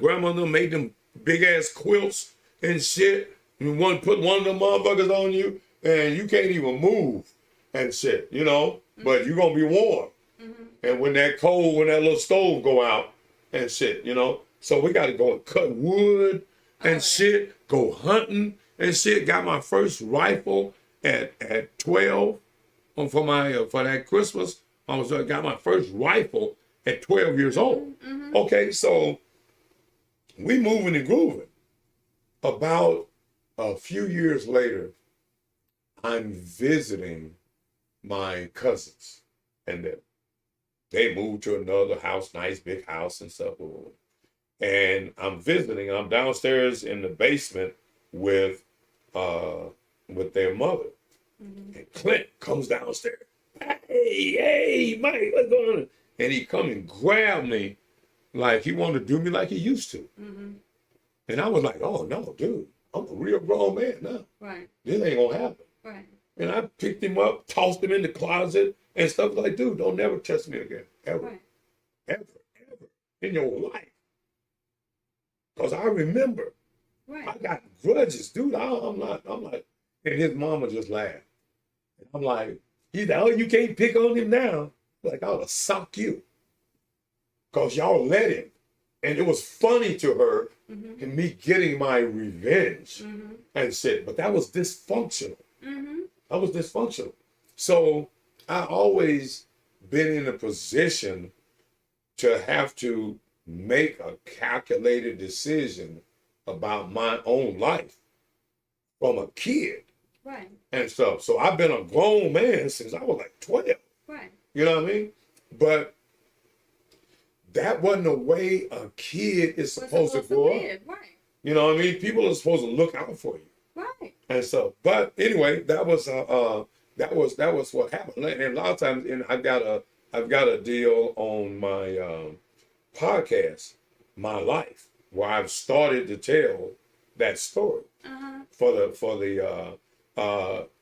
grandmother made them big ass quilts and shit. And put one of them motherfuckers on you and you can't even move and shit, you know. Mm-hmm. But you're gonna be warm. Mm-hmm. And when that little stove go out and shit, you know. So we got to go and cut wood and shit, go hunting and shit. Got my first rifle at 12 for that Christmas. Got my first rifle at 12 years old. Mm-hmm. Okay, so we moving and grooving. About a few years later, I'm visiting my cousins, and they moved to another house, nice big house and stuff. And I'm visiting. I'm downstairs in the basement with their mother. Mm-hmm. And Clint comes downstairs. Hey, Mike, what's going on? And he come and grab me like he wanted to do me like he used to. Mm-hmm. And I was like, oh, no, dude. I'm a real grown man now. Right. This ain't going to happen. Right. And I picked him up, tossed him in the closet and stuff like, dude, don't never touch me again. Ever. Right. Ever in your life. Because I remember, right. I got grudges, dude. I'm like, and his mama just laughed. And I'm like, he's like, oh, you can't pick on him now. Like, I ought to sock you. Because y'all let him. And it was funny to her mm-hmm. and me getting my revenge mm-hmm. and shit. But that was dysfunctional. Mm-hmm. That was dysfunctional. So I always been in a position to have to make a calculated decision about my own life from a kid. Right. And stuff. So I've been a grown man since I was like 12. Right. You know what I mean? But that wasn't the way a kid is supposed to grow up. Right. You know what I mean? People are supposed to look out for you. Right. And so, but anyway, that was what happened. And a lot of times, and I've got a deal on my podcast, My Life, where I've started to tell that story. Uh-huh.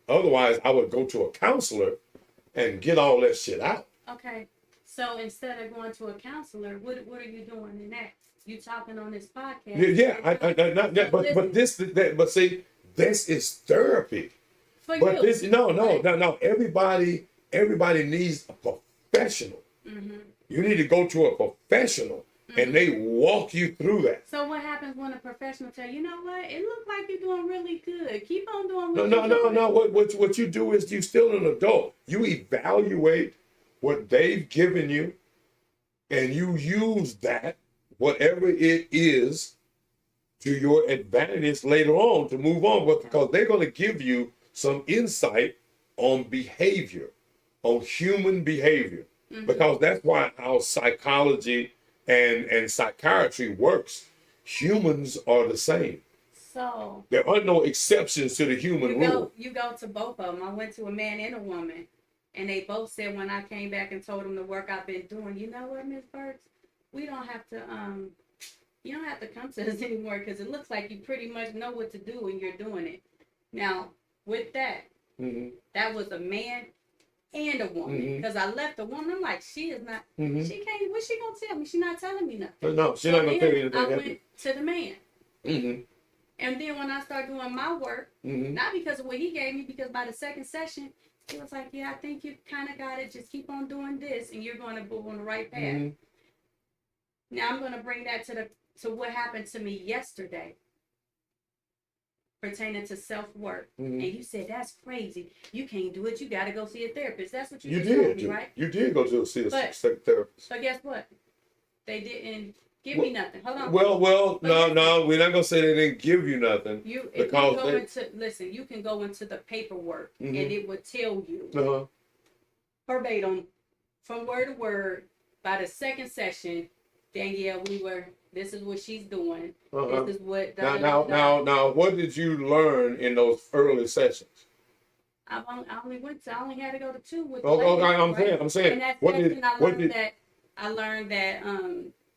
Otherwise I would go to a counselor and get all that shit out. Okay. So instead of going to a counselor, what are you doing in that? You talking on this podcast? Yeah. But see, this is therapy. For But you. this, no. Everybody needs a professional. Mm-hmm. You need to go to a professional, and they walk you through that. So what happens when a professional tell you, you know what? It looks like you're doing really good. Keep on doing what you're doing. No. What you do is you still an adult. You evaluate what they've given you, and you use that, whatever it is, to your advantage later on to move on. Because they're going to give you some insight on behavior, on human behavior. Because that's why our psychology and psychiatry works. Humans are the same. So There are no exceptions to the human rule. you go to both of them. I went to a man and a woman, and they both said when I came back and told them the work I've been doing, you know what, Ms. Burks, we don't have to you don't have to come to us anymore because it looks like you pretty much know what to do and you're doing it. Now, with that, that was a man and a woman. Because I left the woman, I'm like, she is not, she can't, what's she going to tell me? She's not telling me nothing. No, she's not going to tell you anything. I went to the man. And then when I started doing my work, not because of what he gave me, because by the second session, it was like, yeah, I think you kind of got it. Just keep on doing this and you're going to go on the right path. Now I'm going to bring that to what happened to me yesterday pertaining to self-work. And you said, that's crazy. You can't do it. You got to go see a therapist. That's what you told me, right? You did go to see a therapist. But guess what? They didn't give me nothing. Hold on. Well, no, we're not going to say they didn't give you nothing. You can go into the paperwork and it would tell you verbatim, from word to word, by the second session, Danielle, this is what she's doing. This is what. Now, what did you learn in those early sessions? I only had to go to 2 with. I'm saying. In that session, I learned that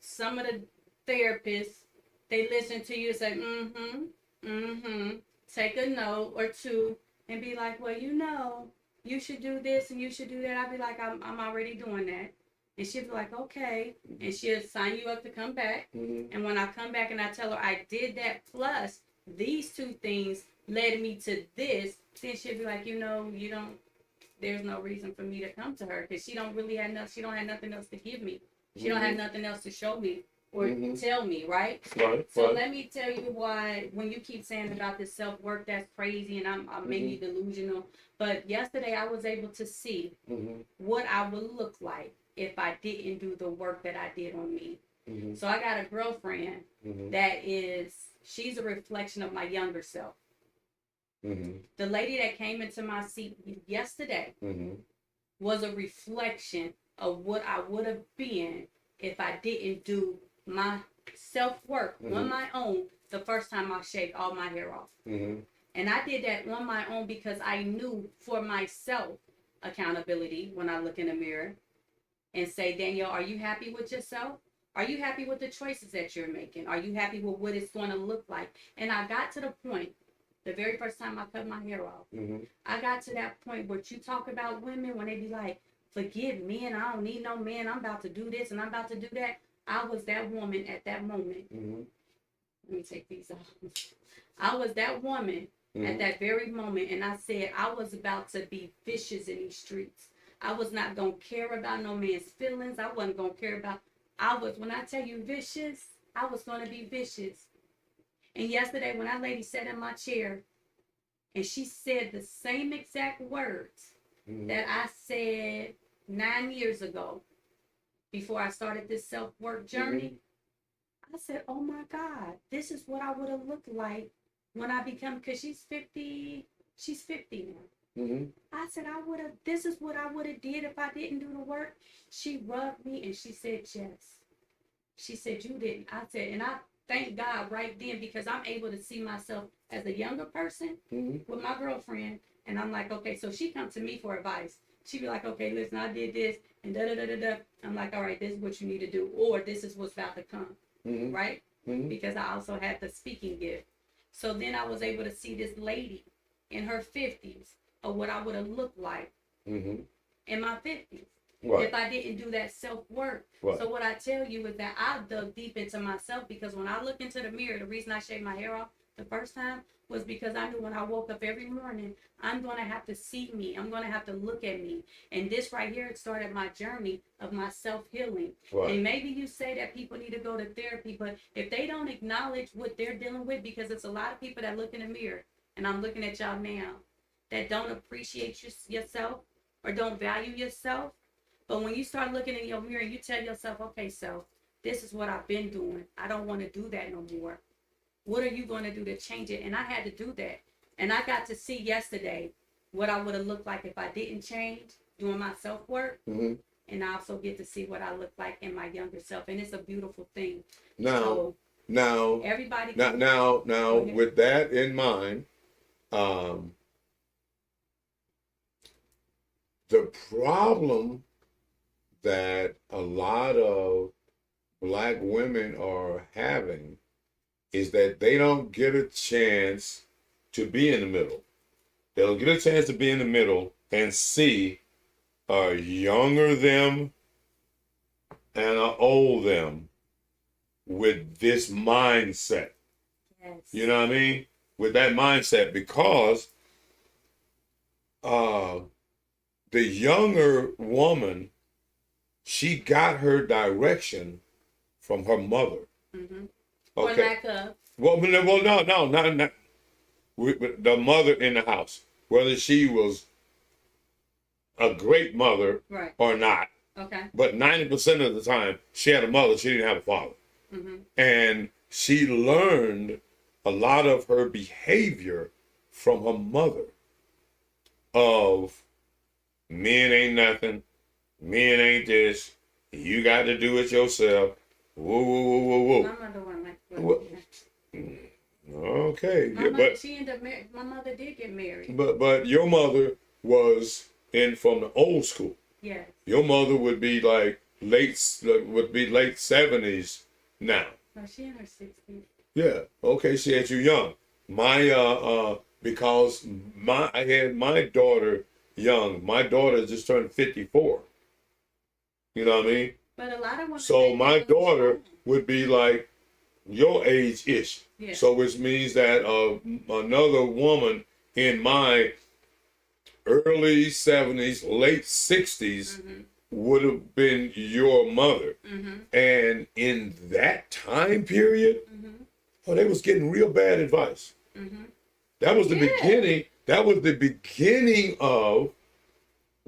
some of the therapists, they listen to you and say, take a note or two, and be like, well, you should do this and you should do that. I'd be like, I'm already doing that. And she'd be like, okay. And she'll sign you up to come back. And when I come back and I tell her I did that, plus these 2 things led me to this, then she'll be like, there's no reason for me to come to her because she don't have nothing else to give me. She don't have nothing else to show me or tell me, right? So let me tell you why, when you keep saying about this self-work, that's crazy and I'm maybe delusional. But yesterday I was able to see what I would look like if I didn't do the work that I did on me. So I got a girlfriend she's a reflection of my younger self. The lady that came into my seat yesterday was a reflection of what I would have been if I didn't do my self-work on my own the first time I shaved all my hair off. And I did that on my own because I knew for myself accountability when I look in the mirror and say, Danielle, are you happy with yourself? Are you happy with the choices that you're making? Are you happy with what it's going to look like? And I got to the point, the very first time I cut my hair off, I got to that point where you talk about women when they be like, forgive men, I don't need no man, I'm about to do this and I'm about to do that. I was that woman at that moment. Let me take these off. I was that woman at that very moment, and I said I was about to be vicious in these streets. I was not going to care about no man's feelings. I wasn't going to care about, when I tell you vicious, I was going to be vicious. And yesterday when that lady sat in my chair and she said the same exact words that I said 9 years ago before I started this self-work journey, I said, oh my God, this is what I would have looked like when I become, because she's 50 now. I said, this is what I would have did if I didn't do the work. She rubbed me and she said, yes. She said, you didn't. I said, and I thank God right then because I'm able to see myself as a younger person with my girlfriend. And I'm like, okay, so she comes to me for advice. She'd be like, okay, listen, I did this and da-da-da-da-da. I'm like, all right, this is what you need to do. Or this is what's about to come, right? Because I also had the speaking gift. So then I was able to see this lady in her 50s of what I would have looked like in my 50s if I didn't do that self-work. So what I tell you is that I dug deep into myself because when I look into the mirror, the reason I shave my hair off, the first time was because I knew when I woke up every morning, I'm going to have to see me. I'm going to have to look at me. And this right here, it started my journey of my self-healing. Right. And maybe you say that people need to go to therapy, but if they don't acknowledge what they're dealing with, because it's a lot of people that look in the mirror, and I'm looking at y'all now, that don't appreciate yourself or don't value yourself. But when you start looking in your mirror, you tell yourself, okay, so this is what I've been doing. I don't want to do that no more. What are you going to do to change it? And I had to do that. And I got to see yesterday what I would have looked like if I didn't change doing my self-work. Mm-hmm. And I also get to see what I look like in my younger self. And it's a beautiful thing. Now, everybody. Now, with that in mind, the problem that a lot of Black women are having is that they don't get a chance to be in the middle. They don't get a chance to be in the middle and see a younger them and an old them with this mindset. Yes. You know what I mean? With that mindset, because the younger woman, she got her direction from her mother. Mm-hmm. Okay. Or lack of. Well, no, not with the mother in the house, whether she was a great mother Right. or not. Okay. But 90% of the time, she had a mother, she didn't have a father. Mm-hmm. And she learned a lot of her behavior from her mother of men ain't nothing, men ain't this, you got to do it yourself. Whoa, whoa, whoa, whoa, whoa. My mother wasn't like that. What? Okay, My yeah, mother, but she ended up my mother did get married. but your mother was in from the old school. Yes. Your mother would be like late 70s now. No, she in her 60s. Yeah. Okay, she had you young. My because I had my daughter young. My daughter just turned 54. You know what I mean? But a lot of women. So my daughter would be like your age-ish. Yeah. So which means that another woman in my early 70s, late 60s Mm-hmm. would have been your mother. Mm-hmm. And in that time period, Mm-hmm. oh, they was getting real bad advice. Mm-hmm. That was the Yeah. beginning. That was the beginning of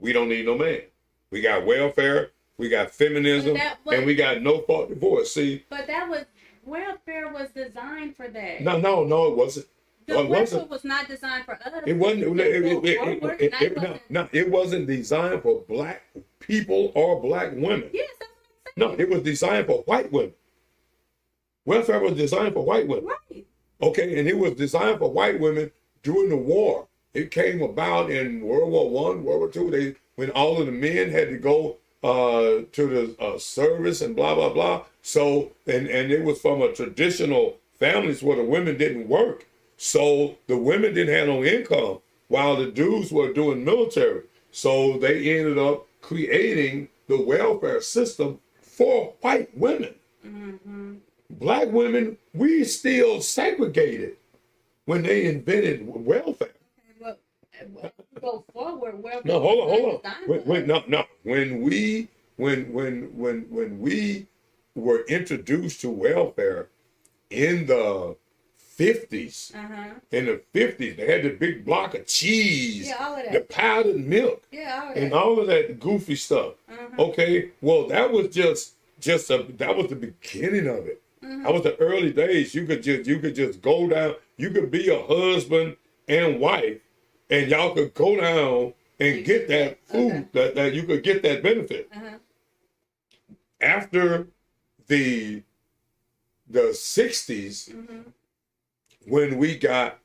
we don't need no man. We got welfare, we got feminism, and we got no fault divorce. See? But that was welfare was designed for that. No, it wasn't. The No, it welfare wasn't. was not designed for us. It wasn't. It wasn't designed for Black people or Black women. Yes, that's what I'm saying. No, it was designed for white women. Welfare was designed for white women. Right. Okay, and it was designed for white women during the war. It came about in World War I, World War II, when all of the men had to go to the service and blah, blah, blah. So, and it was from a traditional families where the women didn't work. So the women didn't have no income while the dudes were doing military. So they ended up creating the welfare system for white women. Mm-hmm. Black women, we still segregated when they invented welfare. Well, go forward. Welfare No, hold on. was not designed for us. When we were introduced to welfare in the 50s, in the 50s, they had the big block of cheese, Yeah, all of that. the powdered milk, Yeah, all of and that. all of that goofy stuff. Okay, well, that was that was the beginning of it. That was the early days. You could just go down. You could be a husband and wife, and y'all could go down and get that food that you could get that benefit. After the 60s, when we got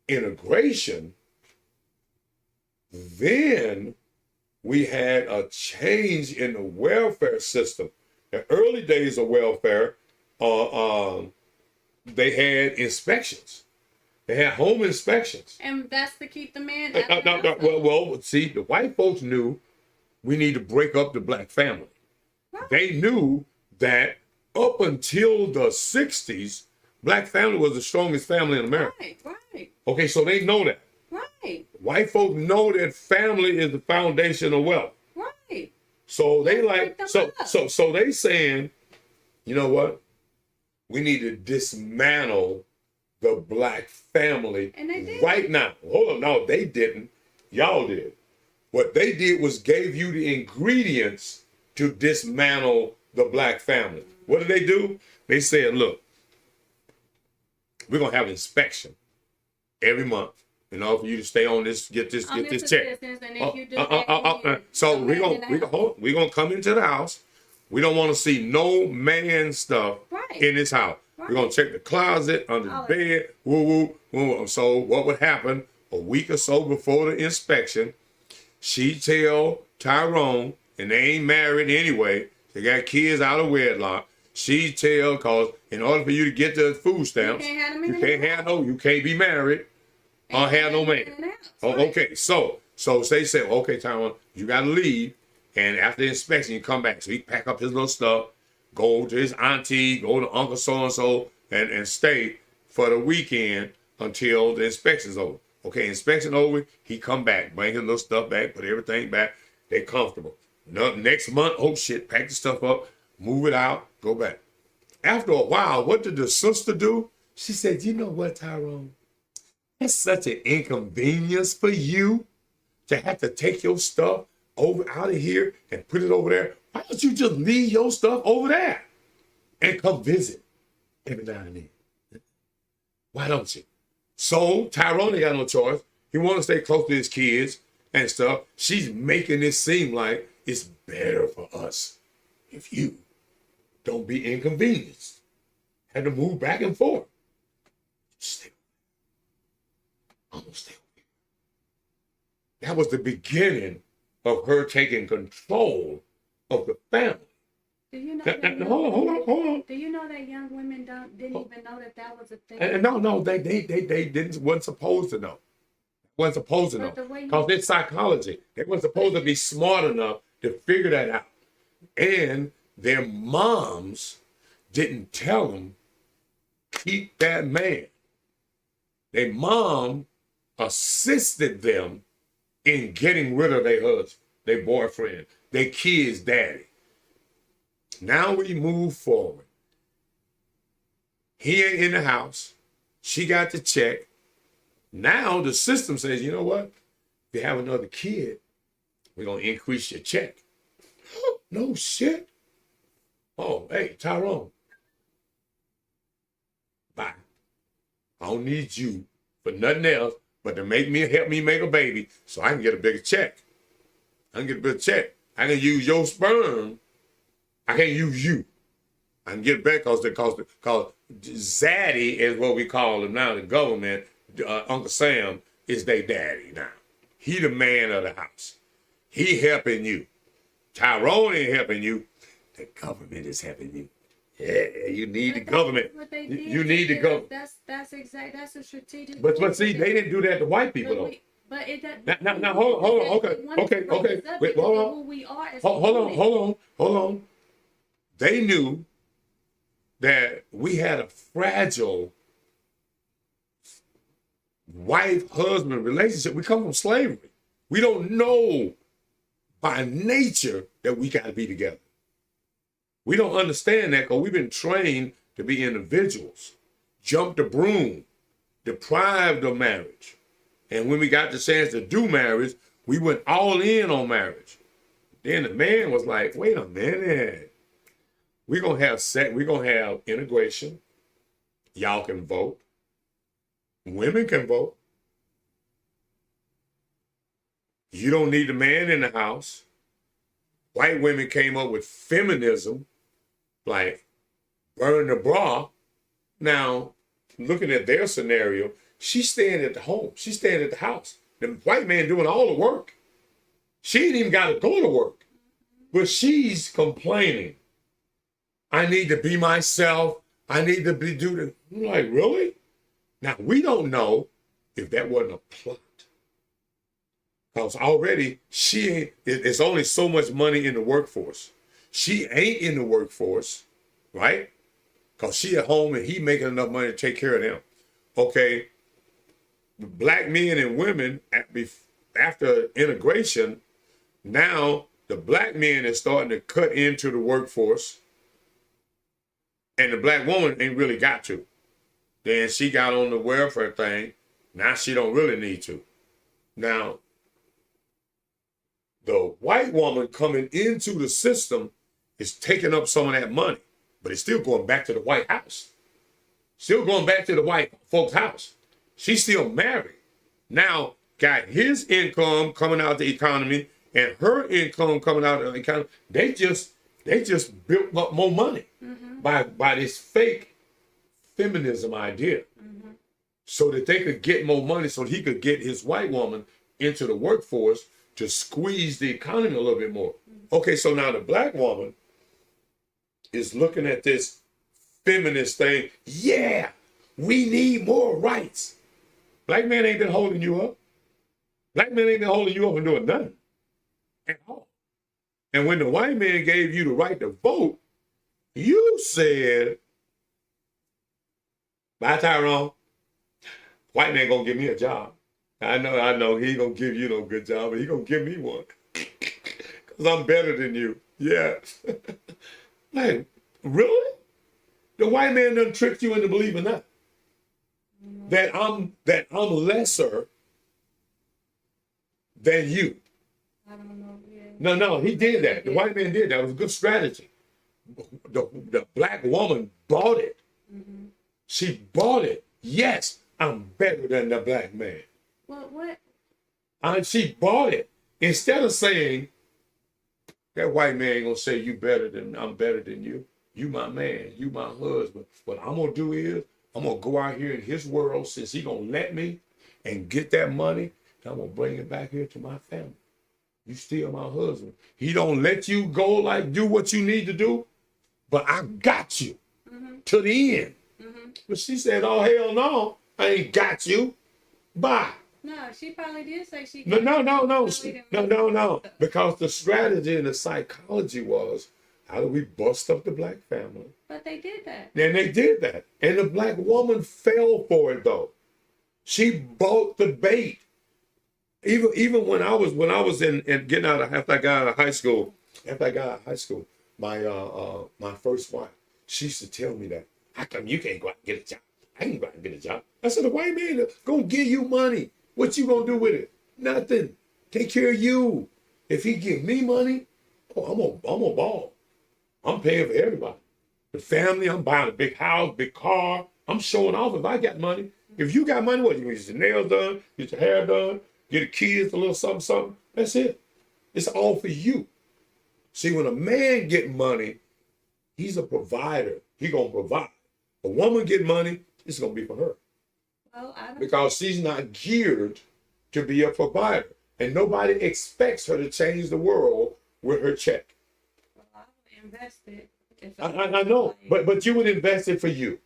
integration, then we had a change in the welfare system. The early days of welfare, they had inspections. They had home inspections. And that's to keep the man. Well, see, the white folks knew we need to break up the Black family. Right. They knew that up until the 60s, Black family was the strongest family in America. Right. Okay, so they know that. Right. White folks know that family is the foundation of wealth. Right. So they Let's like break them so they saying, you know what? We need to dismantle the black family And they did. right now. Hold on, no, they didn't. Y'all did. What they did was gave you the ingredients to dismantle the black family. What did they do? They said, look, we're gonna have inspection every month. You know, for you to stay on this, get this check. So we're gonna come into the house. We don't want to see no man stuff in this house. We're gonna check the closet, under the bed, woo. So what would happen a week or so before the inspection? She tell Tyrone, and they ain't married anyway. They got kids out of wedlock. She tell, cause in order for you to get the food stamps, you can't be married or have no man. Okay, so they say, okay, Tyrone, you gotta leave, and after the inspection, you come back. So he pack up his little stuff, go to his auntie, go to Uncle so-and-so, and stay for the weekend until the inspection's over. Okay, inspection over, he come back, bring his little stuff back, put everything back, they comfortable. Next month, oh shit, pack the stuff up, move it out, go back. After a while, what did the sister do? She said, you know what, Tyrone? That's such an inconvenience for you to have to take your stuff out of here and put it over there. Why don't you just leave your stuff over there and come visit every now and then? Why don't you? So Tyrone ain't got no choice. He want to stay close to his kids and stuff. She's making it seem like it's better for us if you don't be inconvenienced. Had to move back and forth. Stay. I'm gonna stay over here. That was the beginning of her taking control of the family. Do you know Hold on. Do you know that young women didn't even know that was a thing? And no, they wasn't supposed to know. Wasn't supposed to know. Because it's psychology. They weren't supposed to be smart enough to figure that out. And their moms didn't tell them, keep that man. Their mom assisted them in getting rid of their husband, their boyfriend, their kid's daddy. Now we move forward. He ain't in the house. She got the check. Now the system says, you know what? If you have another kid, we're going to increase your check. No shit. Oh, hey, Tyrone. Bye. I don't need you for nothing else but to help me make a baby so I can get a bigger check. I can get a bigger check. I can use your sperm. I can't use you. I can get back because Zaddy is what we call him now, the government. Uncle Sam is their daddy now. He the man of the house. He helping you. Tyrone ain't helping you. The government is helping you. Yeah, you need the government. You need the government. That's a strategic. But see, they didn't do that to white people though. But it now hold on. Okay. Wait, hold on. They knew that we had a fragile wife-husband relationship. We come from slavery. We don't know by nature that we got to be together. We don't understand that because we've been trained to be individuals, jump the broom, deprived of marriage. And when we got the chance to do marriage, we went all in on marriage. Then the man was like, wait a minute. We're going to have we're going to have integration. Y'all can vote. Women can vote. You don't need the man in the house. White women came up with feminism, like burn the bra. Now, looking at their scenario, she's staying at the home. She's staying at the house. The white man doing all the work. She ain't even got to go to work. But she's complaining. I need to be myself. I need to be doing. I'm like, really? Now, we don't know if that wasn't a plot. Because already it's only so much money in the workforce. She ain't in the workforce, right? because she at home and he making enough money to take care of them. Okay, black men and women after integration, now the black men is starting to cut into the workforce, and the black woman ain't really got to. Then she got on the welfare thing. Now she don't really need to. Now, the white woman coming into the system is taking up some of that money, but it's still going back to the White House. Still going back to the white folks' house. She's still married. Now, got his income coming out of the economy and her income coming out of the economy. They just built up more money by this fake feminism idea, so that they could get more money, so he could get his white woman into the workforce to squeeze the economy a little bit more. Okay, so now the black woman is looking at this feminist thing. Yeah, we need more rights. Black man ain't been holding you up. Black man ain't been holding you up and doing nothing at all. And when the white man gave you the right to vote, you said, bye, Tyrone. White man gonna give me a job. I know, he ain't gonna give you no good job, but he gonna give me one. Because I'm better than you. Yeah. Like, really? The white man done tricked you into believing that. That I'm lesser than you. I don't know. No, Yeah. he did that. The white man did that. It was a good strategy. The black woman bought it. She bought it. Yes, I'm better than the black man. What? She bought it. Instead of saying, that white man ain't gonna say I'm better than you. You my man, you my husband. What I'm gonna do is, I'm gonna go out here in his world, since he gonna let me, and get that money, and I'm gonna bring it back here to my family. You still my husband. He don't let you go, like, do what you need to do, but I got you to the end. But she said, oh, hell no, I ain't got you. Bye. No, she probably did say she. No. Because the strategy and the psychology was, how do we bust up the black family? But they did that. And they did that. And the black woman fell for it, though. She bought the bait. Even when I was in getting out of, after I got out of high school, my first wife, she used to tell me that, how come you can't go out and get a job? I can go out and get a job. I said, the white man gonna give you money. What you gonna do with it? Nothing. Take care of you. If he give me money, I'm a ball. I'm paying for everybody. The family, I'm buying a big house, big car. I'm showing off if I got money. If you got money, what, you get your nails done, get your hair done, get the kids a little something. That's it. It's all for you. See, when a man get money, he's a provider. He gonna provide. A woman get money, it's gonna be for her. Well, I don't. Because she's not geared to be a provider. And nobody expects her to change the world with her check. Well, I would invest it. I know, but you would invest it for you.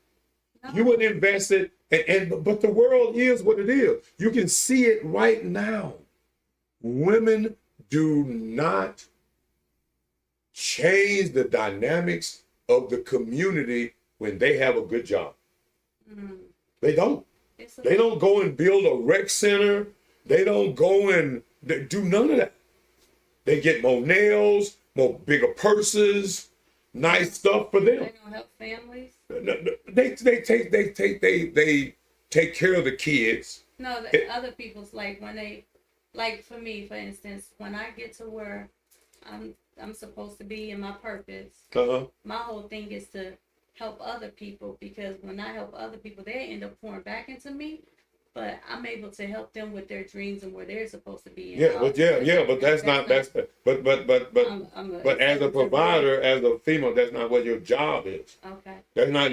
No. You would invest it, but the world is what it is. You can see it right now. Women do not change the dynamics of the community when they have a good job. They don't. They don't go and build a rec center. They don't go and do none of that. They get more nails, more bigger purses, nice stuff for them. They don't help families. They take care of the kids. No, the other people's, like when they, like for me, for instance, when I get to where I'm supposed to be in my purpose, my whole thing is to help other people, because when I help other people, they end up pouring back into me, but I'm able to help them with their dreams and where they're supposed to be. But as a provider, as a female, that's not what your job is. Okay. That's not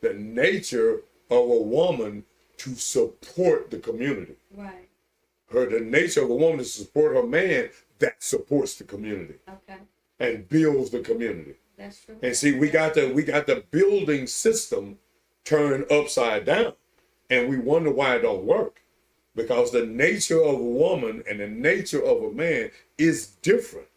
the nature of a woman to support the community. Right. The nature of a woman is to support her man that supports the community. Okay. And builds the community. That's true. And see, we got the building system turned upside down, and we wonder why it don't work, because the nature of a woman and the nature of a man is different.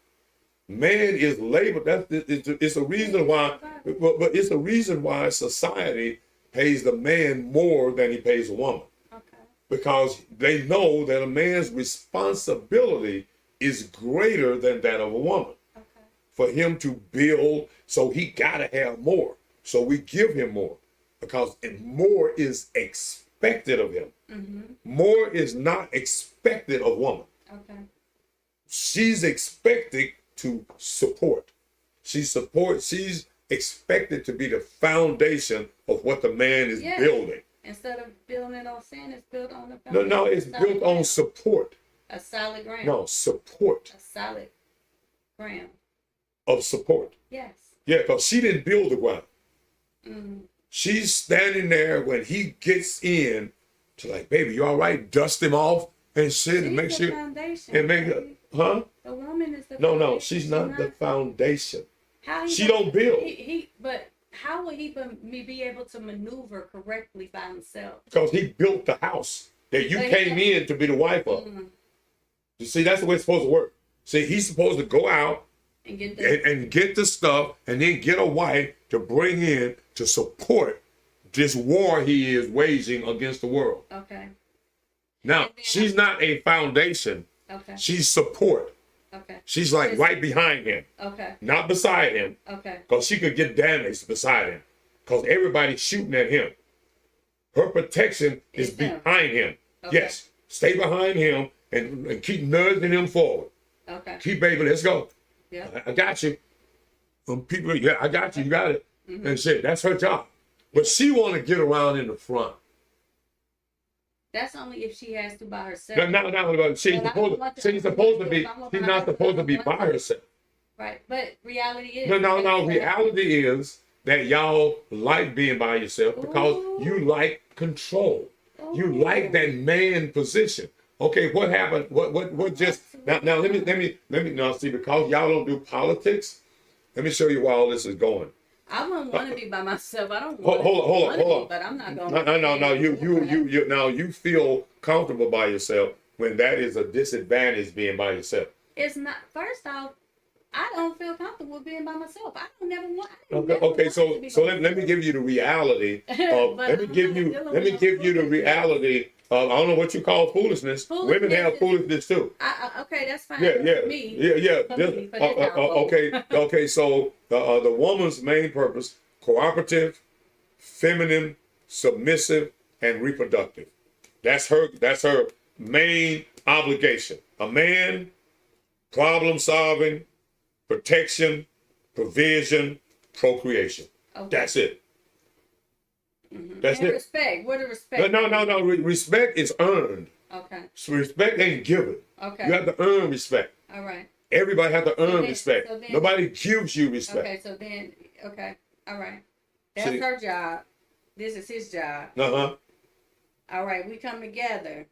Man is labeled. It's a reason why. But it's a reason why society pays the man more than he pays a woman. Okay. Because they know that a man's responsibility is greater than that of a woman. Okay. For him to build, so he gotta have more. So we give him more because more is expected of him. Mm-hmm. More is not expected of woman. Okay. She's expected to support. She's expected to be the foundation of what the man is building. Instead of building it on sand, it's built on the No, foundation. it's built on support. A solid ground. No, support A solid ground. of support. Yes. Yeah, because she didn't build the ground. Mm-hmm. She's standing there when he gets in to like, baby, you all right? Dust him off and shit and make sure. Foundation, And make baby. huh? The woman is the No, foundation. she's not the foundation. How he She don't build. But how would he be able to maneuver correctly by himself? Because he built the house that you But came in to be the wife of. Mm-hmm. You see, that's the way it's supposed to work. See, he's supposed to go out And get and get the stuff and then get a wife to bring in to support this war he is waging against the world. Okay. Now, And then- she's not a foundation. Okay. She's support. Okay. She's like right behind him, Okay. not beside him, Okay. because she could get damaged beside him, because everybody's shooting at him. Her protection is It's him. behind him. Okay. Yes, stay behind him and keep nudging him forward. Okay. Keep, baby, let's go. Yeah. I got you. People, yeah, I got you. You got it. And shit, that's her job. But she want to get around in the front. That's only if she has to by herself. No, she's supposed to be. She's not supposed to be by herself. Right. But reality is. No. Reality is that y'all like being by yourself because you like control. You like that man position. Okay, what happened? What just now? Let me now see, because y'all don't do politics. Let me show you where all this is going. I wouldn't want to be by myself. I don't Hold want on. but I'm not going No. You now you feel comfortable by yourself when that is a disadvantage being by yourself. It's not. First off, I don't feel comfortable being by myself. I don't never want. Okay. So let me give you the reality of. let me give you the reality of. I don't know what you call foolishness. Women have foolishness too. Okay, that's fine. Yeah. For me. Yeah. For me, for this household. Okay. So the woman's main purpose: cooperative, feminine, submissive, and reproductive. That's her main obligation. A man, problem solving, protection, provision, procreation. Okay. That's it. Mm-hmm. That's and it. Respect. Where the respect? No. Respect is earned. Okay. So respect ain't given. Okay. You have to earn respect. All right. Everybody has to earn then- respect. so then- Nobody gives you respect. Okay. So then. Okay. All right. That's See- her job. This is his job. Uh-huh. All right. We come together.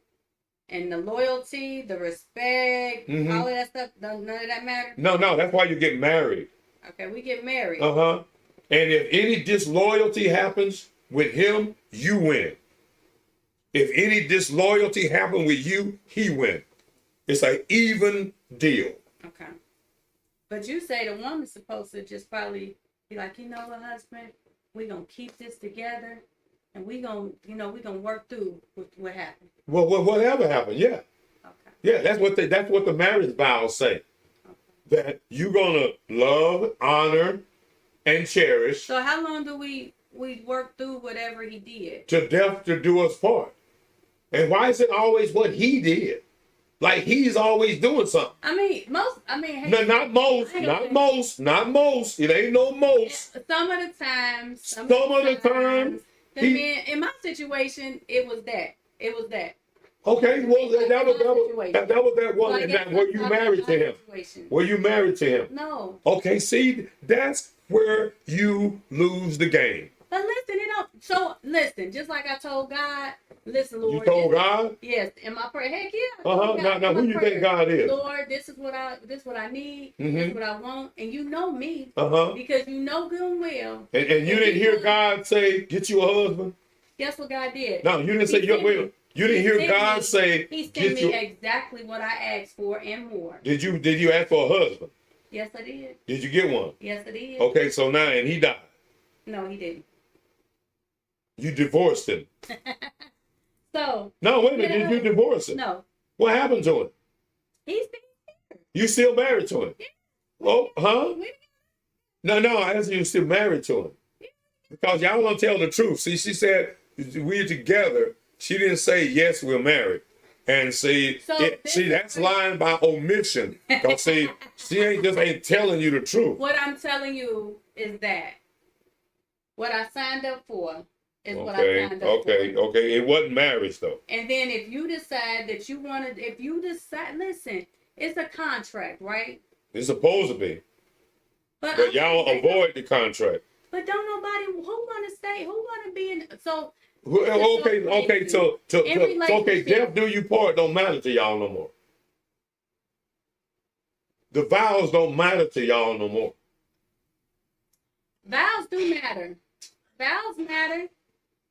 And the loyalty, the respect, Mhm. all of that stuff, none of that matter? No, that's why you get married. Okay, we get married. Uh-huh. And if any disloyalty happens with him, you win. If any disloyalty happens with you, he wins. It's an even deal. Okay. But you say the woman's supposed to just probably be like, you know what, husband, we're going to keep this together and we're going to work through what happened. Well, whatever happened, yeah. Okay. Yeah, that's what the marriage vows say. Okay. That you're gonna love, honor, and cherish So how long do we work through whatever he did? to death to do us part. And why is it always what he did? Like he's always doing something. Hey, No, not most. It ain't no most. some of the times. Some of the time, The he- men, in my situation, it was that. Okay, well that was that one. Like, And now, were you married to him? situation. Were you married to him? No. Okay, see, that's where you lose the game. But listen, listen, just like I told God, listen, Lord. You told God? Yes, in my prayer. Heck yeah. I Uh-huh. told God Now in my who you prayer, think God is? Lord, this is what I need, this Mhm. is what I want, and you know me. Uh-huh. Because you know good and well. And you didn't hear God say, get you a husband? Guess what God did? No, you didn't say He you sent wait. me- You didn't he hear sent God me- say, He sent get me you. exactly what I asked for and more. Did you ask for a husband? Yes, I did. Did you get one? Yes, I did. Okay, so now, and he died. No, he didn't. You divorced him. So. No, wait a minute. Did you divorce him? No. What happened to him? He's still here. You still married to him? Yeah. Oh, huh? We- No, I asked you still married to him. Because y'all don't tell the truth. See, she said we're together. She didn't say, yes, we're married. And see, that's lying by omission. Because see, she ain't telling you the truth. What I'm telling you is that what I signed up for is what I signed up for. Okay. It wasn't marriage, though. And then if you decide that you want to, listen, it's a contract, right? It's supposed to be. But y'all avoid the contract. But don't nobody who want to stay, who want to be in, so. Okay, so death do you part don't matter to y'all no more. The vows don't matter to y'all no more. Vows do matter. Vows matter,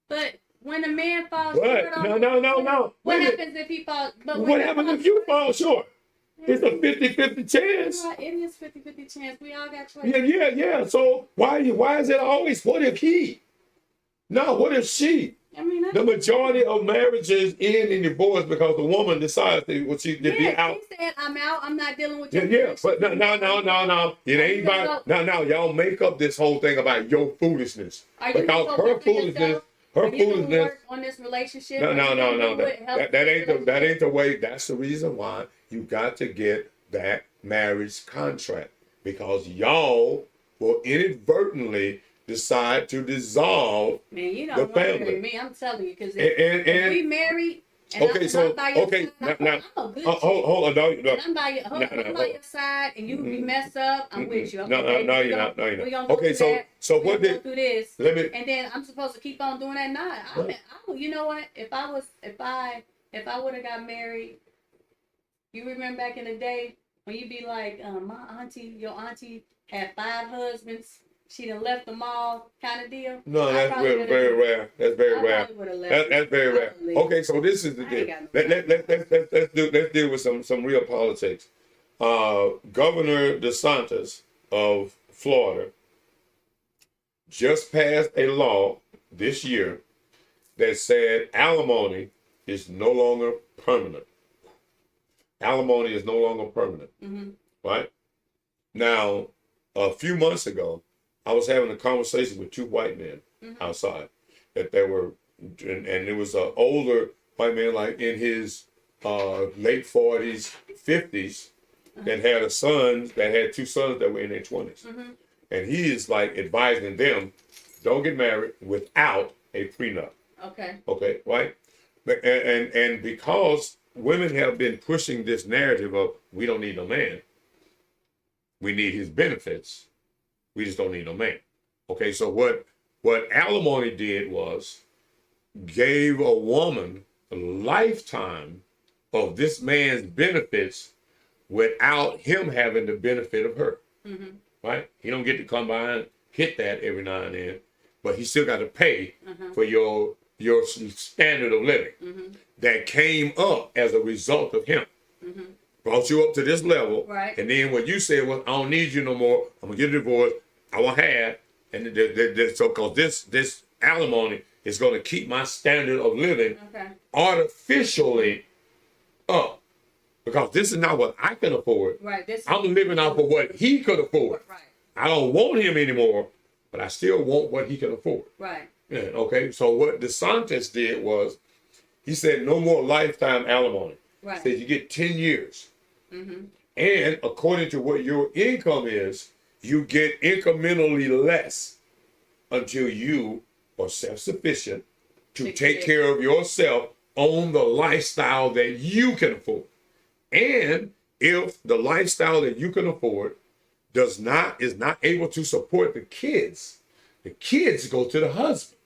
but when a man falls short, no. What happens if he falls? What happens if you fall short? It's a 50-50 chance. It is 50-50 chance. We all got choices. Yeah. So why is it always what if he? No, what if she? I mean, the majority of marriages end in divorce because the woman decides to be out. She said, "I'm out. I'm not dealing with you." Yeah, but no. It ain't about no. Y'all make up this whole thing about your foolishness because her foolishness. Work on this relationship. No. That ain't the way. That's the reason why you got to get that marriage contract because y'all will inadvertently decide to dissolve the family. Me, I'm telling you, because if we married. Now, hold on, I'm by your side, and you be messed up. I'm with you. Okay? No, you're not. Okay, so what did? Do this, and then I'm supposed to keep on doing that. Nah, you know what? If I would have got married, you remember back in the day when you'd be like, your auntie had 5 husbands. She done left them all, kind of deal. No, that's very rare. That's very rare. That's very rare. Okay, so this is the deal. Let's deal with some real politics. Governor DeSantis of Florida just passed a law this year that said alimony is no longer permanent. Alimony is no longer permanent. Mm-hmm. Right? Now, a few months ago, I was having a conversation with 2 white men outside that they were, and it was an older white man, like in his late 40s, 50s, that had a son, that had 2 sons that were in their 20s. And he is like advising them, don't get married without a prenup. Okay, right? And because women have been pushing this narrative of, we don't need no man, we need his benefits. We just don't need no man. Okay, so what alimony did was gave a woman a lifetime of this man's benefits without him having the benefit of her. Right? He don't get to come by and hit that every now and then, but he still got to pay for your standard of living that came up as a result of him. Brought you up to this level, right? And then what you said was, I don't need you no more. I'm gonna get a divorce. I want half, and so because this alimony is going to keep my standard of living artificially up, because this is not what I can afford. Right. I'm living off of what he could afford. Right. I don't want him anymore, but I still want what he can afford. Right. Yeah, okay. So what DeSantis did was, he said no more lifetime alimony. Right. Said you get 10 years, and according to what your income is, you get incrementally less until you are self-sufficient to take care of yourself on the lifestyle that you can afford. And if the lifestyle that you can afford is not able to support the kids go to the husband,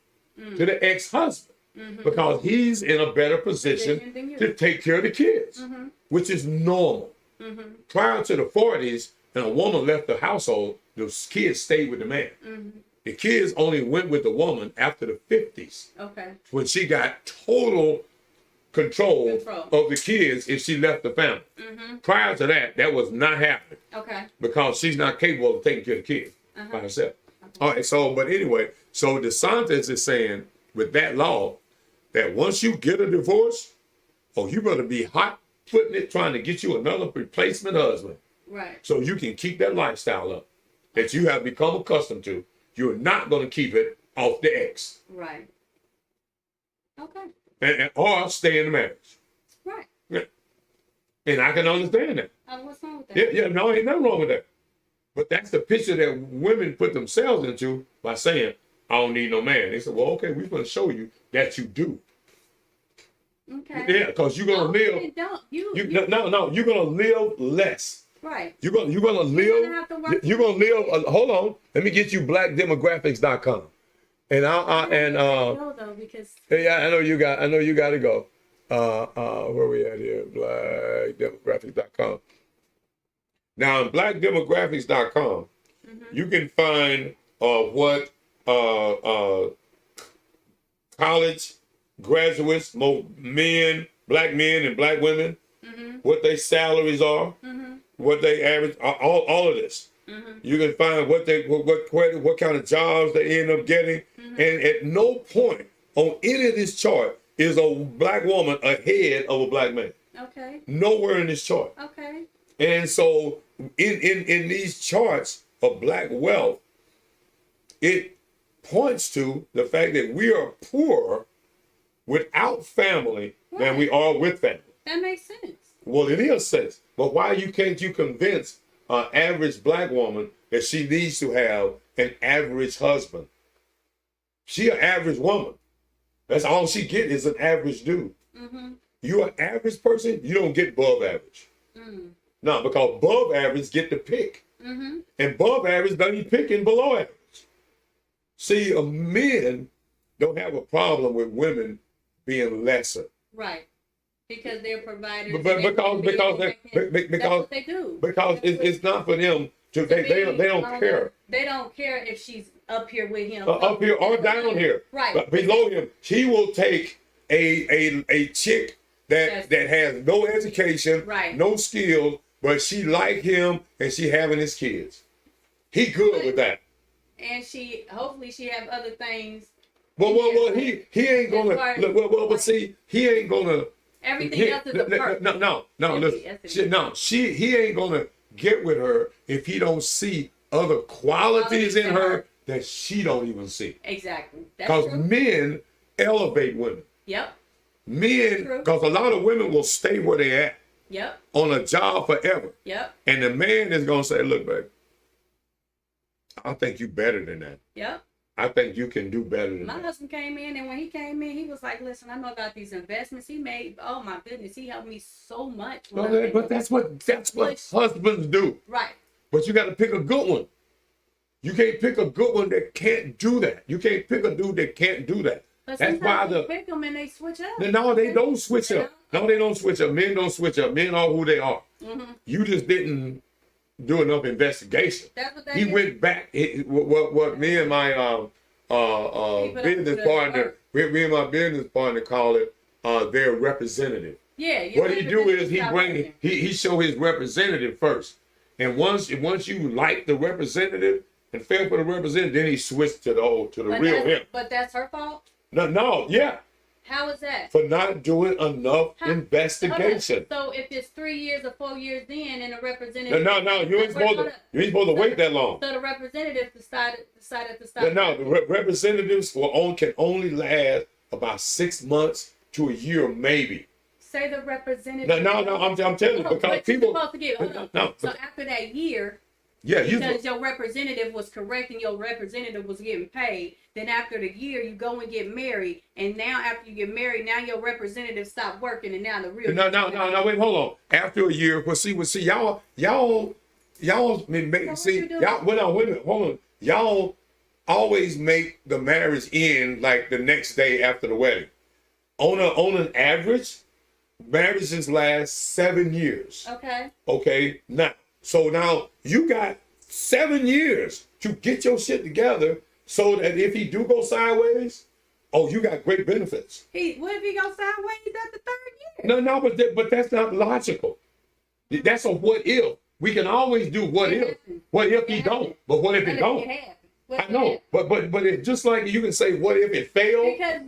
to the ex-husband, because he's in a better position to take care of the kids, which is normal. Prior to the 40s, and a woman left the household, those kids stayed with the man. The kids only went with the woman after the 50s. Okay. When she got total control of the kids if she left the family. Prior to that, that was not happening. Okay. Because she's not capable of taking care of the kids by herself. All right, so, but anyway, so DeSantis is saying with that law that once you get a divorce, you better be hot-footing it trying to get you another replacement husband. Right. So you can keep that lifestyle up that you have become accustomed to. You're not going to keep it off the ex. Right. Okay. Or stay in the marriage. Right. Yeah. And I can understand that. What's wrong with that? Yeah, no, ain't nothing wrong with that. But that's the picture that women put themselves into by saying, I don't need no man. They said, well, okay, we're going to show you that you do. Okay. Yeah, because you're going to live. No, you're going to live less. Right. You're going to live. You're going to live. Hold on. Let me get you blackdemographics.com. And go though, because yeah, I know you got to go. Where we at here? Blackdemographics.com. Now, on blackdemographics.com, you can find what college graduates, men, black men and black women, what their salaries are, what they average, all of this. You can find what kind of jobs they end up getting, and at no point on any of this chart is a black woman ahead of a black man. Okay. Nowhere in this chart. Okay. And so in these charts of black wealth, it points to the fact that we are poorer without family than we are with family. That makes sense. Well, it is sense. But why can't you convince an average black woman that she needs to have an average husband? She an average woman. That's all she get is an average dude. You an average person, you don't get above average. No, because above average get to pick. And above average don't be picking below average. See, men don't have a problem with women being lesser. Right. Because they're providers. Because that's what they do. Because it's not for them to they don't care. They don't care if she's up here with him. Up here or down here. Right. But below him, he will take a chick that has no education, no skills, but she like him and she having his kids. He good with that. And hopefully she have other things. Well, he ain't gonna but see, he ain't gonna. Everything else is a perk. He ain't gonna get with her if he don't see other qualities in her that she don't even see. Exactly. Because men elevate women. Yep. Men, because a lot of women will stay where they at. Yep. On a job forever. Yep. And the man is gonna say, look, babe, I think you better than that. Yep. I think you can do better than that. My husband came in, and when he came in, he was like, listen, I know about these investments he made. Oh my goodness, he helped me so much. But that's what husbands do. Right. But you got to pick a good one. You can't pick a good one that can't do that. You can't pick a dude that can't do that. But that's why they pick them and they switch up. No, they don't switch up. No, they don't switch up. Men don't switch up. Men are who they are. You just didn't do enough investigation. That's what he went back. What me and my business partner, call it their representative. Yeah. What he do is he show his representative first, and once you like the representative and fell for the representative, then he switched to the real him. But that's her fault. No, yeah. How is that? For not doing enough investigation. So if it's 3 years or 4 years in, and the representative. No, you ain't supposed to wait that long. So the representative decided to stop. No, the representatives can only last about 6 months to a year, maybe. Say the representative. No, I'm telling you, because people. Supposed to get, so after that year. Yeah, because your representative was correct and your representative was getting paid. Then after the year, you go and get married, and now after you get married, now your representative stopped working, and now the real. No, wait, hold on. After a year, y'all. Hold on. Y'all always make the marriage end like the next day after the wedding. On an average, marriages last 7 years. Okay. Now you got 7 years to get your shit together so that if he do go sideways, Oh, you got great benefits. What if he goes sideways at the 3rd year? No, but that's not logical. That's a what if. We can always do what if. What if he don't? But what if it don't? I know, but it's just like you can say what if it failed. Because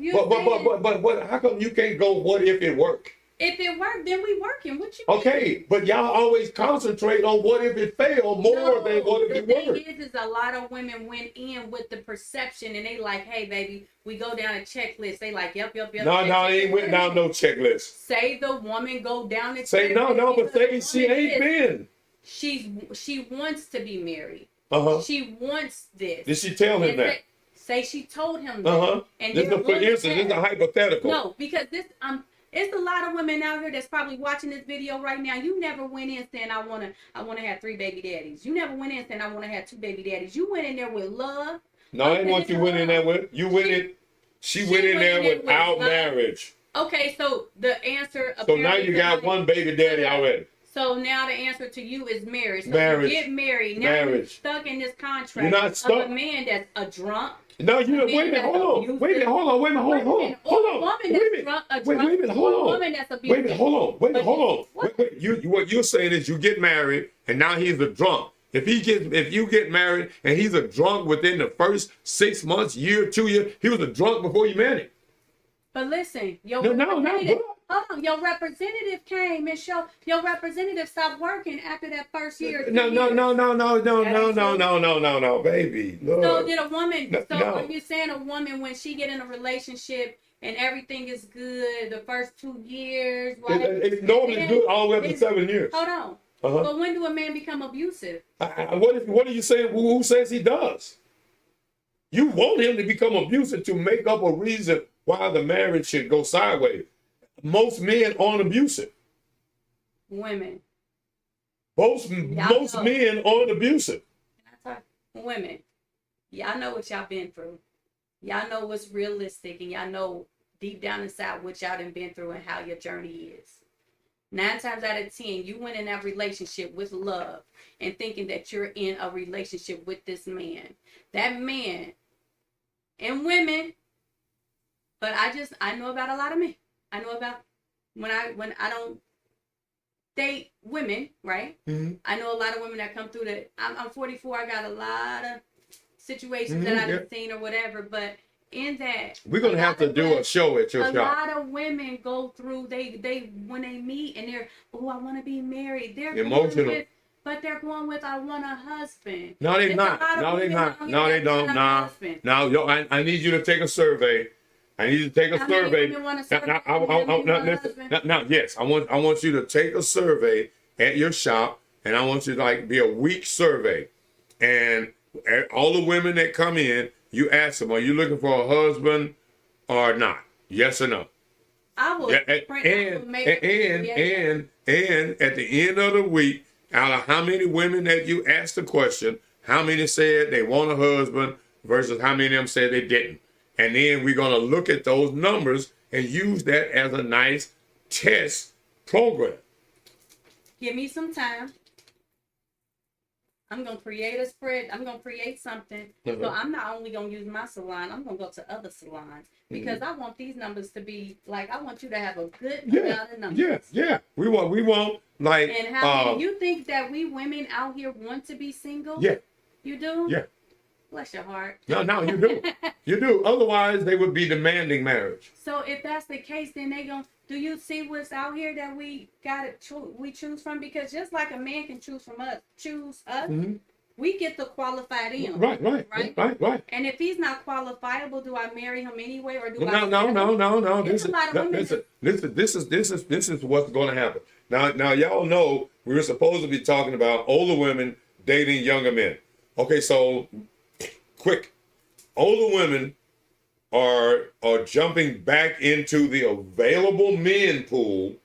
but how come you can't go what if it worked? If it worked, then we working. What you Okay, but y'all always concentrate on what if it failed more than what if it worked. The thing is a lot of women went in with the perception and they like, hey, baby, we go down a checklist. They like, yep. No, they ain't went down no checklist. Say the woman go down the say checklist. No, but say she ain't been. She wants to be married. She wants this. Did she tell him that? Say she told him that. And this is for instance, this is a hypothetical. No, because it's a lot of women out here that's probably watching this video right now. You never went in saying I wanna have 3 baby daddies. You never went in saying I wanna have 2 baby daddies. You went in there with love. No, that ain't what you went in there with. You went in. She went in there without marriage. Okay, so the answer. So now you got 1 baby daddy already. So now the answer to you is marriage. So marriage. You get married. Now you're stuck in this contract. You're not stuck. Of a man that's a drunk. No, you know, wait a minute, hold on. Wait a minute, hold on. Wait a minute, hold on. Wait a minute, hold on. Woman that's abusive. Wait a minute, hold on. Wait. What you're saying is you get married and now he's a drunk. If you get married and he's a drunk within the first 6 months, year, 2 years, he was a drunk before you married him. But listen, your representative came and your representative stopped working after that first year. No, baby. Look. So did a woman? Are you saying a woman when she get in a relationship and everything is good the first 2 years? Right? It's normally good all the way up to 7 years. Hold on. But when do a man become abusive? What are you saying? Who says he does? You want him to become abusive to make up a reason why the marriage should go sideways. Most men aren't abusive. Women. Most men aren't abusive. Women. Y'all know what y'all been through. Y'all know what's realistic, and y'all know deep down inside what y'all done been through and how your journey is. 9 times out of 10, you went in that relationship with love and thinking that you're in a relationship with this man. That man and women. But I know about a lot of men. I know about when I don't date women, right? Mm-hmm. I know a lot of women that come through that. I'm 44. I got a lot of situations that I've seen or whatever. But in that, we're gonna have to do a show at your shop. A lot of women go through. They when they meet and they're I want to be married. They're emotional. But they're going with I want a husband. No, they're not. No, they not. No, they don't. Nah. Now, I need you to take a survey. I need you to take a survey. Yes, I want you to take a survey at your shop, and I want you to be a week survey. And all the women that come in, you ask them, are you looking for a husband or not? Yes or no? I will. And at the end of the week, out of how many women that you asked the question, how many said they want a husband versus how many of them said they didn't? And then we're going to look at those numbers and use that as a nice test program. Give me some time. I'm going to create a spread. I'm going to create something. So I'm not only going to use my salon. I'm going to go to other salons because I want these numbers to be I want you to have a good amount of numbers. Yeah. We want And how you think that we women out here want to be single? Yeah. You do? Yeah. Bless your heart. No, you do. You do. Otherwise, they would be demanding marriage. So if that's the case, then do you see what's out here that we we choose from? Because just like a man can choose us, we get to qualify him. Right. And if he's not qualifiable, do I marry him anyway, or do I? No. This is what's going to happen. Now, y'all know we were supposed to be talking about older women dating younger men. Okay, so quick, older women are jumping back into the available men pool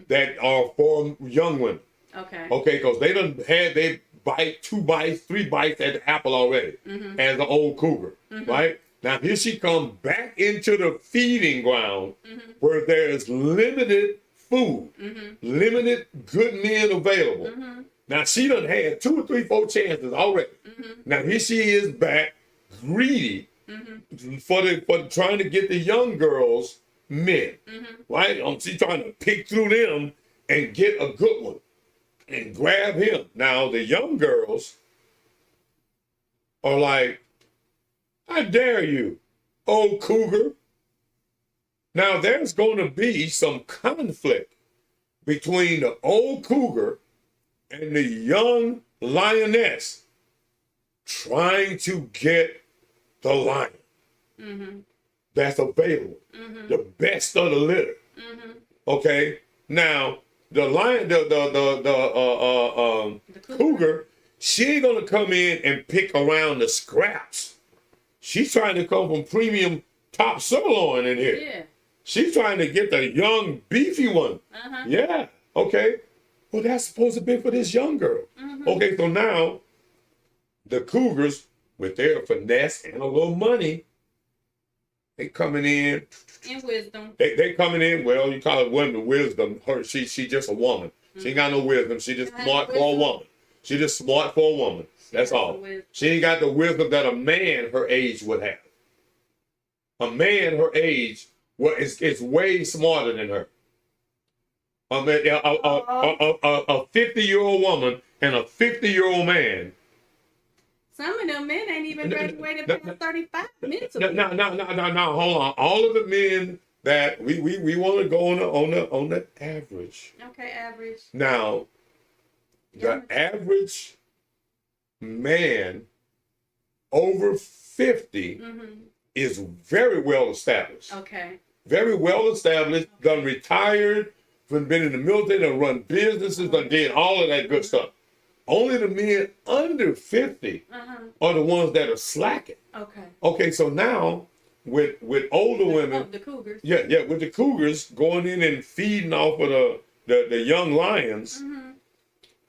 that are for young women. Okay, because they bite 2 bites, 3 bites at the apple already as an old cougar, right? Now here she comes back into the feeding ground where there is limited food, limited good men available. Now she done had 2 or 3, 4 chances already. Now here she is back, greedy, for trying to get the young girls men, right? She's trying to pick through them and get a good one and grab him. Now the young girls are like, I dare you, old cougar. Now there's going to be some conflict between the old cougar and the young lioness trying to get the lion that's available, the best of the litter. Okay, now the lion, the cougar, she ain't gonna come in and pick around the scraps. She's trying to come from premium top sirloin in here. Yeah. She's trying to get the young beefy one. Yeah. Okay. Well, that's supposed to be for this young girl. Okay, so now the cougars, with their finesse and a little money, they coming in. And wisdom. They coming in. Well, you call it women wisdom. She just a woman. She ain't got no wisdom. She just smart for a woman. She just smart for a woman. That's all. She ain't got the wisdom that a man her age would have. A man her age, well, it's way smarter than her. I mean, a 50-year-old woman and a 50-year-old man. Some of them men ain't even graduated past 35 mentally. No, hold on. All of the men that we want to go on the average. Okay, average. Now, the average man over 50 is very well established. Okay. Very well established, done retired, been in the military, done run businesses, done did all of that good stuff. Only the men under 50 are the ones that are slacking. Okay. Okay, so now with older women, the cougars. Yeah, with the cougars going in and feeding off of the young lions,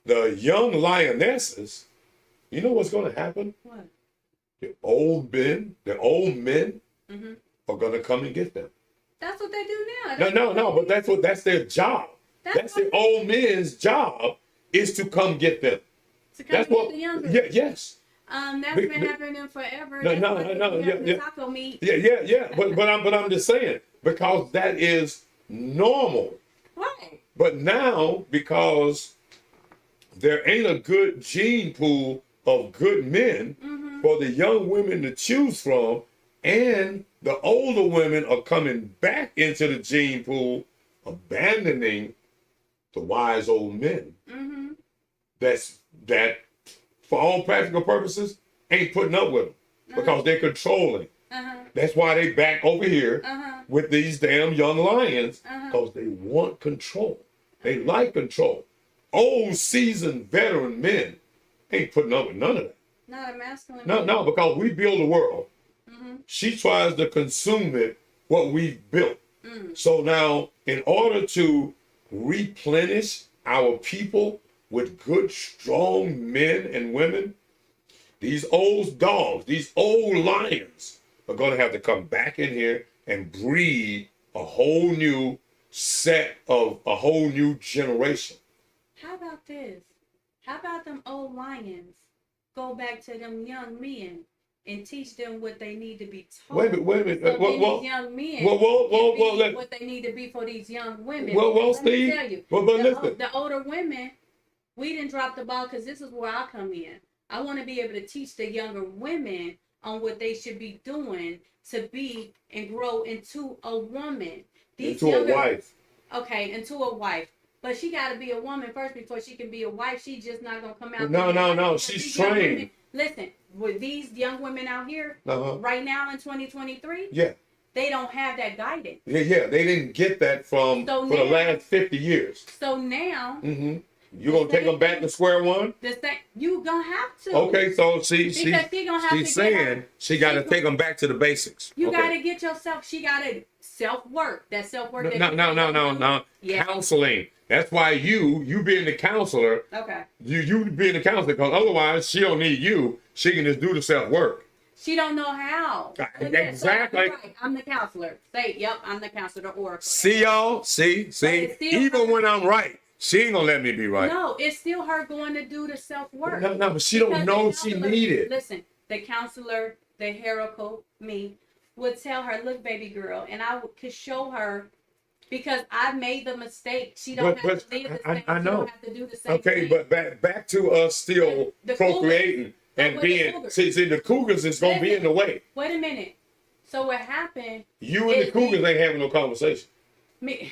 the young lionesses, you know what's going to happen? What? The old men are going to come and get them. That's what they do now. No, but that's their job. That's the old men's job, is to come get them. To come get the younger. Yeah, yes. That's been happening forever. Yeah. Taco meat. Yeah. But I'm just saying, because that is normal. Right. But now, because there ain't a good gene pool of good men for the young women to choose from, and the older women are coming back into the gene pool, abandoning the wise old men. That for all practical purposes ain't putting up with them because they're controlling. That's why they back over here with these damn young lions, because they want control. They like control. Old seasoned veteran men ain't putting up with none of that. Not a masculine. No, because we build the world. She tries to consume it, what we've built. So now, in order to replenish our people with good, strong men and women, these old dogs, these old lions are going to have to come back in here and breed a whole new set of a whole new generation. How about this? How about them old lions go back to them young men and teach them what they need to be taught? Wait a minute. So these young men what they need to be for these young women. Let me tell you, listen. The older women, we didn't drop the ball, because this is where I come in. I want to be able to teach the younger women on what they should be doing to be and grow into a woman. Into a wife. Okay, into a wife. But she got to be a woman first before she can be a wife. She's just not going to come out. No. She's trained. Women, listen, with these young women out here, right now in 2023, they don't have that guidance. Yeah. They didn't get that for the last 50 years. So now, you're going to take them back to square one? You going to have to. Okay, so she's saying she got to take them back to the basics. You got to get yourself, she got to self-work. That self-work. No. Yeah. Counseling. That's why you being the counselor. Okay. You being the counselor, because otherwise she don't need you. She can just do the self-work. She don't know how. Exactly. Right. I'm the counselor. Say, yep, I'm the counselor, the oracle. See y'all? See? Even when I'm right, she ain't gonna let me be right. No, it's still her going to do the self-work. No, but she don't know she need it. Listen, the counselor the heroical me, would tell her, look, baby girl, and could show her, because I made the mistake. She don't have to live the same. I She know. don't have to do the same Okay, thing. but back to us still The procreating and with the being. cougars. See, the cougars is gonna be in the way. Wait a minute. So what happened? You and the cougars ain't having no conversation. Me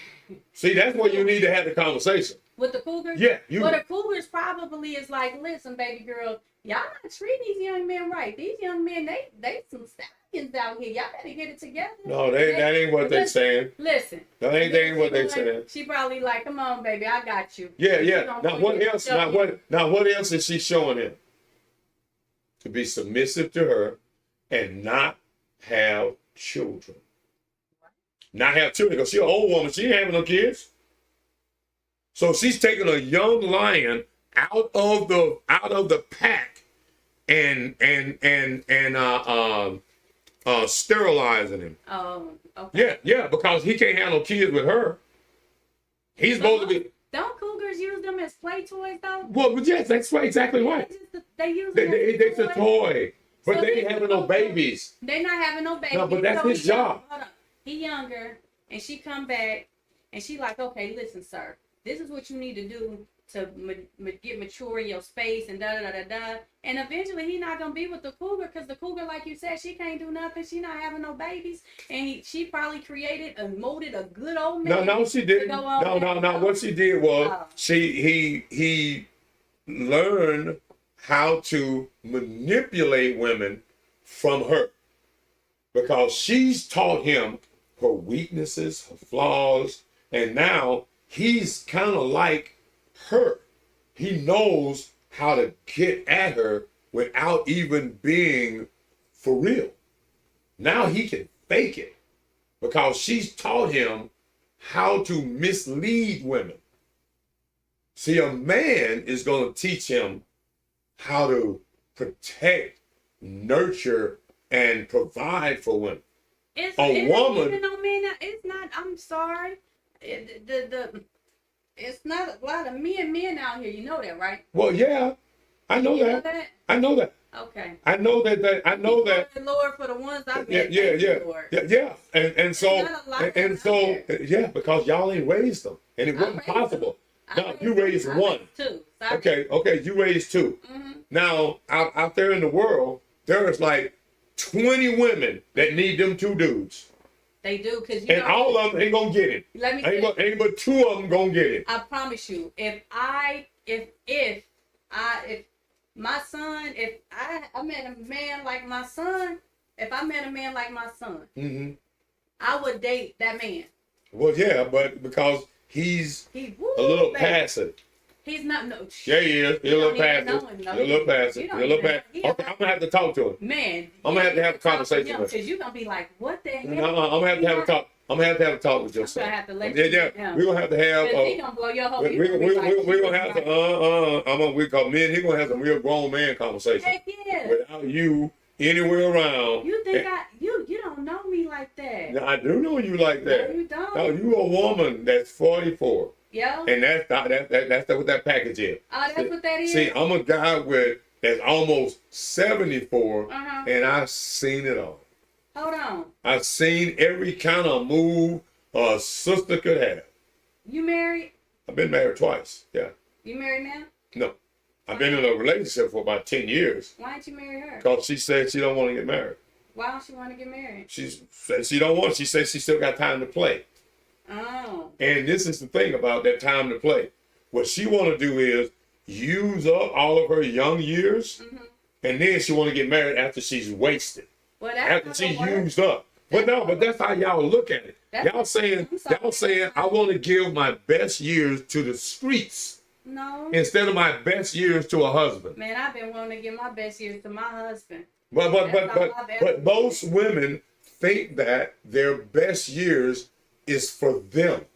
See, that's where you need to have the conversation. with the cougars? Yeah, you. Well, the cougars probably is like, listen, baby girl, y'all not treating these young men right. These young men, they some stallions out here. Y'all better get it together. No, that ain't what they saying. Listen. That ain't what they saying. She probably like, come on, baby, I got you. Yeah. Now what else? Now what else is she showing him? To be submissive to her and not have children. Not have children, because she's an old woman. She ain't having no kids. So she's taking a young lion out of the pack and sterilizing him. Oh, okay. Yeah, because he can't have no kids with her. He's supposed to be. Don't cougars use them as play toys though? Well, yes, that's right, exactly right. They use them It's a toy, but So they ain't having no babies. They're not having no babies. No, but that's So his job. Hold on. He younger, and she come back, and she like, okay, listen, sir, this is what you need to do to get mature in your space, and da da da da. And eventually, he not gonna be with the cougar, because the cougar, like you said, she can't do nothing. She not having no babies, and she probably created and molded a good old man. No, she didn't. No. What she did was he learned how to manipulate women from her, because she's taught him her weaknesses, her flaws, and now he's kind of like her. He knows how to get at her without even being for real. Now he can fake it because she's taught him how to mislead women. See, a man is going to teach him how to protect, nurture, and provide for women. It's not. I'm sorry. It's not a lot of men out here. You know that, right? Well, yeah, I know that. I know that. Okay. I know that. Lord, for the ones I've met. Yeah. Yeah, because y'all ain't raised them, and it wasn't possible. No, you raised one. Two. Okay, you raised two. Mm-hmm. Now, out there in the world, there's like 20 women that need them two dudes. They do, because all of them ain't gonna get it. Let me ain't but two of them gonna get it. I promise you, if my son, if I met a man like my son, Mm-hmm. I would date that man. Well, yeah, but because he's a little passive. He's not, no. Yeah, he is. He's a little passive. Okay, I'm gonna have to talk to him. Man, I'm gonna have to have a conversation with him. Because you're gonna be like, what the hell? No, I'm gonna have to have a talk. I'm gonna have to have a talk with your son. I'm gonna have to let We're gonna have to have. he gonna blow your whole. We're gonna have to. Because me and he gonna have some real grown man conversation. Heck yeah. Without you anywhere around. You think you don't know me like that? I do know you like that. No, you don't. No, you a woman that's 44. Yeah. And that's what that package is. Oh, that's what that is. See, I'm a guy that's almost 74, and I've seen it all. Hold on. I've seen every kind of move a sister could have. You married? I've been married twice. Yeah. You married now? No. I've been in a relationship for about 10 years. Why didn't you marry her? Because she said she don't want to get married. Why don't she want to get married? She said she don't want. She said she still got time to play. Oh. And this is the thing about that time to play. What she want to do is use up all of her young years, and then she want to get married after she's wasted. Well, after she's used up. But that's how y'all look at it. Y'all saying I want to give my best years to the streets. No. Instead of my best years to a husband. Man, I've been wanting to give my best years to my husband. But most women think that their best years is for them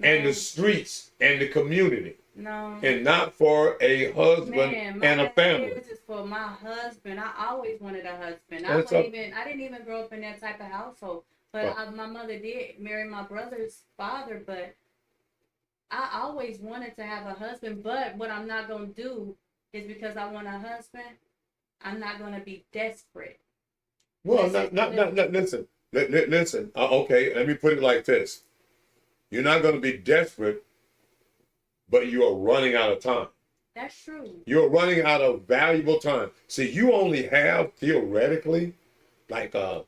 and the streets and the community. No. And not for a husband and a family. This is for my husband. I always wanted a husband. I didn't even grow up in that type of household. But my mother did marry my brother's father, but I always wanted to have a husband. But what I'm not going to do is, because I want a husband, I'm not going to be desperate. Well, listen. Listen. Okay, let me put it like this. You're not going to be desperate, but you are running out of time. That's true. You're running out of valuable time. See, you only have theoretically like a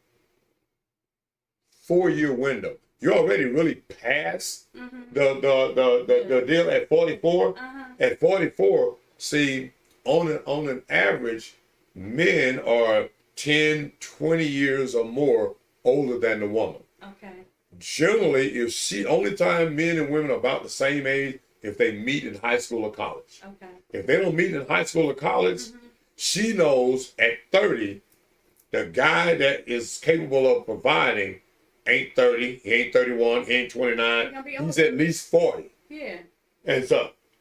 4-year window. You're already really past the deal at 44. At 44, see, on an average, men are 10, 20 years or more older than the woman. Okay. Generally, only time men and women are about the same age if they meet in high school or college. Okay. If they don't meet in high school or college, she knows at 30, the guy that is capable of providing ain't 30, he ain't 31, he ain't 29, he's at least 40. Yeah. And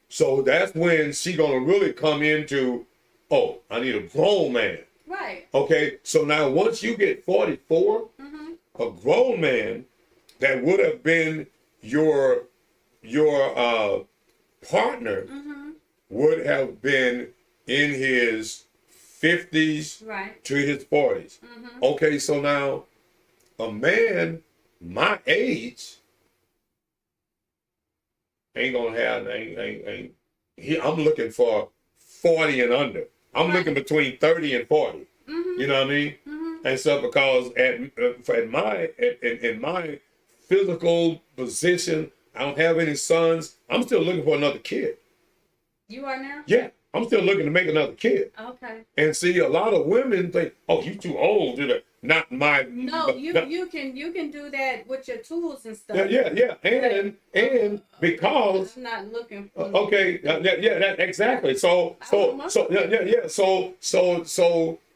so that's when she gonna really come into, oh, I need a grown man. Right. Okay, so now once you get 44, a grown man that would have been your partner would have been in his 50s to his 40s. Okay, so now a man my age ain't gonna have I'm looking for 40 and under. I'm looking between 30 and 40. You know what I mean? And so because in my physical position, I don't have any sons. I'm still looking for another kid. You are now? Yeah, I'm still looking to make another kid. Okay. And see, a lot of women think, "Oh, you too old to that." Not my. No, you can do that with your tools and stuff. Yeah, and because I'm not looking for. Okay, exactly. So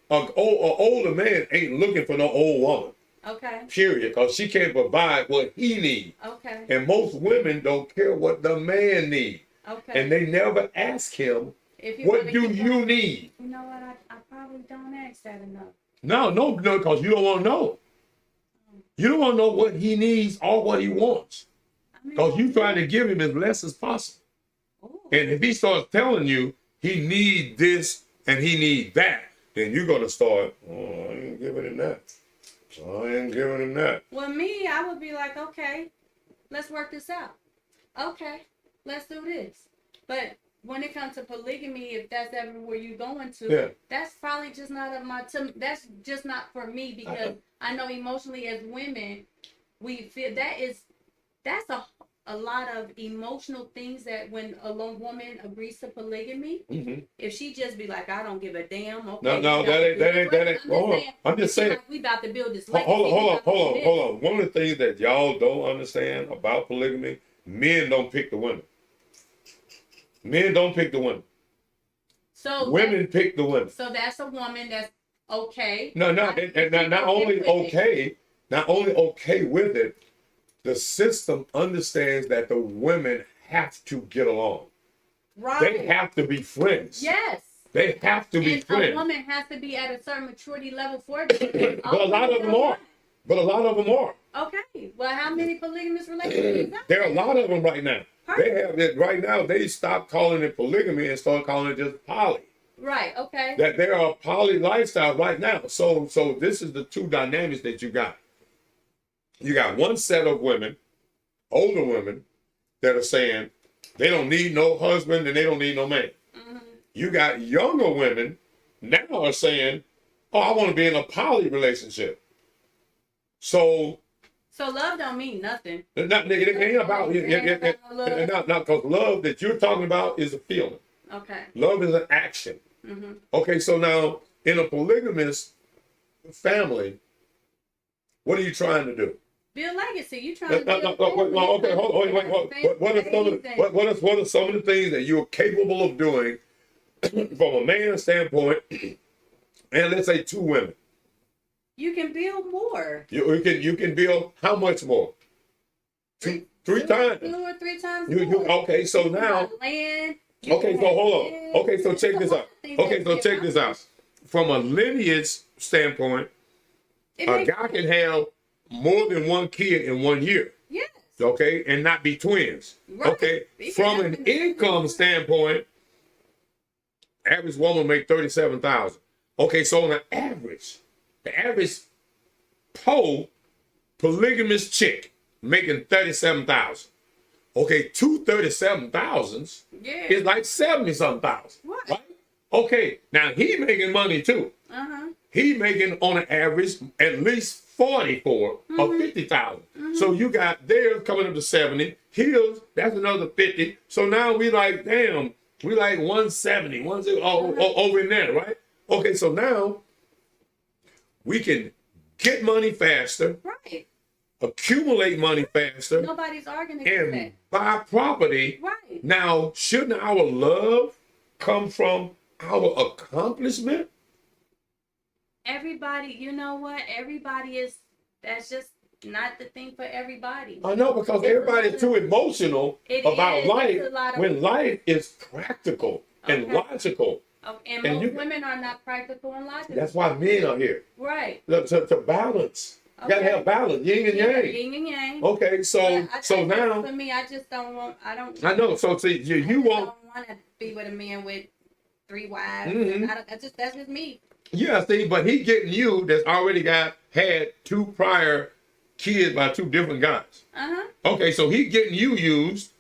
an older man ain't looking for no old woman. Okay. Period, because she can't provide what he needs. Okay. And most women don't care what the man needs. Okay. And they never ask him, what do you need? You know what? I probably don't ask that enough. No, because you don't want to know. You don't want to know what he needs or what he wants. Because you're trying to give him as less as possible. Ooh. And if he starts telling you he needs this and he needs that, then you're going to start, oh, I ain't giving him that. I ain't giving him that. Well, me, I would be like, okay, let's work this out. Okay, let's do this. But when it comes to polygamy, if that's ever where you're going to, that's probably just not that's just not for me, because I know emotionally as women, we feel that's a lot of emotional things that when a lone woman agrees to polygamy, if she just be like, I don't give a damn. Okay, no, that ain't. I'm just saying. Like we about to build this. Hold on. One of the things that y'all don't understand about polygamy, men don't pick the women. Men don't pick the women. So women pick the women. So that's a woman that's okay. Not only okay with it, the system understands that the women have to get along. Right. They have to be friends. Yes. They have to be friends. A woman has to be at a certain maturity level for it. But a lot of them are. Okay. Well, how many polygamous relationships? There are a lot of them right now. They have it right now. They stopped calling it polygamy and start calling it just poly. Right. Okay. That there are poly lifestyle right now. So this is the two dynamics that you got. You got one set of women, older women, that are saying they don't need no husband and they don't need no man. You got younger women now are saying, oh, I want to be in a poly relationship. So love don't mean nothing. It ain't about because love that you're talking about is a feeling. Okay. Love is an action. Okay, so now in a polygamous family, what are you trying to do? Build legacy. You trying to build okay, hold on, wait. What are some of the things that you're capable of doing from a man's standpoint, and let's say two women? You can build more. You can build how much more? Three times. 2 or 3 times. Okay, so now. Land. Okay, so hold on. Okay, so check this out. Okay, so check this out. From a lineage standpoint, a guy can have more than one kid in 1 year. Yes. Okay, and not be twins. Right. Okay, from an income standpoint, average woman make $37,000. Okay, so on an average, The average polygamous chick making 37,000. Okay, 37,000 Yeah. is like 70-something thousand. Right. Okay, now he making money too. He making on an average at least 44 or 50,000. So you got theirs coming up to 70. His, that's another 50. So now we like, damn, we like 170, over in there, right? Okay, so now we can get money faster, Right. accumulate money faster, Nobody's arguing against and buy property. Right. Now, shouldn't our love come from our accomplishment? Everybody, you know what? Everybody is, that's just not the thing for everybody. I know, because everybody's too emotional about is. life It's a lot of- when life is practical and Okay. logical. Oh, and And most you- women are not practical and logical. That's why men are here. Right. Look, to balance. You gotta Okay. have balance, yin and yang. Yin and yang. Okay, so But so I now for me, I just don't want. I don't. I know. So see, you I want, don't want to be with a man with 3 wives. Mhm. That's just me. yeah, see, but he getting you that's already had 2 prior kids by 2 different guys. Okay, so he getting you used,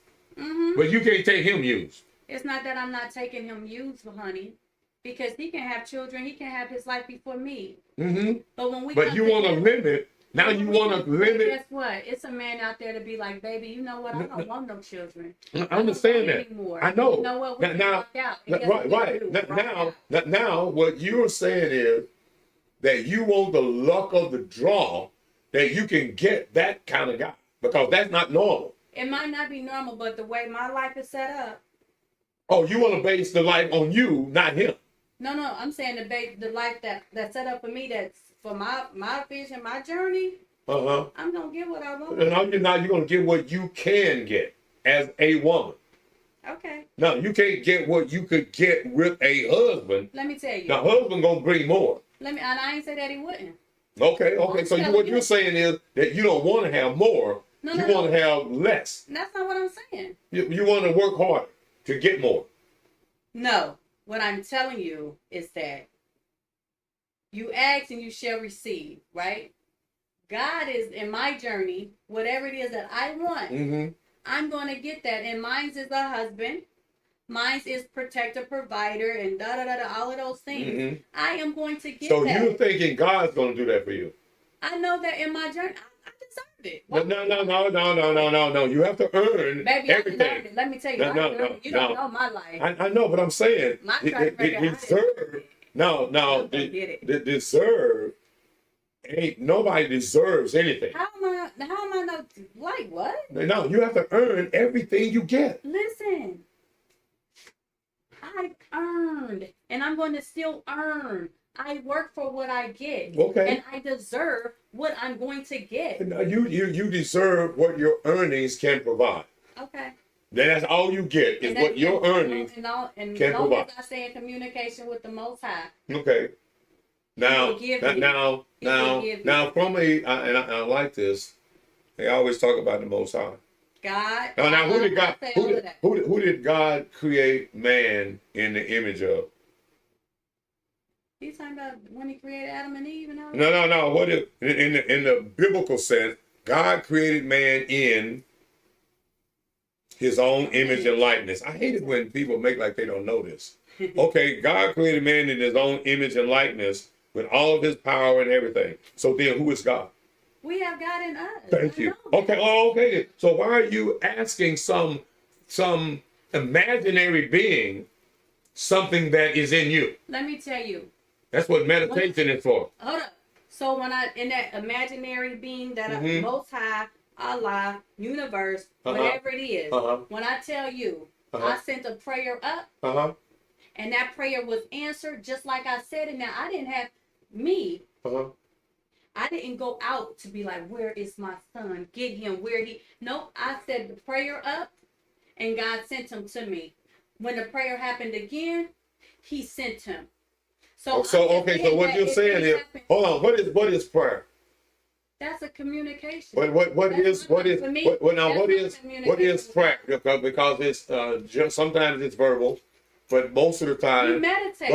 but you can't take him used. It's not that I'm not taking him used, honey, because he can have children. He can have his life before me. But when we But come you want to together- limit. Now you want to But limit. guess what? It's a man out there to be like, baby, you know what? I don't want no children. I understand that. Anymore. I know. You know what? We can Now, rock out. And guess what right. we do? Rock out. Now, what you're saying is that you want the luck of the draw that you can get that kind of guy, because that's not normal. It might not be normal, but the way my life is set up. Oh, you want to base the life on you, not him. No, I'm saying the life that's set up for me. That's for my vision, my journey. I'm gonna get what I want. And you're gonna get what you can get as a woman. Okay. No, you can't get what you could get with a husband. Let me tell you. The husband gonna bring more. And I ain't say that he wouldn't. Okay. So what you're saying is that you don't want to have more. No, you want to have less. That's not what I'm saying. You want to work harder to get more. No. What I'm telling you is that you ask and you shall receive, right? God is in my journey, whatever it is that I want, I'm going to get that. And mine is a husband. Mine is protector, provider, and all of those things. I am going to get so that. So you're thinking God's going to do that for you? I know that in my journey, I deserved it. No. You have to earn Baby, everything. I deserved it. Let me tell you, you don't know my life. I know, but I'm saying My track record, it deserve. No, deserve. Ain't nobody deserves anything. How am I not like what? No, you have to earn everything you get. Listen, I earned, and I'm going to still earn. I work for what I get. Okay. And I deserve what I'm going to get. You deserve what your earnings can provide. Okay. Then that's all you get is what your earnings can provide. I stay in communication with the Most High. Okay. Now, from me, and I like this. They always talk about the Most High. God. Now, who did God? Who did God create man in the image of? He's talking about when he created Adam and Eve and all that? No. What if in the biblical sense, God created man in his own image and likeness. I hate it when people make like they don't know this. Okay, God created man in his own image and likeness with all of his power and everything. So then who is God? We have God in us. Thank you. Okay. Oh, okay. So why are you asking some imaginary being something that is in you? Let me tell you. That's what meditation is for. Hold up. So when in that imaginary being that Most High, Allah, universe, whatever it is, when I tell you, I sent a prayer up, and that prayer was answered just like I said it. Now I didn't have me. I didn't go out to be like, where is my son? Get him. Nope. I said the prayer up, and God sent him to me. When the prayer happened again, He sent him. So okay. So what you're saying is, hold on. What is prayer? That's a communication. What is prayer? Because it's just sometimes it's verbal, but most of the time You meditate.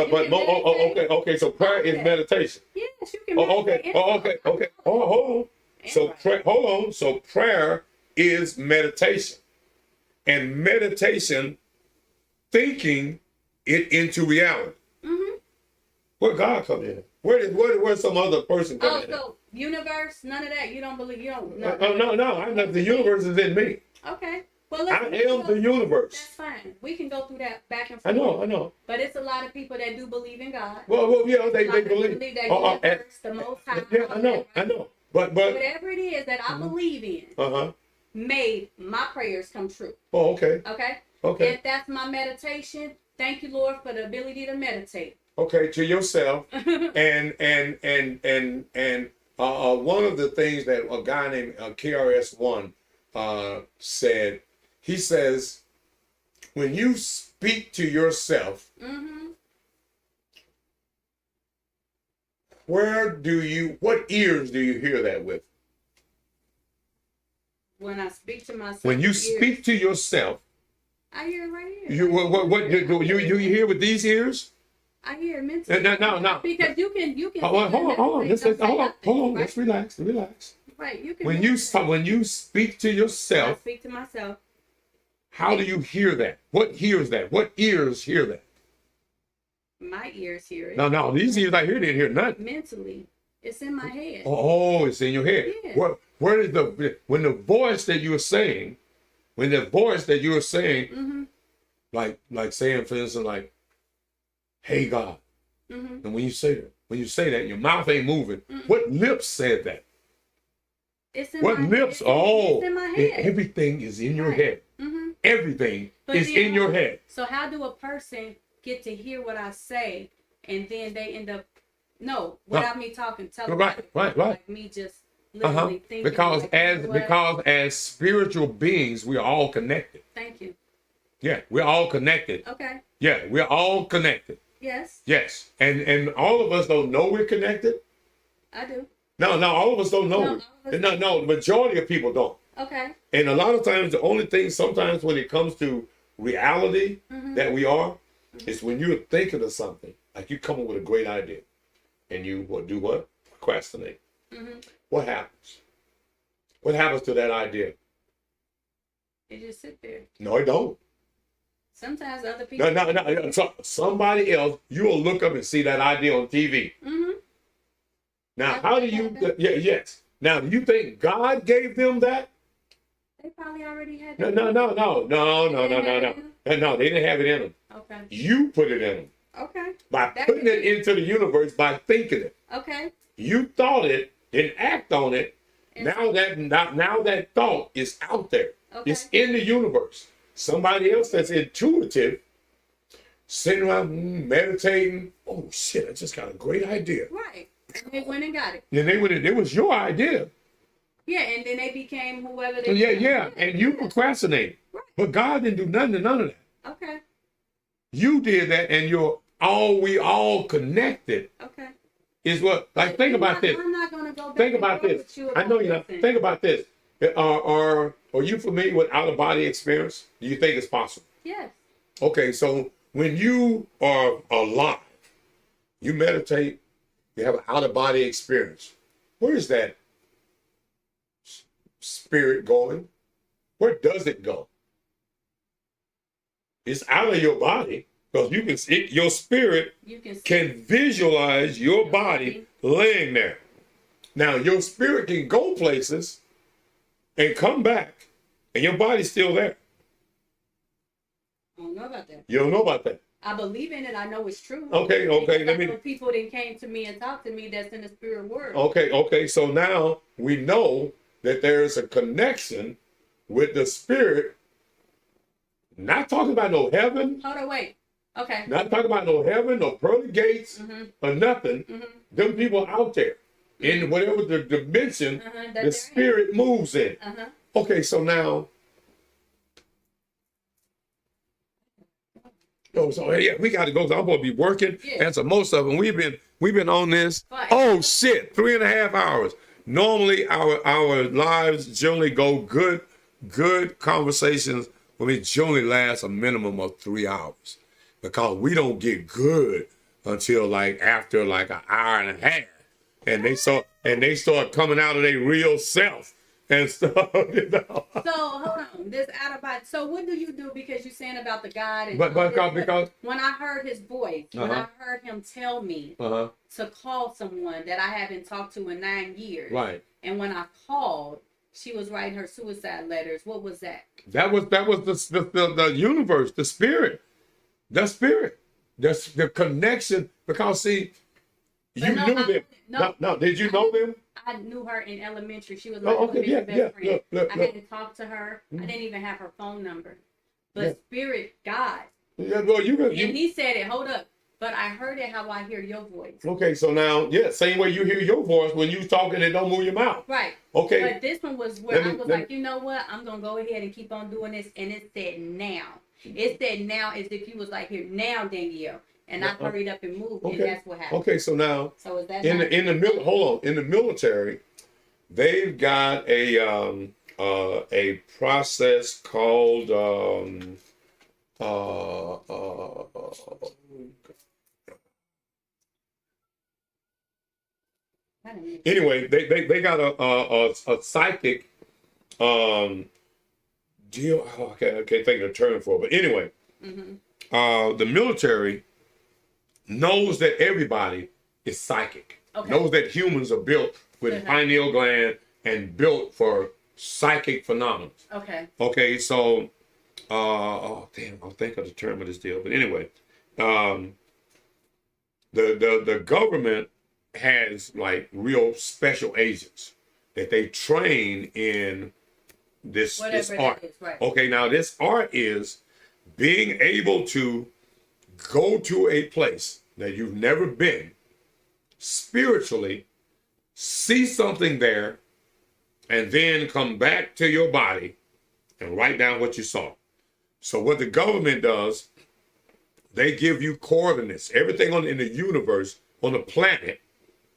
Okay. So prayer is meditation. Yeah. Yes, you can Oh, meditate okay. Oh, okay. Okay. Oh, hold on. So, hold on. So, prayer is meditation, and meditation, thinking it into reality. Mm-hmm. Where God come in? Where some other person come Oh, in? so universe, none of that. You don't believe? You don't? No. I'm not. The universe is in me. Okay. Well, I am the universe. That's fine. We can go through that back and I forth. know. But it's a lot of people that do believe in God. Well, yeah, they Like, believe. that universe, the Most High. Yeah, I know. But Whatever it is that I believe in, made my prayers come true. Oh, okay. Okay. Okay. If that's my meditation, thank you, Lord, for the ability to meditate. Okay, to yourself, and one of the things that a guy named KRS-One said, he says, when you speak to yourself, what ears do you hear that with? When I speak to myself, When you speak to yourself, I hear it right here. You hear with these ears? I hear it mentally. No. Because you can. Hold on. Let's relax. Right. You can. When you speak to yourself, I speak to myself. how do you hear that? What hears that? What ears hear that? My ears hear it. No. These ears I hear didn't hear nothing. Mentally, it's in my head. Oh, it's in your head. Yeah. Where is when the voice that you were saying, like saying, for instance, like, "Hey God," and when you say that, your mouth ain't moving. What lips said that? It's in What my lips? Head. Oh, It's in my head. Everything is in your head. Everything is in your head. So how do a person get to hear what I say, and then they end up without me talking? Right. Like me just literally thinking. Because like, as spiritual beings, we are all connected. Thank you. Yeah, we're all connected. Okay. Yeah, we're all connected. Yes. Yes, and all of us don't know we're connected. I do. No, all of us don't know. No, the majority of people don't. Okay. And a lot of times, the only thing sometimes when it comes to reality that we are, is when you're thinking of something, like you come up with a great idea, and you will do what? Procrastinate. What happens? What happens to that idea? It just sit there. No, it don't. Sometimes other people. No. So somebody else, you will look up and see that idea on TV. Now, how do you? Yes. Now, do you think God gave them that? They probably already had. No. No, they didn't have it in them. Okay. You put it in them. Okay. By putting it into the universe, by thinking it. Okay. You thought it, didn't act on it. Now that thought is out there. Okay. It's in the universe. Somebody else that's intuitive, sitting around meditating. Oh shit! I just got a great idea. Right. And they went and got it. And it was your idea. Yeah, and then they became whoever they. Yeah. And you procrastinated. Right. But God didn't do none of that. Okay. You did that, and we all connected. Okay. Is what, like, think about this. I'm not gonna go back. Think about this. I know you're not. Think about this. Are you familiar with out of body experience? Do you think it's possible? Yes. Okay, so when you are alive, you meditate, you have an out of body experience. Where is that spirit going? Where does it go? It's out of your body, because you can see your spirit can visualize your body laying there. Now your spirit can go places and come back, and your body's still there. I don't know about that. You don't know about that. I believe in it. I know it's true. Okay. Let me. People that came to me and talked to me that's in the spirit world. Okay. So now we know that there is a connection with the spirit. Not talking about no heaven. Hold on, wait. Okay. Not talking about no heaven, no pearly gates, or nothing. Them people out there in whatever the dimension the spirit moves in. Okay, so now. So yeah, we got to go. I'm going to be working. Answer most of them. We've been on this. Oh shit, 3.5 hours. Normally our lives generally go good conversations. It generally lasts a minimum of 3 hours, because we don't get good until like after like an hour and a half. and they start coming out of their real self and stuff. You know? So hold on, this out of body. So what do you do? Because you're saying about the God, and But because when I heard his voice, when I heard him tell me to call someone that I haven't talked to in 9 years, right, and when I called, she was writing her suicide letters. What was that? that was the universe, the spirit, the connection. Because see, you knew them. No, did you know them? I knew her in elementary. She was my elementary best friend. Look. I hadn't talked to her. I didn't even have her phone number. But Spirit, God. Yeah, well, And he said it. Hold up. But I heard it how I hear your voice. Okay, so now, same way you hear your voice when you talking and don't move your mouth. Right. Okay. But this one was where I was like, you know what? I'm going to go ahead and keep on doing this. And it said now. It said now as if you was like, here, now, Danielle. And I hurried up and moved, and that's what happened. Okay, so now, so is that in the military, they've got a process called anyway, they got a psychic deal. I can't think of the term for it, but anyway, the military knows that everybody is psychic. Knows that humans are built with pineal gland and built for psychic phenomena. Okay, so I'll think of the term of this deal. But anyway, the government has like real special agents that they train in this art. Right. Okay, now this art is being able to go to a place that you've never been spiritually, see something there, and then come back to your body and write down what you saw. So what the government does, they give you coordinates. Everything in the universe, on the planet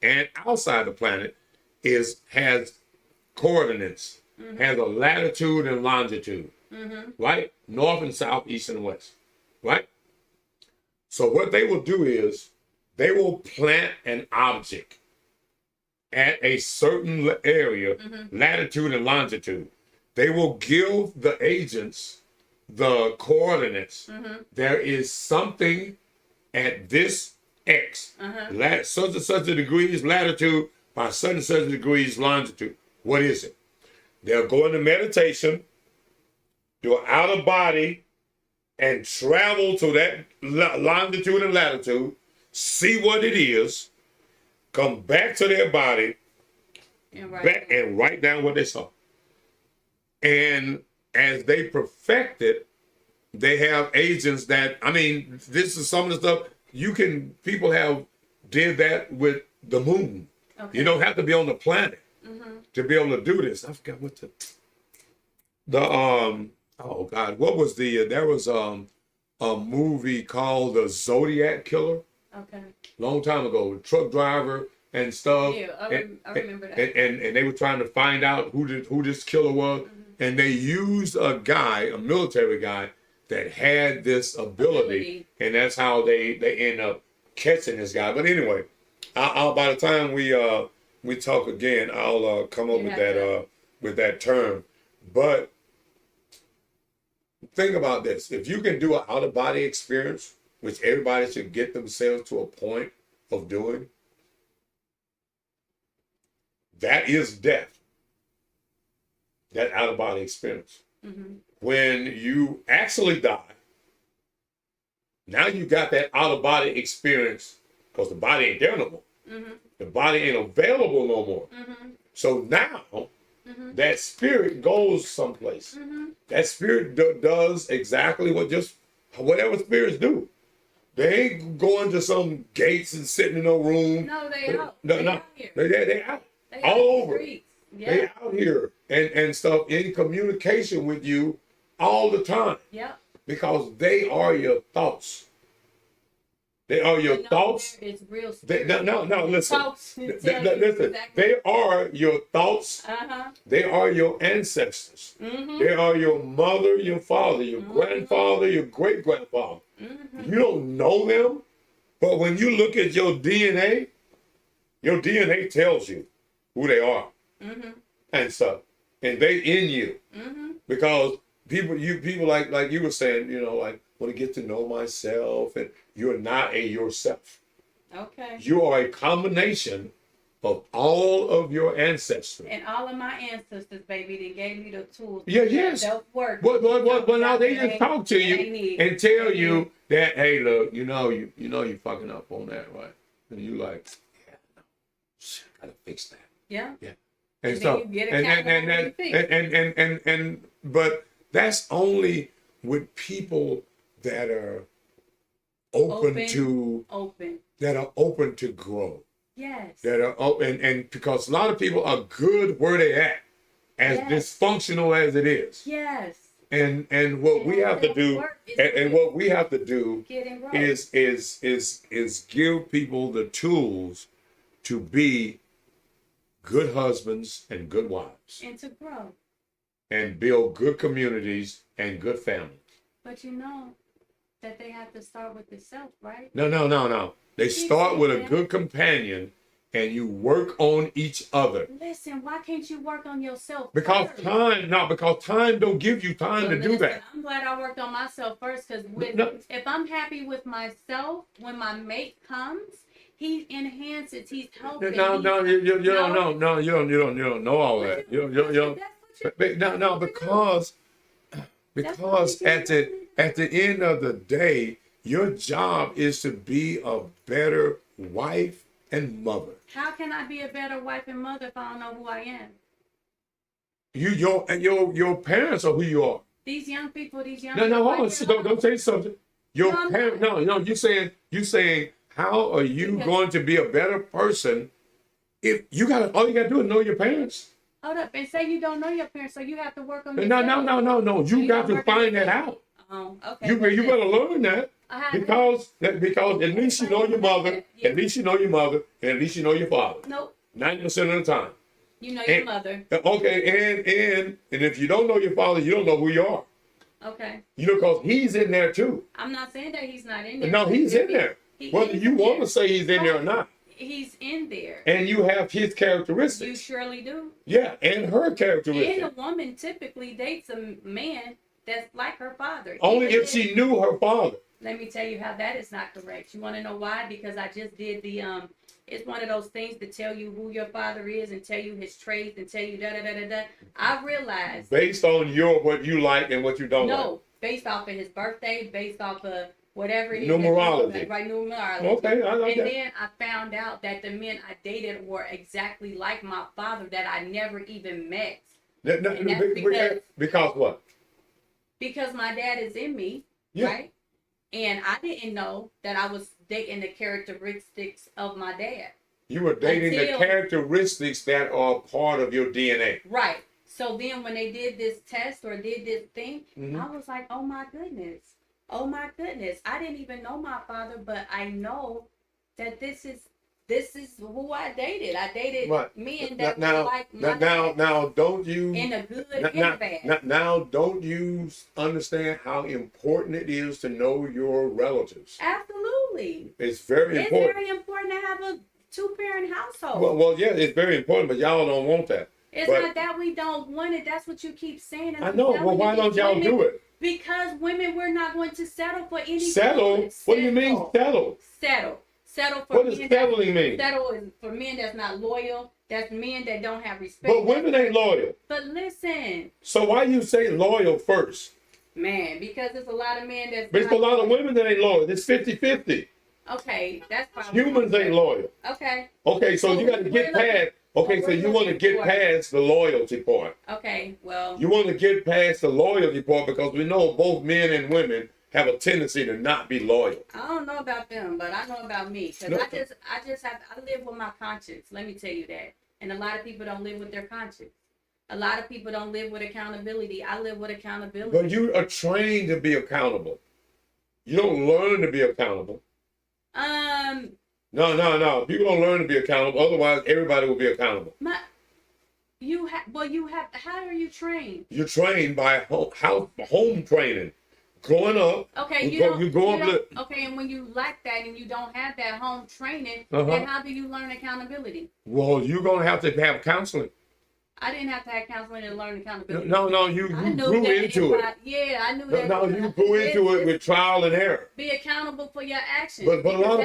and outside the planet, has coordinates, has a latitude and longitude, right? North and south, east and west, right? So what they will do is they will plant an object at a certain area, latitude and longitude. They will give the agents the coordinates. There is something at this X, such and such a degrees latitude by such and such a degrees longitude. What is it? They'll go into meditation, do an out of body, and travel to that longitude and latitude, see what it is, come back to their body, and write down what they saw. And as they perfect it, they have agents that, this is some of the stuff people have did that with the moon. You don't have to be on the planet to be able to do this. I forgot what oh God, what was there was a movie called The Zodiac Killer. Long time ago, truck driver and stuff. Yeah, I remember that. And they were trying to find out who this killer was. And they used a military guy that had this ability. And that's how they end up catching this guy. But anyway, by the time we talk again, I'll come up with that term. But think about this. If you can do an out-of-body experience, which everybody should get themselves to a point of doing, that is death. That out-of-body experience. When you actually die, now you got that out-of-body experience because the body ain't there no more. The body ain't available no more. So now, that spirit goes someplace. That spirit does exactly whatever spirits do. They ain't going to some gates and sitting in no room. No, they out. They out. All over. They out here and stuff in communication with you all the time. Because they are your thoughts. They are your thoughts. It's real. No, listen. Listen. They are your thoughts. They are your ancestors. They are your mother, your father, your grandfather, your great-grandfather. You don't know them, but when you look at your DNA, Your DNA tells you who they are Mm-hmm. and stuff, and they in you Mm-hmm. because people like you were saying, like want to get to know myself, and you're not a yourself. Okay. You are a combination of all of your ancestors. And all of my ancestors, baby, they gave me the tools. Yes. Self-work. But now they just talk to you and tell They you need. that, hey, look, you fucking up on that, right? And you like, yeah, no, shit, gotta fix that. Yeah. Yeah. And And then so, you get and accountable and but that's only with people that are open to grow. Yes. That are open, and because a lot of people are good where they at, as Yes. dysfunctional as it is. Yes. And what we have to do, and what we have to do Getting right. is give people the tools to be good husbands and good wives, And to grow. and build good communities and good families. But you know that they have to start with the self, right? No. They start with a good companion, and you work on each other. Listen, why can't you work on yourself Because first? time don't give you time to do Listen, that. I'm glad I worked on myself first because if I'm happy with myself, when my mate comes, he enhances, he's helping. You don't know all that. You don't. Because at the end of the day, your job is to be a better wife and mother. How can I be a better wife and mother if I don't know who I am? Your parents are who you are. These young people, Don't say something. Your parents. No. You saying how are you going to be a better person if all you gotta do is know your parents. Hold up and say you don't know your parents, so you have to work on No. You got to find that out. Oh, okay. You better learn that. Because at least you know your mother, Yeah. at least you know your mother, and at least you know your father. Nope. 90% of the time. You know your mother. Okay, and if you don't know your father, you don't know who you are. Okay. Because he's in there too. I'm not saying that he's not in there. No, he's in there. Whether you want to say he's in there or not. He's in there. And you have his characteristics. You surely do. Yeah, and her characteristics. And a woman typically dates a man that's like her father. Only if she knew her father. Let me tell you how that is not correct. You want to know why? Because I just did the it's one of those things to tell you who your father is and tell you his traits and tell you da da da da da. I realized based on what you like and what you don't like. No, based off of his birthday, based off of whatever it is. Numerology. Right, numerology. Okay, I like that. And then I found out that the men I dated were exactly like my father that I never even met. Because what? Because my dad is in me, right? And I didn't know that I was dating the characteristics of my dad. You were dating the characteristics that are part of your DNA. Right. So then when they did this test or did this thing, I was like, oh my goodness. Oh my goodness. I didn't even know my father, but I know that this is who I dated. I dated men that were like my dad. Now don't you in a good and bad. Now don't you understand how important it is to know your relatives? Absolutely. It's very important. It's very important to have a two-parent household. Well, yeah, it's very important, but y'all don't want that. It's not that we don't want it. That's what you keep saying. I know. Well, why don't y'all do it? Because women, we're not going to settle for anything. Settle? What do you mean settle? Settle for what does settling mean? Settle is for men that's not loyal. That's men that don't have respect. But women ain't loyal. But listen. So why you say loyal first? Man, because there's a lot of men that's. But it's a lot of women that ain't loyal. It's 50-50. Okay, that's probably. Humans ain't loyal. Okay. Okay, so you got to get past. Okay, so you want to get past the loyalty part. Okay, well. You want to get past the loyalty part because we know both men and women have a tendency to not be loyal. I don't know about them, but I know about me. Because I live with my conscience. Let me tell you that. And a lot of people don't live with their conscience. A lot of people don't live with accountability. I live with accountability. But you are trained to be accountable. You don't learn to be accountable. No. People don't learn to be accountable. Otherwise, everybody will be accountable. How are you trained? You're trained by home training. growing up. Okay, you grow you up. don't, okay, and when you lack that and you don't have that home training, then how do you learn accountability? Well, you're gonna have to have counseling. I didn't have to have counseling to learn accountability. No, you grew into it. I knew that. No, you grew into it with trial and error. Be accountable for your actions. But a lot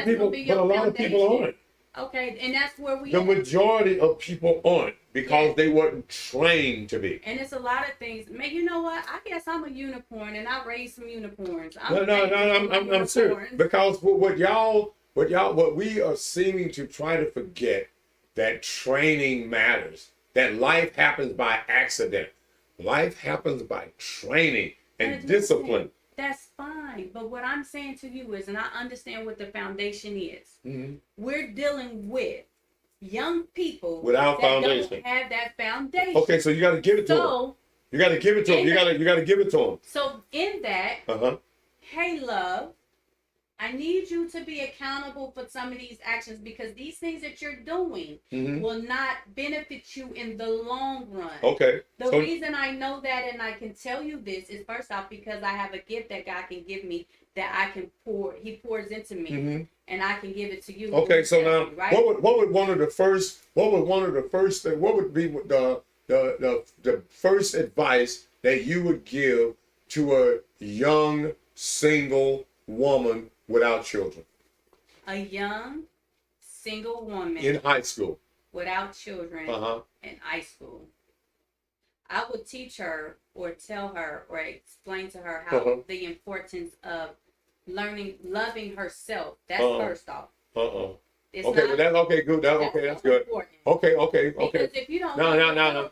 of people aren't. Okay, and that's where we. The majority of people aren't because they weren't trained to be. And it's a lot of things. Man, you know what? I guess I'm a unicorn, and I raised some unicorns. I'm serious because what we are seeming to try to forget that training matters. That life happens by accident. Life happens by training and discipline. That's fine. But what I'm saying to you is, and I understand what the foundation is, we're dealing with young people without foundation. Don't have that foundation. Okay, so you got to give it to them. You got to give it to them. You got to give it to them. So in that, hey, love, I need you to be accountable for some of these actions because these things that you're doing will not benefit you in the long run. Okay. The reason I know that and I can tell you this is first off because I have a gift that God can give me that I can pour. He pours into me, and I can give it to you. Okay. So now, right? what would one of the first? What would be the first advice that you would give to a young single woman without children? A young single woman in high school without children in high school. I would teach her or tell her or explain to her how the importance of loving herself. That's first off. Okay, well that's okay, good. That's good. Important. Okay. Because if you don't No.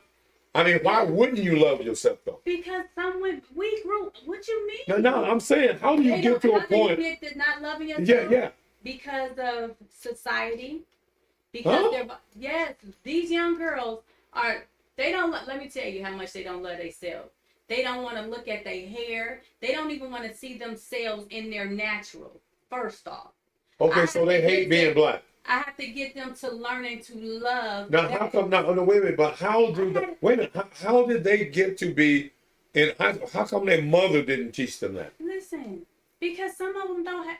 I mean, why wouldn't you love yourself though? Because we grew. What you mean? No. I'm saying, how do you get to a point? You get to not loving yourself. Yeah. Because of society. Because these young girls are. They don't. Let me tell you how much they don't love themselves. They don't want to look at their hair. They don't even want to see themselves in their natural. First off. Okay, so they hate being black. I have to get them to learning to love. Now, how come? No, wait a minute. But how did they get to be? And how come their mother didn't teach them that? Listen, because some of them don't have.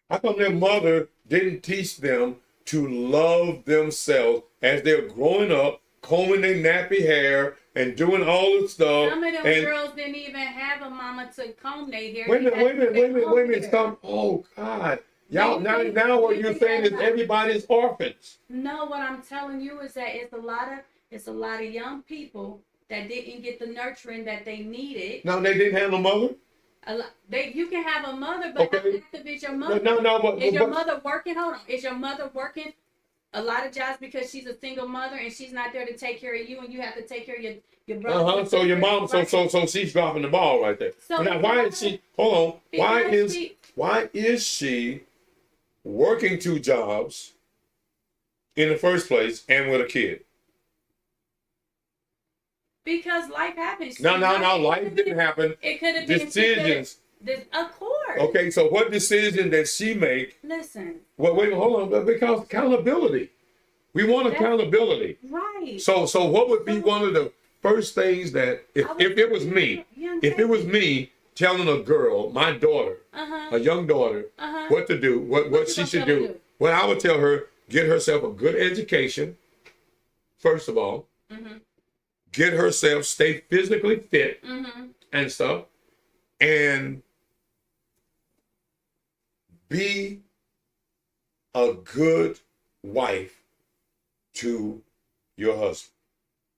How come their mother didn't teach them to love themselves as they're growing up, combing their nappy hair and doing all this stuff? Some of them girls didn't even have a mama to comb their hair. Wait a minute. Oh God. Y'all now what you're saying is everybody's orphans. No, what I'm telling you is that it's a lot of young people that didn't get the nurturing that they needed. No, they didn't have a mother? You can have a mother, but not active is your mother. Is your mother working? Hold on. Is your mother working a lot of jobs because she's a single mother and she's not there to take care of you and you have to take care of your brother? So your mom, so she's dropping the ball right there. So now why is she? Hold on. Why is she working 2 jobs in the first place and with a kid? Because life happens. No, life didn't happen. It could have been decisions. Of course. Okay, so what decision did she make? Listen. Well, wait, hold on. Because accountability. We want accountability. Right. So what would be one of the first things that if it was me telling a girl, my daughter, a young daughter, what to do, what she should do? Well, I would tell her, get herself a good education, first of all. Get herself, stay physically fit and stuff, and be a good wife to your husband,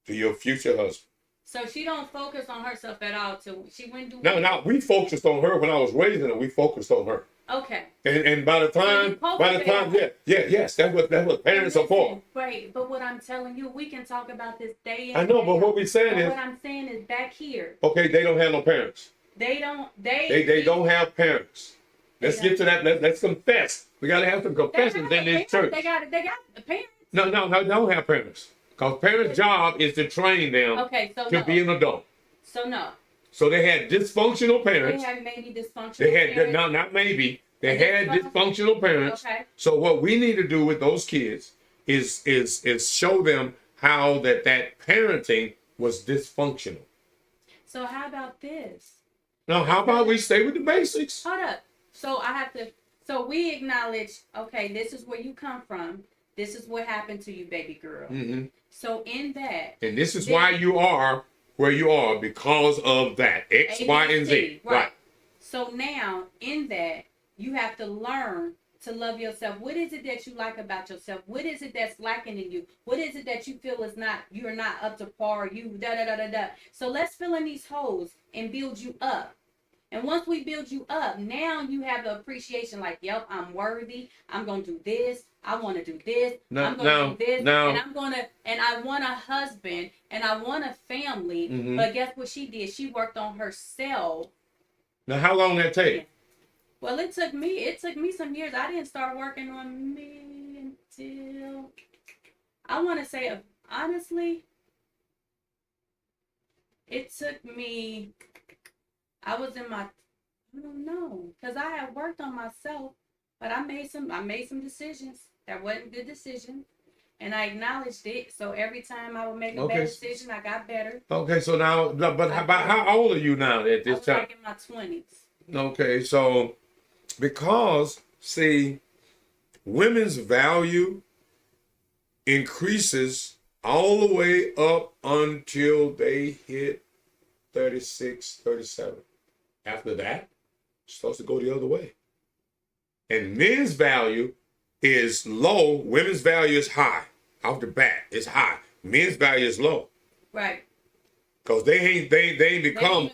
to your future husband. So she don't focus on herself at all. She went do. No, we focused on her when I was raising her. We focused on her. Okay. And by the time, yes, that's what parents are for. Right, but what I'm telling you, we can talk about this day. I know, but what we're saying is, what I'm saying is back here. Okay, they don't have no parents. They don't have parents. Let's get to that. Let's confess. We got to have some confessions in this church. They got parents. No, they don't have parents. Because parents' job is to train them to be an adult. So no. So they had dysfunctional parents. They had maybe dysfunctional parents. Not maybe. They had dysfunctional parents. Okay. So what we need to do with those kids is show them how that parenting was dysfunctional. So how about this? Now, how about we stay with the basics? Hold up. So I have to. So we acknowledge. Okay, this is where you come from. This is what happened to you, baby girl. Mm-hmm. So in that. And this is why you are where you are, because of that X, Y, and Z. Right. So now in that you have to learn to love yourself. What is it that you like about yourself? What is it that's lacking in you? What is it that you feel is not, you're not up to par? You da da da da da. So let's fill in these holes and build you up. And once we build you up, now you have the appreciation like, yep, I'm worthy. I'm going to do this. I want to do this. I'm going to do this. And I'm going to, and I want a husband and I want a family. Mm-hmm. But guess what she did? She worked on herself. Now, how long that take? Well, it took me some years. I didn't start working on me until, I want to say, honestly, it took me, I was in my, I don't know, because I had worked on myself, but I made some decisions that wasn't good decisions, and I acknowledged it. So every time I would make a bad decision, I got better. Okay, so now, but how old are you now at this time? I was like in my 20s. Okay, so because, see, women's value increases all the way up until they hit 36, 37. After that, it starts to go the other way. And men's value is low. Women's value is high. Off the bat, it's high. Men's value is low. Right. Because they ain't become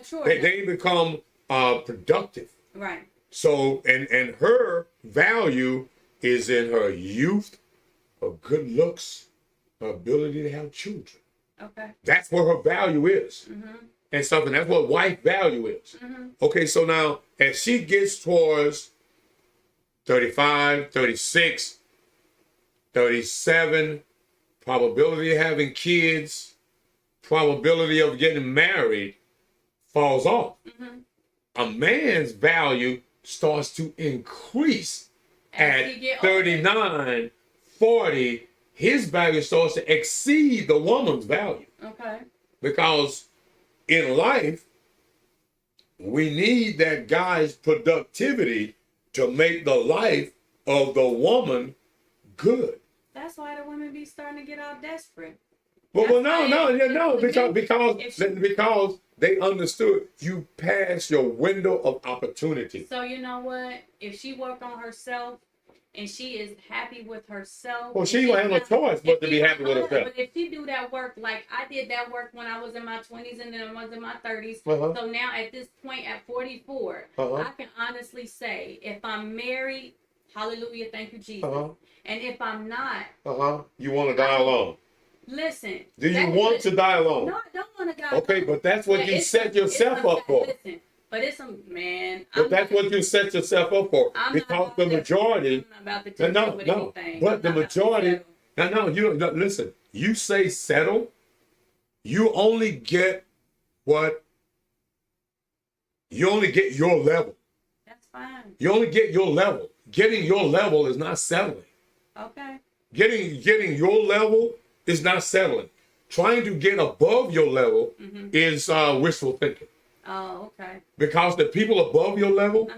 productive. Right. So and her value is in her youth, her good looks, her ability to have children. Okay. That's where her value is. Mm-hmm. And something, that's what wife value is. Mm-hmm. Okay, so now as she gets towards 35, 36, 37, probability of having kids, probability of getting married falls off. Mm-hmm. A man's value starts to increase at 39, 40. His value starts to exceed the woman's value. Okay. Because in life, we need that guy's productivity to make the life of the woman good. That's why the women be starting to get all desperate. Well, no, because they understood you passed your window of opportunity. So you know what? If she work on herself and she is happy with herself, well, she don't have no choice but to be happy with herself. But if she do that work, like I did that work when I was in my 20s and then I was in my 30s. So now at this point at 44, I can honestly say if I'm married, hallelujah, thank you, Jesus. And if I'm not, you want to die alone. Listen. Do you want to die alone? No, I don't want to die okay, alone. But that's what you set yourself up for. Listen, but it's a man. But that's what you set yourself up for. Because the majority. No. But the majority. No. You listen. You say settle. You only get what. You only get your level. That's fine. You only get your level. Getting your level is not settling. Okay. Getting your level is not settling. Trying to get above your level is wishful thinking. Oh, okay. Because the people above your level,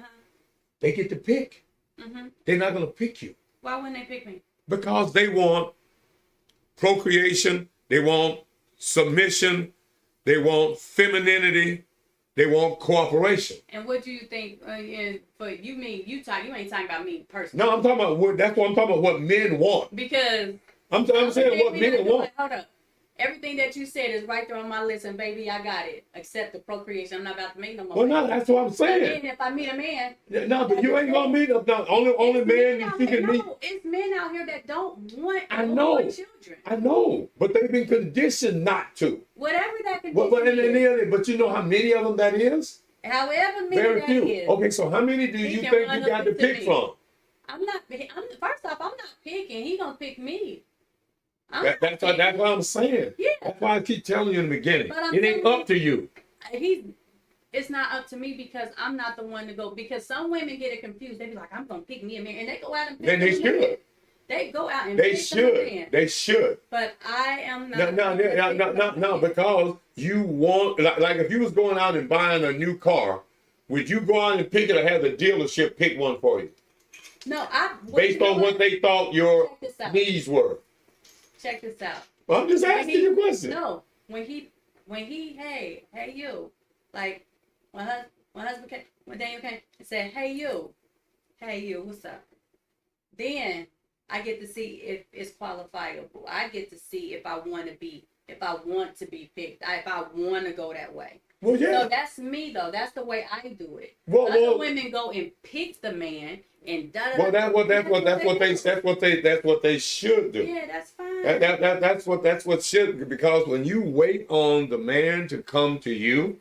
they get to pick. They're not going to pick you. Why wouldn't they pick me? Because they want procreation, they want submission, they want femininity, they want cooperation. And what do you think? But you mean you ain't talking about me personally? No, I'm talking about that's what I'm talking about. What men want. Because I'm saying what men want. Hold up. Everything that you said is right there on my list, and baby, I got it. Except the procreation. I'm not about to make no more. Well, no, that's what I'm saying. And if I meet a man. No, but you ain't gonna meet a only man you can meet. It's men out here that don't want children. I know, but they've been conditioned not to. Whatever that condition is. But you know how many of them that is? However many Very that few. is. Okay, so how many do you think you got to pick from? First off, I'm not picking. He gonna pick me. That's what I'm saying. Yeah. That's why I keep telling you in the beginning. It ain't up to you. It's not up to me because I'm not the one to go. Because some women get it confused. They be like, I'm gonna pick me a man, and they go out and pick. Then they should. They go out and they pick should. They should. But I am not. No, because you want like if you was going out and buying a new car, would you go out and pick it or have the dealership pick one for you? No, Based on what they thought your needs were. Check this out. Well, I'm just asking you a question. No, when he, hey you, like when husband came, when Daniel came and said, hey you, what's up? Then I get to see if it's qualifiable. I get to see if I want to be picked, if I want to go that way. Well, yeah. So that's me though. That's the way I do it. Well, Other women go and pick the man and Well, that's what they should do. Yeah, that's fine. That's what should, because when you wait on the man to come to you,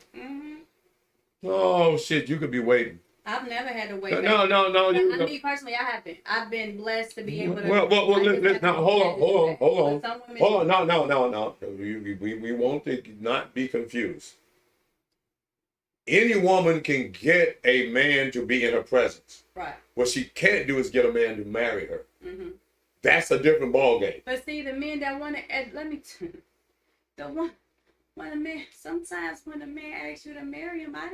oh shit, you could be waiting. I've never had to wait. No. Me personally, I haven't. I've been blessed to be able to. Well, hold on. No. We want to not be confused. Any woman can get a man to be in her presence. Right. What she can't do is get a man to marry her. That's a different ball game. But see, the men that want to, sometimes when a man asks you to marry him, I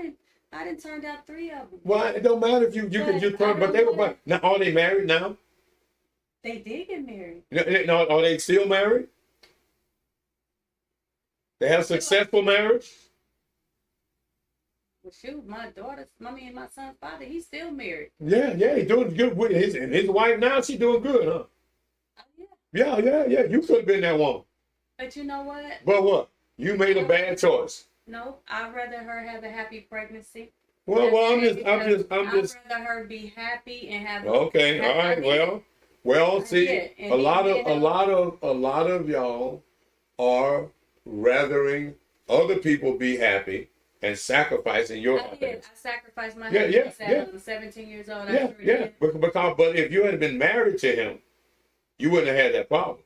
didn't turn down 3 of them. Well, it don't matter if you can just turn, but now are they married now? They did get married. No, are they still married? They have successful marriage? Well, shoot, my daughter's, mommy and my son's father, he's still married. Yeah, he's doing good with his wife now. She's doing good, huh? Yeah. You could have been that woman. But you know what? But what? You made a bad choice. No, I'd rather her have a happy pregnancy. Well, I'm just. I'd rather her be happy and have. Okay, all right. Well, see, a lot of y'all are rathering other people be happy and sacrificing your happiness. I sacrificed my happiness at 17 years old. But if you had been married to him, you wouldn't have had that problem.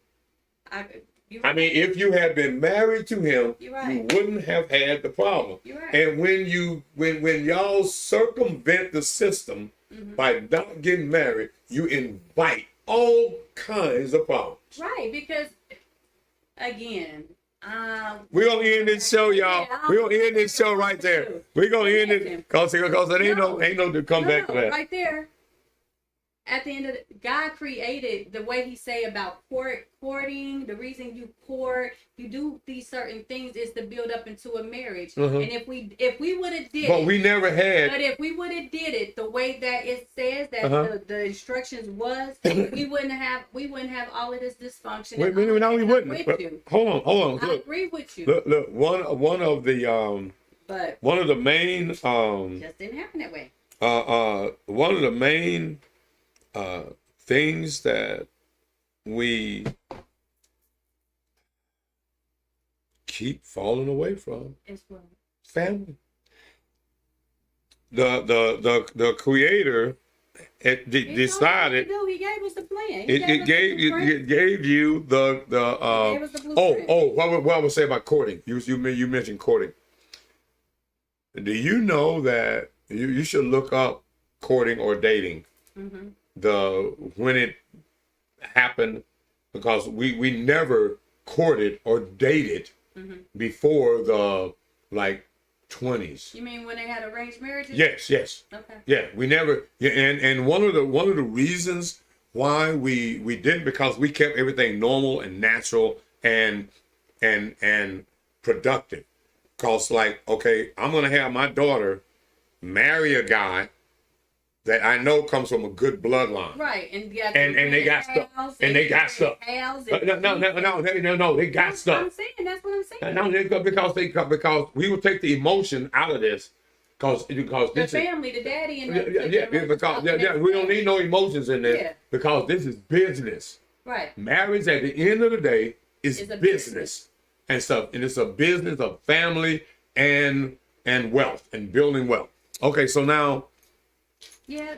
I mean, if you had been married to him, you wouldn't have had the problem. And when y'all circumvent the system by not getting married, you invite all kinds of problems. Right, because again, we're gonna end this show, y'all. We're gonna end this show right there. We're gonna end it because it ain't no to come back to that. Right there. At the end of God created the way he say about courting. The reason you court, you do these certain things is to build up into a marriage. And if we would have did, but we never had. But if we would have did it the way that it says that the instructions was, we wouldn't have all of this dysfunction. We wouldn't. Hold on. I agree with you. Look. One of the main just didn't happen that way. One of the main things that we keep falling away from is what? Family. The creator decided. He gave us the plan. It gave you the what I would say about courting. You mentioned courting. Do you know that you should look up courting or dating? When it happened, because we never courted or dated before the 20s. You mean when they had arranged marriages? Yes. Okay. Yeah, we never. Yeah, and one of the reasons why we didn't, because we kept everything normal and natural and productive. Cause okay, I'm gonna have my daughter marry a guy that I know comes from a good bloodline. Right, and they got stuff. And they got stuff. No, they got stuff. That's what I'm saying. No, because we will take the emotion out of this, because this the family, the daddy, and because we don't need no emotions in this, because this is business. Right. Marriage at the end of the day is business and stuff, and it's a business of family and wealth and building wealth. Okay, so now. Yeah.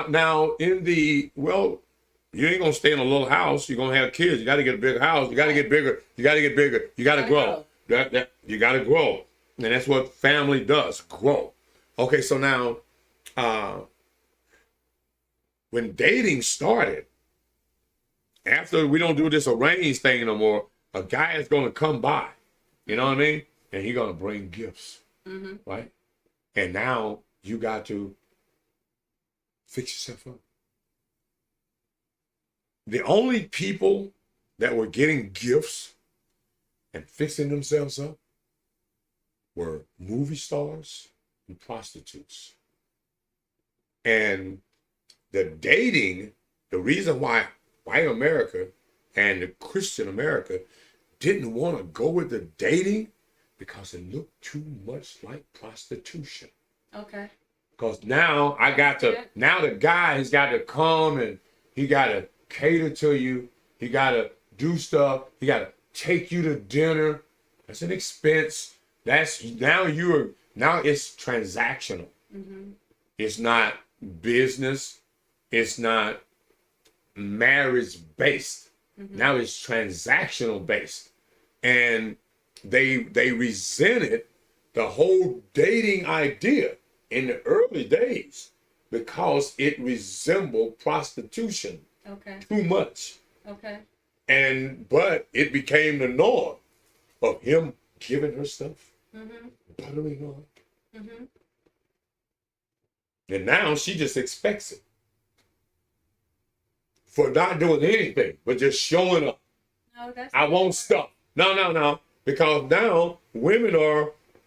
Now in the you ain't gonna stay in a little house. You're gonna have kids. You got to get a bigger house. You got to get bigger. You got to get bigger. You got to grow. You got to grow, and that's what family does. Grow. Okay, so now, when dating started, after we don't do this arranged thing no more, a guy is gonna come by. You know what I mean? And he's gonna bring gifts, right? And now you got to fix yourself up. The only people that were getting gifts and fixing themselves up were movie stars and prostitutes. And the dating, the reason why white America and the Christian America didn't want to go with the dating, because it looked too much like prostitution. Okay. Because now now the guy has got to come and he got to cater to you. He got to do stuff. He got to take you to dinner. That's an expense. Now it's transactional. Mm-hmm. It's not business. It's not marriage based. Mm-hmm. Now it's transactional based. And they resented the whole dating idea in the early days because it resembled prostitution too much. Okay. But it became the norm of him giving her stuff, buttering her. Mm-hmm. And now she just expects it for not doing anything, but just showing up. No, I want stuff. No. Because now women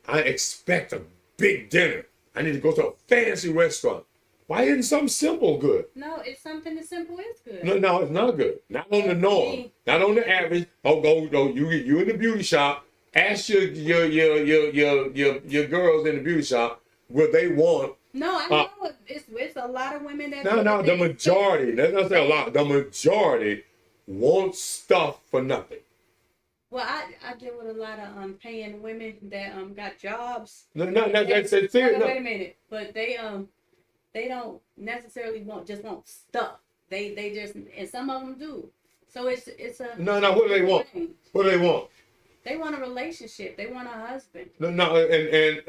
I expect a big dinner. I need to go to a fancy restaurant. Why isn't something simple good? No, it's something as simple as good. No, it's not good. Not on the norm. Not on the average. Go. You in the beauty shop. Ask your girls in the beauty shop what they want. No, I know it's a lot of women that. No, the majority. Let's not say a lot. The majority want stuff for nothing. Well, I deal with a lot of paying women that got jobs. No, that's serious. Wait a minute, but they don't necessarily want stuff. They just, and some of them do. So it's a no. What do they want? What do they want? They want a relationship. They want a husband. No, and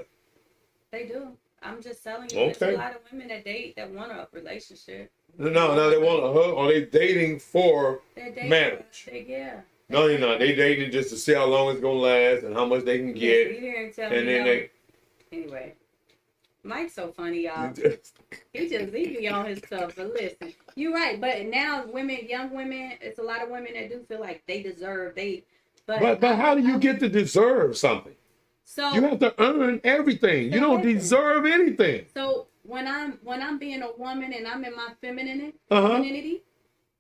they do. I'm just telling you. Okay. There's a lot of women that date that want a relationship. No, they want a husband. Are they dating for marriage? Yeah. No, you're not. They dating just to see how long it's gonna last and how much they can get. And then Anyway, Mike's so funny, y'all. he be on his stuff. But listen, you're right. But now young women, it's a lot of women that do feel like they deserve. But how do you get to deserve something? So you have to earn everything. You don't deserve anything. So when I'm being a woman and I'm in my femininity,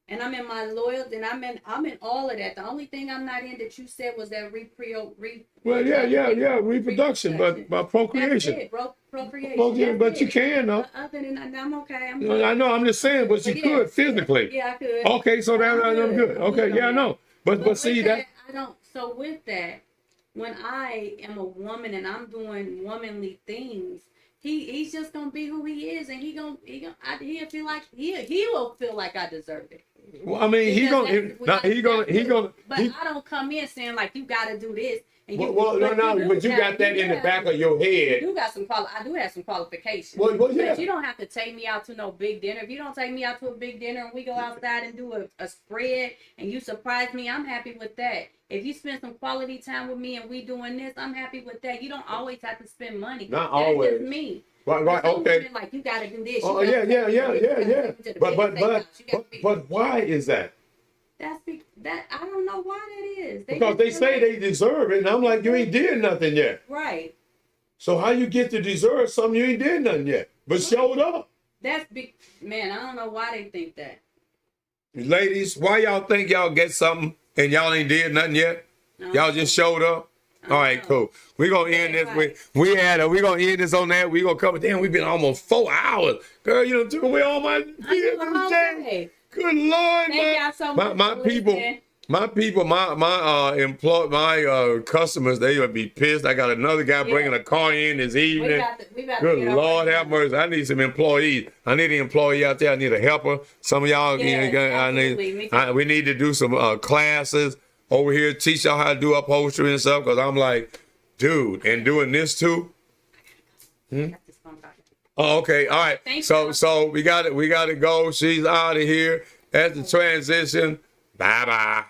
and I'm in my loyalty, and I'm in all of that. The only thing I'm not in that you said was that reproduction, but procreation. That's it, procreation. But you can though. Other than that, I'm okay. I know. I'm just saying, but you could physically. Yeah, I could. Okay, so I'm good. Okay, yeah, I know. But see that I don't. So with that, when I am a woman and I'm doing womanly things, he's just gonna be who he is, and he'll feel like he will feel like I deserve it. Well, I mean, he gonna. But I don't come in saying like you got to do this. And you, but you got that in the back of your head. I do have some qualifications. Well, yeah. But you don't have to take me out to no big dinner. If you don't take me out to a big dinner and we go outside and do a spread and you surprise me, I'm happy with that. If you spend some quality time with me and we doing this, I'm happy with that. You don't always have to spend money. Not always. That's just me. Right, okay. Like you gotta do this. Oh, yeah. But why is that? That I don't know why that is. Because they say they deserve it, and I'm like, you ain't did nothing yet. Right. So how you get to deserve something you ain't did nothing yet, but showed up? That's big, man. I don't know why they think that. Ladies, why y'all think y'all get something and y'all ain't did nothing yet? Y'all just showed up. All right, cool. We're gonna end this with we gonna end this on that. We're gonna cover. Damn, we've been almost 4 hours. Girl, you done took away all my day. Good Lord, Thank y'all so much my people, my customers, they gonna be pissed. I got another guy bringing a car in this evening. Good Lord, have mercy. I need some employees. I need an employee out there. I need a helper. Some of y'all, we need to do some classes over here, teach y'all how to do upholstery and stuff. Because I'm like, dude, and doing this too. Oh, okay. All right. So we got to go. She's out of here at the transition. Bye-bye.